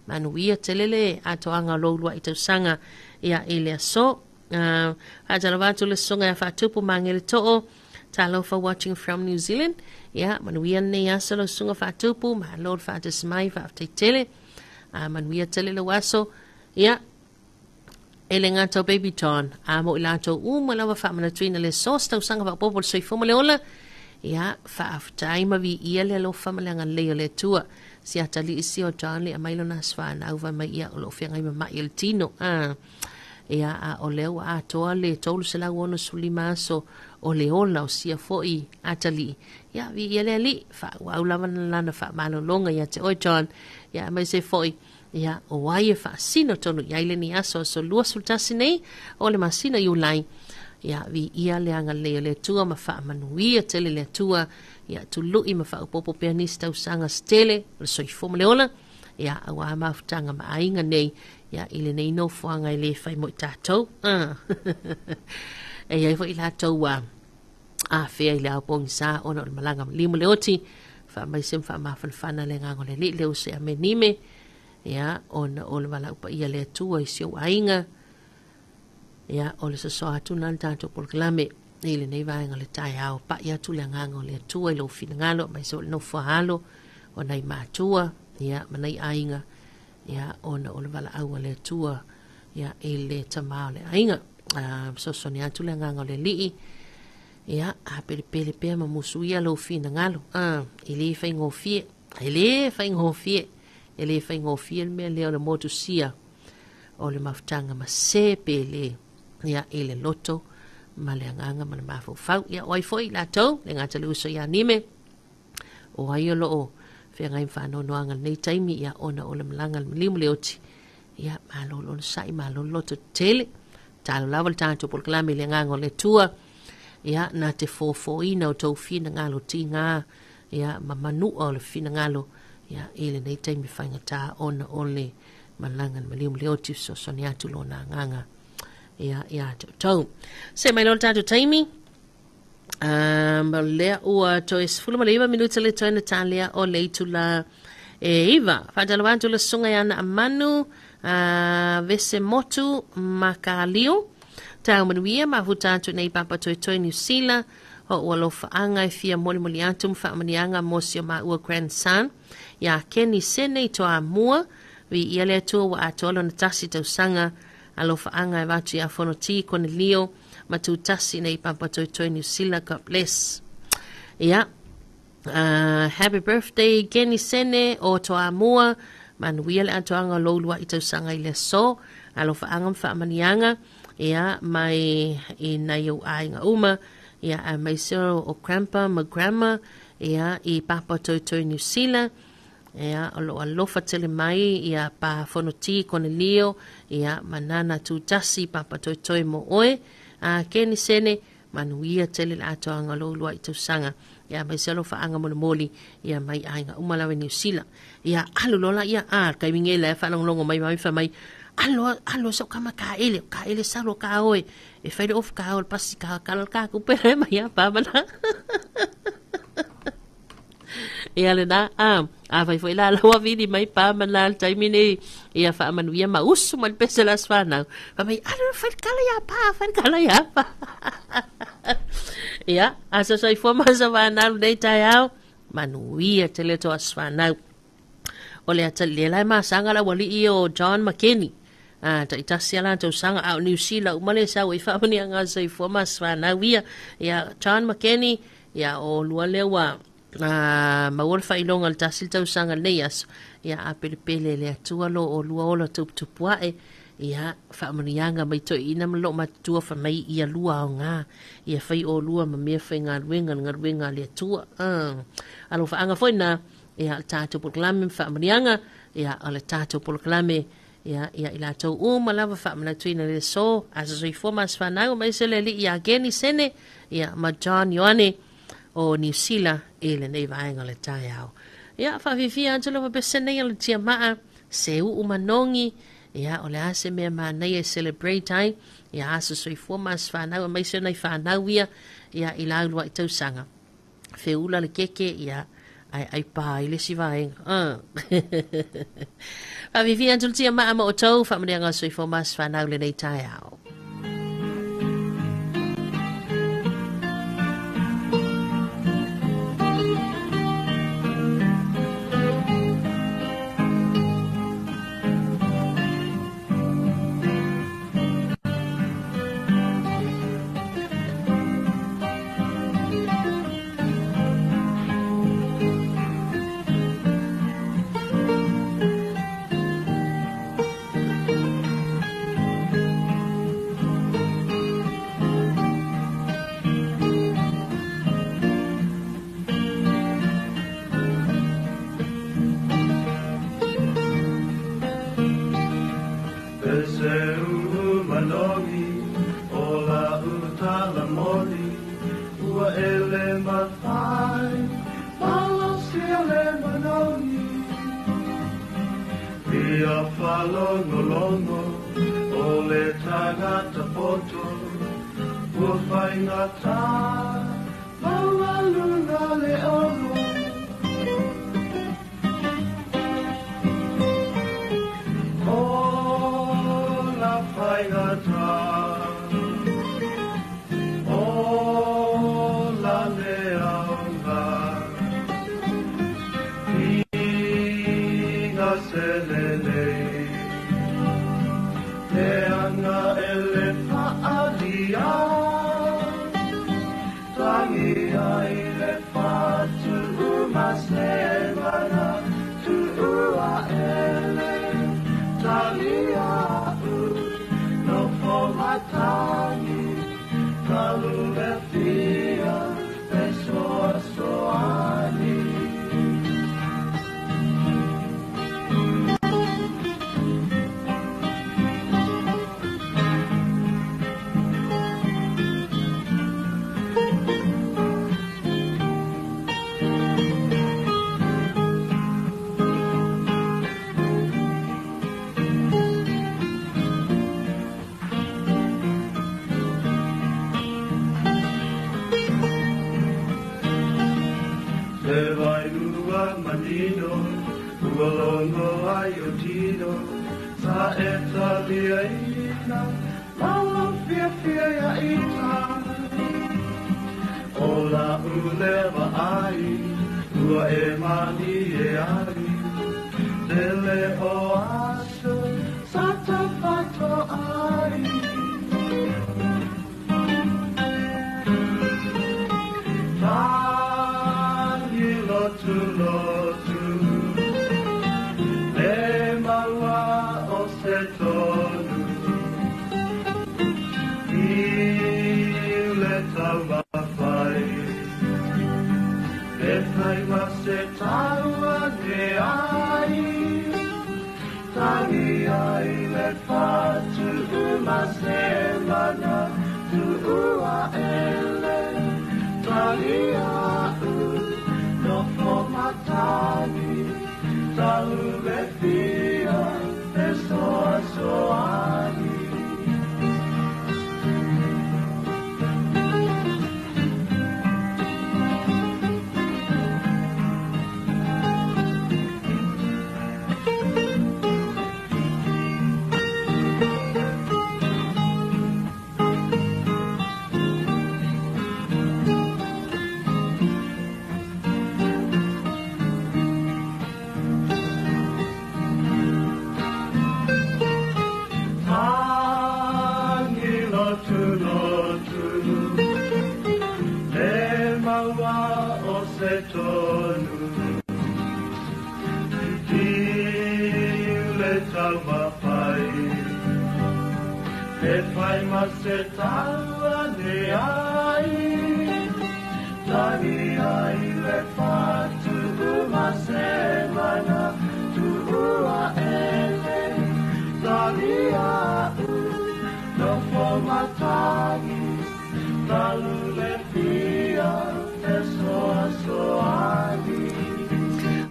Manuia telele atoanga lolua I tausanga ia ele so. Hajalavatu le songa ya whatupu mangele to'o. Talofa watching from New Zealand. Yeah, manuia ne asalo sunga whatupu. Ma lord whatus mai whafte tele. Manuia telele waso. Yeah. Ele ngato baby John. Mo ilato malawa whamana tuina le sos tausanga whapopol soifoma le ola. Ia whaaftai ma vi ia le alofa malanga leo le tua. Si atali isi o John le a mailo na swana uva mai ia o lo whiangai ma mai il tino. Ia a o leo a toa le tolu se lau ono suli maso o le ola o sia foi atali. Ia vi ia le ali. Wau lawana lana wha malo longa ia te oi John. Ia mai se foi. Ia o waia wha sino tonu ia ile ni aso so lua sultasi nei o le masina iulai. Ia vi ia le anga le tua ma wha manuia tele le tua ia tu lui ma wha upopo pianista usanga stele le soifoma le ola ia awa maftanga ma ainga nei ia ile nei no fuanga ile fai mo tatou e ia fo ila tau a fea ile apong sa ona le malanga limu le oti wha mai sem wha mawhanwhana le ngango le li le use a menime ia ona o le wala upa ia le tua I sio ainga ia o le saso atu nan tātou polklame ile nei vaenga le tai au pa ia tu le ngango le tua I lo fina ngalo mai so no whahalo o nei mātua ia manai ainga ia ona o le wala aua le tua ia ile tamao le ainga so so ni atu le ngango le lii ia a pele pea ma musu ia lo fina ngalo ile fai ngofie ile fai ngofie me le o le motu sia o le maftanga ma sepele ia ele loto ma le anganga ma le mafau ia oi foi la tau le ngata le uso ia nime o ai lo o fe ngai fa no anga nei taimi ia ona o le malanga limu le oti ia ma lo sai ma lo loto tele talo lava tanto por klami le ngango le tua ia na te fo ina o tau fina ngalo tinga ia ma manu o le fina ngalo ia ele nei taimi fa ngata ona ole malanga limu le oti so sonia tu lo na nganga ia tau. Se mai lol tātou taimi. Lea ua toes fuluma le 1 minuta le toena tālea o leitu la iwa. Whātalawantu la sunga yana amanu vese motu makalio. Tau manuia mahu tātou nei papa toi New Zealand. Ho ua lo whaanga fia moli atum whaamanianga mosio ma ua grandson. Ia keni sene I toa mua. Vi ia lea tua wa atolo na tasi tau sanga. Alofa anga e watu ia whono ti kone lio ma tu tasi nei papa toi New Zealand. God bless. Ia. Happy birthday Geni Sene o toa mua. Manuia le atoanga loulua I tau sanga I le so. Alofa anga mwhaamanianga. Ia mai I na iau ainga uma. Ia mai sero o grandpa ma grandma. Ia I papa toi New Zealand. Ia alofa tele mai ia pa fonoti kone lio ia manana tu tasi papa toi mo oe keni sene manuia tele la atoanga lo lua I tau sanga ia mai selo fa anga mole ia mai ainga umalawe New Zealand ia alo lola ia kai minge le fa longo mai fa mai alo so kama ka ele salo ka oe e fai of ka o pasi ka ku pe mai pa mana ia le na vai foi la lo vidi mai pa mana tai mini ia fa manu ia ma usu mal pesela sfana fa mai fa kala ya pa ia asa sai fo ma sa vana dei tai au manu ia tele to sfana o le atale lai ma sanga la wali o John McKinney ta itasi ala to sanga au New Zealand umale sa we fa mani anga sai fo ma sfana ia John McKinney ia o lualewa mawol fa ilonga al tasil tau sanga neias ia apele le atua lo o lua ola tupua ia fa manianga mai to ina lo matua fa mai ia lua nga ia fai o lua ma me fa ngarwenga le atua alo fa anga foina ia tato proklame fa manianga ia ala tato proklame ia ila to malava fa mana tuina le so asa so formas fa na mai se le ia geni sene ia ma John Yoane o New Zealand ele nei vaenga le tai au. Ia fa vivi angelo va besene le tia maa se u manongi ia ole ase me ma nei celebrate ai ia ase so formas fa na mai se nei fa na ia ila lu tau sanga. Feula le keke ia ai pa ile si vaenga. Fa vivi angelo tia maa ma o tau fa me nga so formas fa na le nei tai au.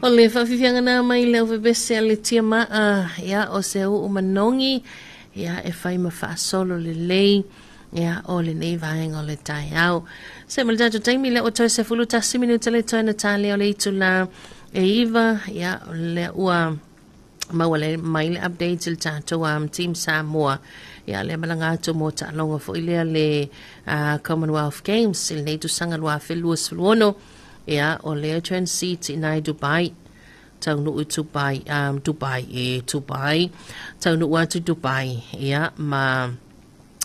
O le whawhiwhianga nā mai leo webese a le tia maa, ia o se u umanongi, ia e whai ma whaasolo le lei, ia o le nei vahenga o le tai au. Se ma le tato taimi le o toi se fulu tasi minuta le toi na tāle o le itu la e iwa, ia o le ua maua le mai le update le tato Team Samoa, ia le malanga atu mo ta alonga fo ilea le Commonwealth Games, il nei tu sanga lua whelua suluono, ia o le Trend Seat i nai Dubai, tau nuu Dubai, Dubai, tau nuu atu Dubai, ia ma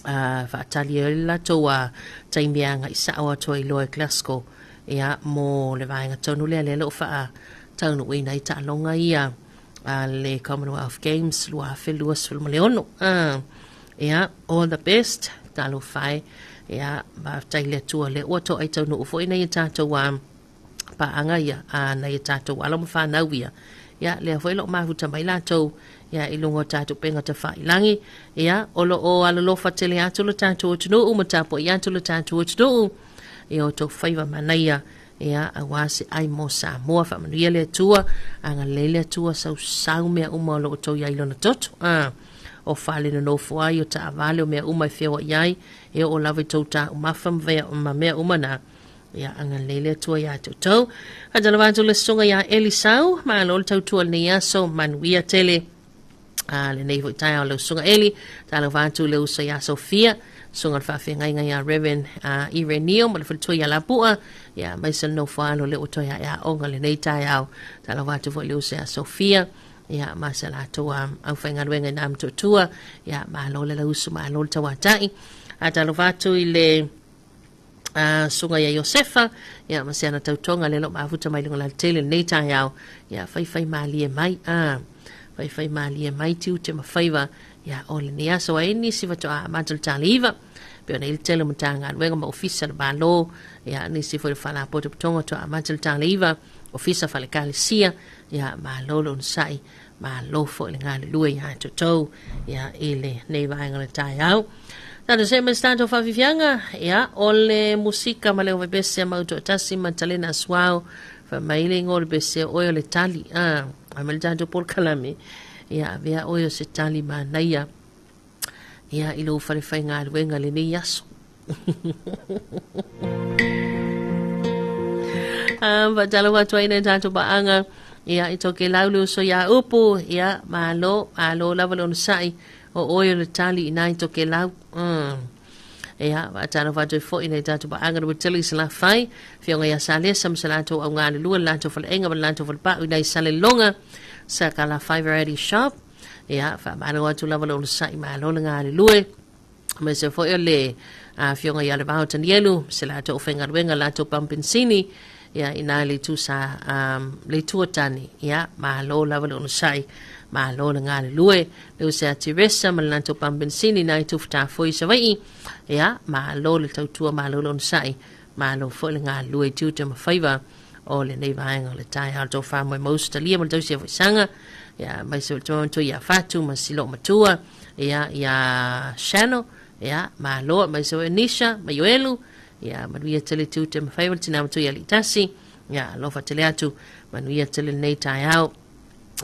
whaatali e la toa taimianga i saoa toa i loa Glasgow, ia mo le vaenga tau nuu lea leo wha tau nuu i nai ta alonga ia le Commonwealth Games lua whelua sulumo leono, ia all the best, talo whai, ia ma taile tua le oto ai tau nuu fo i nei tātou pa anga ia na ia tātou ala mo whanau ia lea fwoi lok mahuta mai lātou ia ilungo tātou penga ta whailangi ia olo o ala lofa tele atu lo tātou o tunu ma tāpo i atu lo tātou o tunu ia o tau whaiva manaia ia a wasi ai mo Samoa whamanuia lea tua anga lelea tua sau mea uma o lo o tau iai lona toto o whale no nofo ai o ta avale o mea uma i whiawa iai ia o lawe tau tā umawham vea o ma mea uma na ia anga lele tua ia tau. Adala wātu le songa ia Elisau, ma lol tau tua le ia so manuia tele. Le nei vo itai au le songa Eli, tala wātu le usa ia Sofia, songa whawhi ngai ngai ia Reverend Ireneo, ma le whatua ia Lapua, ia maisa no whaalo le uto ia onga le nei tai au, tala wātu vo le usa ia Sofia, ia masa la toa au whainga ruenga nam tutua, ia ma lol le usu ma lol tawatai. Adala wātu i le sunga ya Josefa ya masiana tautonga lelo mafuta mai lunga la tele nei tai au ya fai mali e mai fai mali e mai tiu te mafaiva ya ole ni aso ai si vato a matul taliva pe nei tele mutanga wenga ma ofisa ba lo ya ni si fo fala poto tonga to a matul taliva ofisa fale kalisia ya ma lolo sai ma lo fo le ngali lu ya to ya ile nei va ngala tai au. Tado se me stato fa vivianga ya ole musika ma le bese ma uto tasi matalena swao fa mailing ol bese oyo le tali amel tanto por kalame ya vea oyo se tali ma naia ya ilo fa fa ngal wenga le ni yaso va talo wa twaina tanto ba anga ya itoke laulu so ya upu ya malo lavalon sai o oyo le tali ina itoke lau ia watara watu fo ina tatu ba anga wuteli sala fai fionga ya sale sam salato au ngale lua lanto fal enga lanto fal pa ina sale longa sa kala 5 variety shop ia fa mano watu lava lo sai ma lo ngale lue me se fo le fionga ya le bautan yelu salato ofenga wenga lanto pampensini ia ina le tu sa le tuatani ia ma lo lava lo sai ma lo ngale lue le se atiresa ma lanto pampensini na tufta foi savai ia ma lo le tautua ma lo sai ma lo fo le ngale lue tu te ma faiva o le nei vaenga le tai alto fa mo most lia mo tausia sanga ia mai se to ia fatu ma silo matua ia shano ia ma lo mai se nisha ma yoelu ia manuia tele tu te ma faiva tina mo ia litasi ia lo fa tele atu manuia tele nei tai au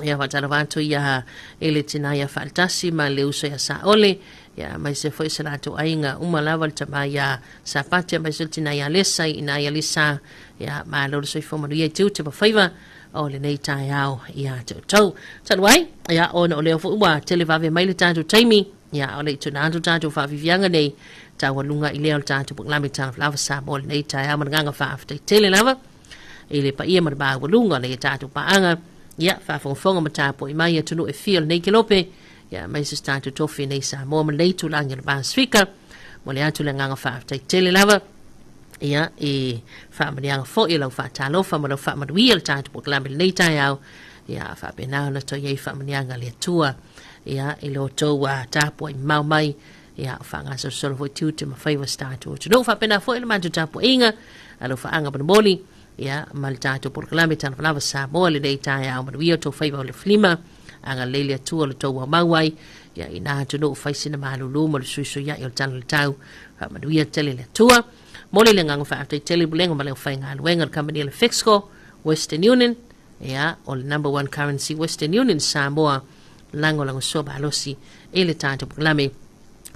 ia watala watu ia ele tina ia faltasi ma le uso ia sa ole ia mai se foi se lato ainga umalawa le tama ia sa patia mai se tina ia lesa ina ia lisa ia ma loro soi fomanu ia tiu te mawhaiva o le nei tai au ia tau tanuai ia ona o leo fu ua televave mai le tātou taimi ia o le tunandu tātou whavivianga nei tawalunga i leo le tātou puklami Talofa Samoa le nei tai au mananganga whaaftai tele lava ele pa ia marba walunga le tātou paanga ia whaafonga matapo i mai atunu e fia nei kilope ia mai se tātou tofi nei Samoa ma nei tulangi le Pasifika mo le atu le nganga whaaftai tele lava ia e whaamanianga fo i lau whaatalofa ma lau whaamanuia le tātou puklami le nei tai au ia whaapenao na to iei whaamanianga le atua ia i lo tau a tapo i mau mai ia whaangasa solo foi tiu te mawhaiva tātou tunu whaapena fo i le mantu tapo inga alo whaanga panamoli ia mal tātou puklami Talofa Samoa le nei tai au manuia tau whaiva o le flima anga leile atua le tau a mauai ia i nā tunu whaisina malulu mo le suiso ia i o tanu le tau manuia tele le atua mole le ngang fa tele bulenga ma le whainga luenga le company le Fixco Western Union ia o le number 1 currency Western Union Samoa lango soba alosi ele tātou puklami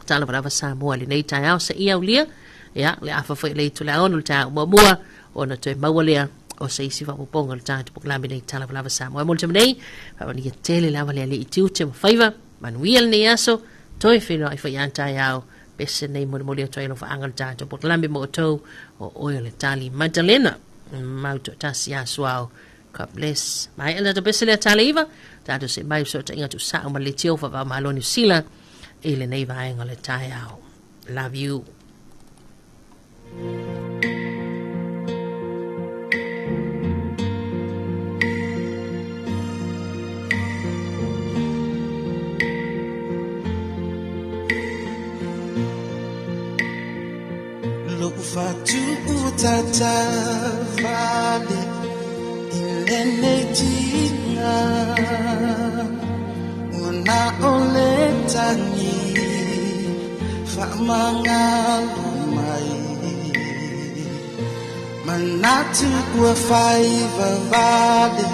Talofa Samoa le nei tai au sa ia ulia ia le afa foi le tu le onu le tau mua ona toi mawalea o se isi whapoponga le tātou puklami nei Talofa Samoa mo le tamanei whawani tele lawa le ali i tiu te mawhaiva manuia le nei aso toi whino ai whaiantai au pese nei mo le toi lo whaanga le tātou puklami mo tau o oio le tali Madalena mauto tasi aso au God bless mai ala to pese le tali iwa tātou se mai so ta inga tu sa ma le tio fa malo New Zealand ele nei vaenga le tai au love you Fatu utata vale ilenetina una oletani famanga mai manatu kwa faiva vale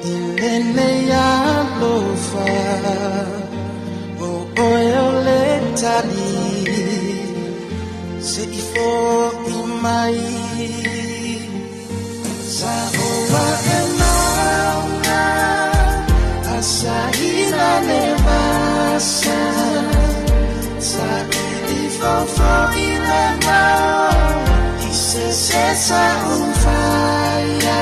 ilene ya lofa o oletani se ifo imai sa owa emauna asahina nevasa sa ifo ilama ise sesa unfaya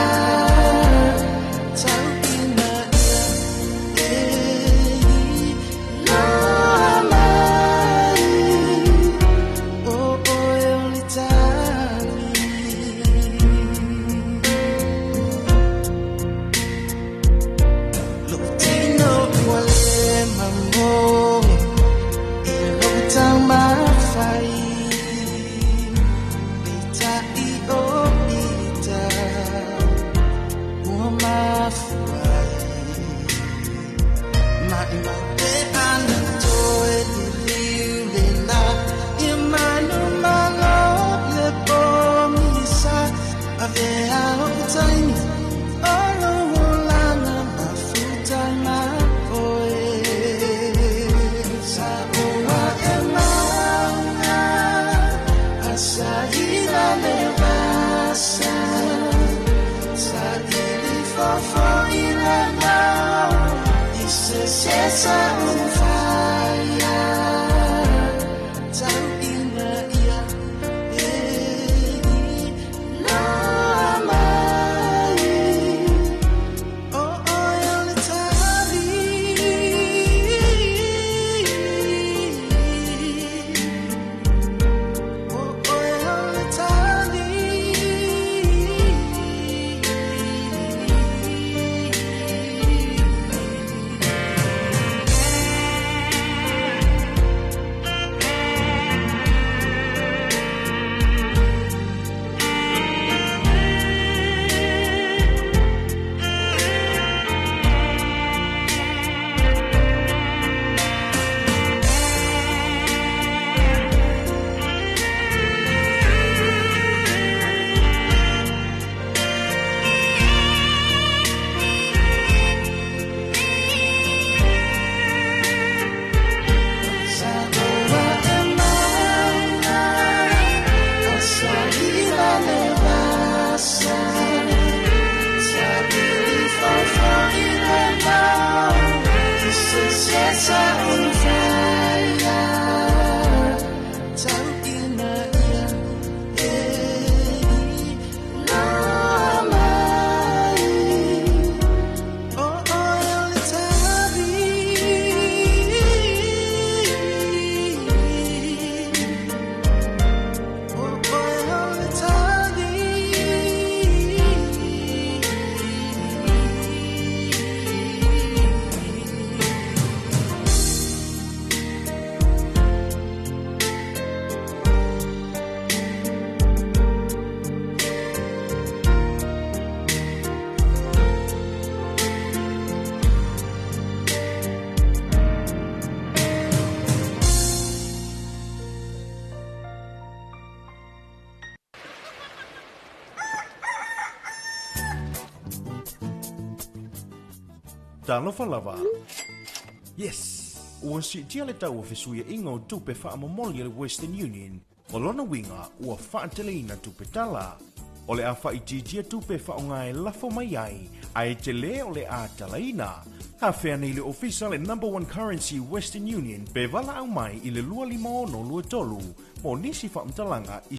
Talofa lava. Yes. Ua si tia le tau fesuia inga o tupe wha amamoli le Western Union. O lona winga ua whaateleina tupe tala. O le a whaititia tupe wha o ngai lafo mai ai. Ai te le o le a talaina. Ha whea nei le official and number one currency Western Union. Pe wala au mai i le lua lima ono lua tolu. Mo nisi wha mtalanga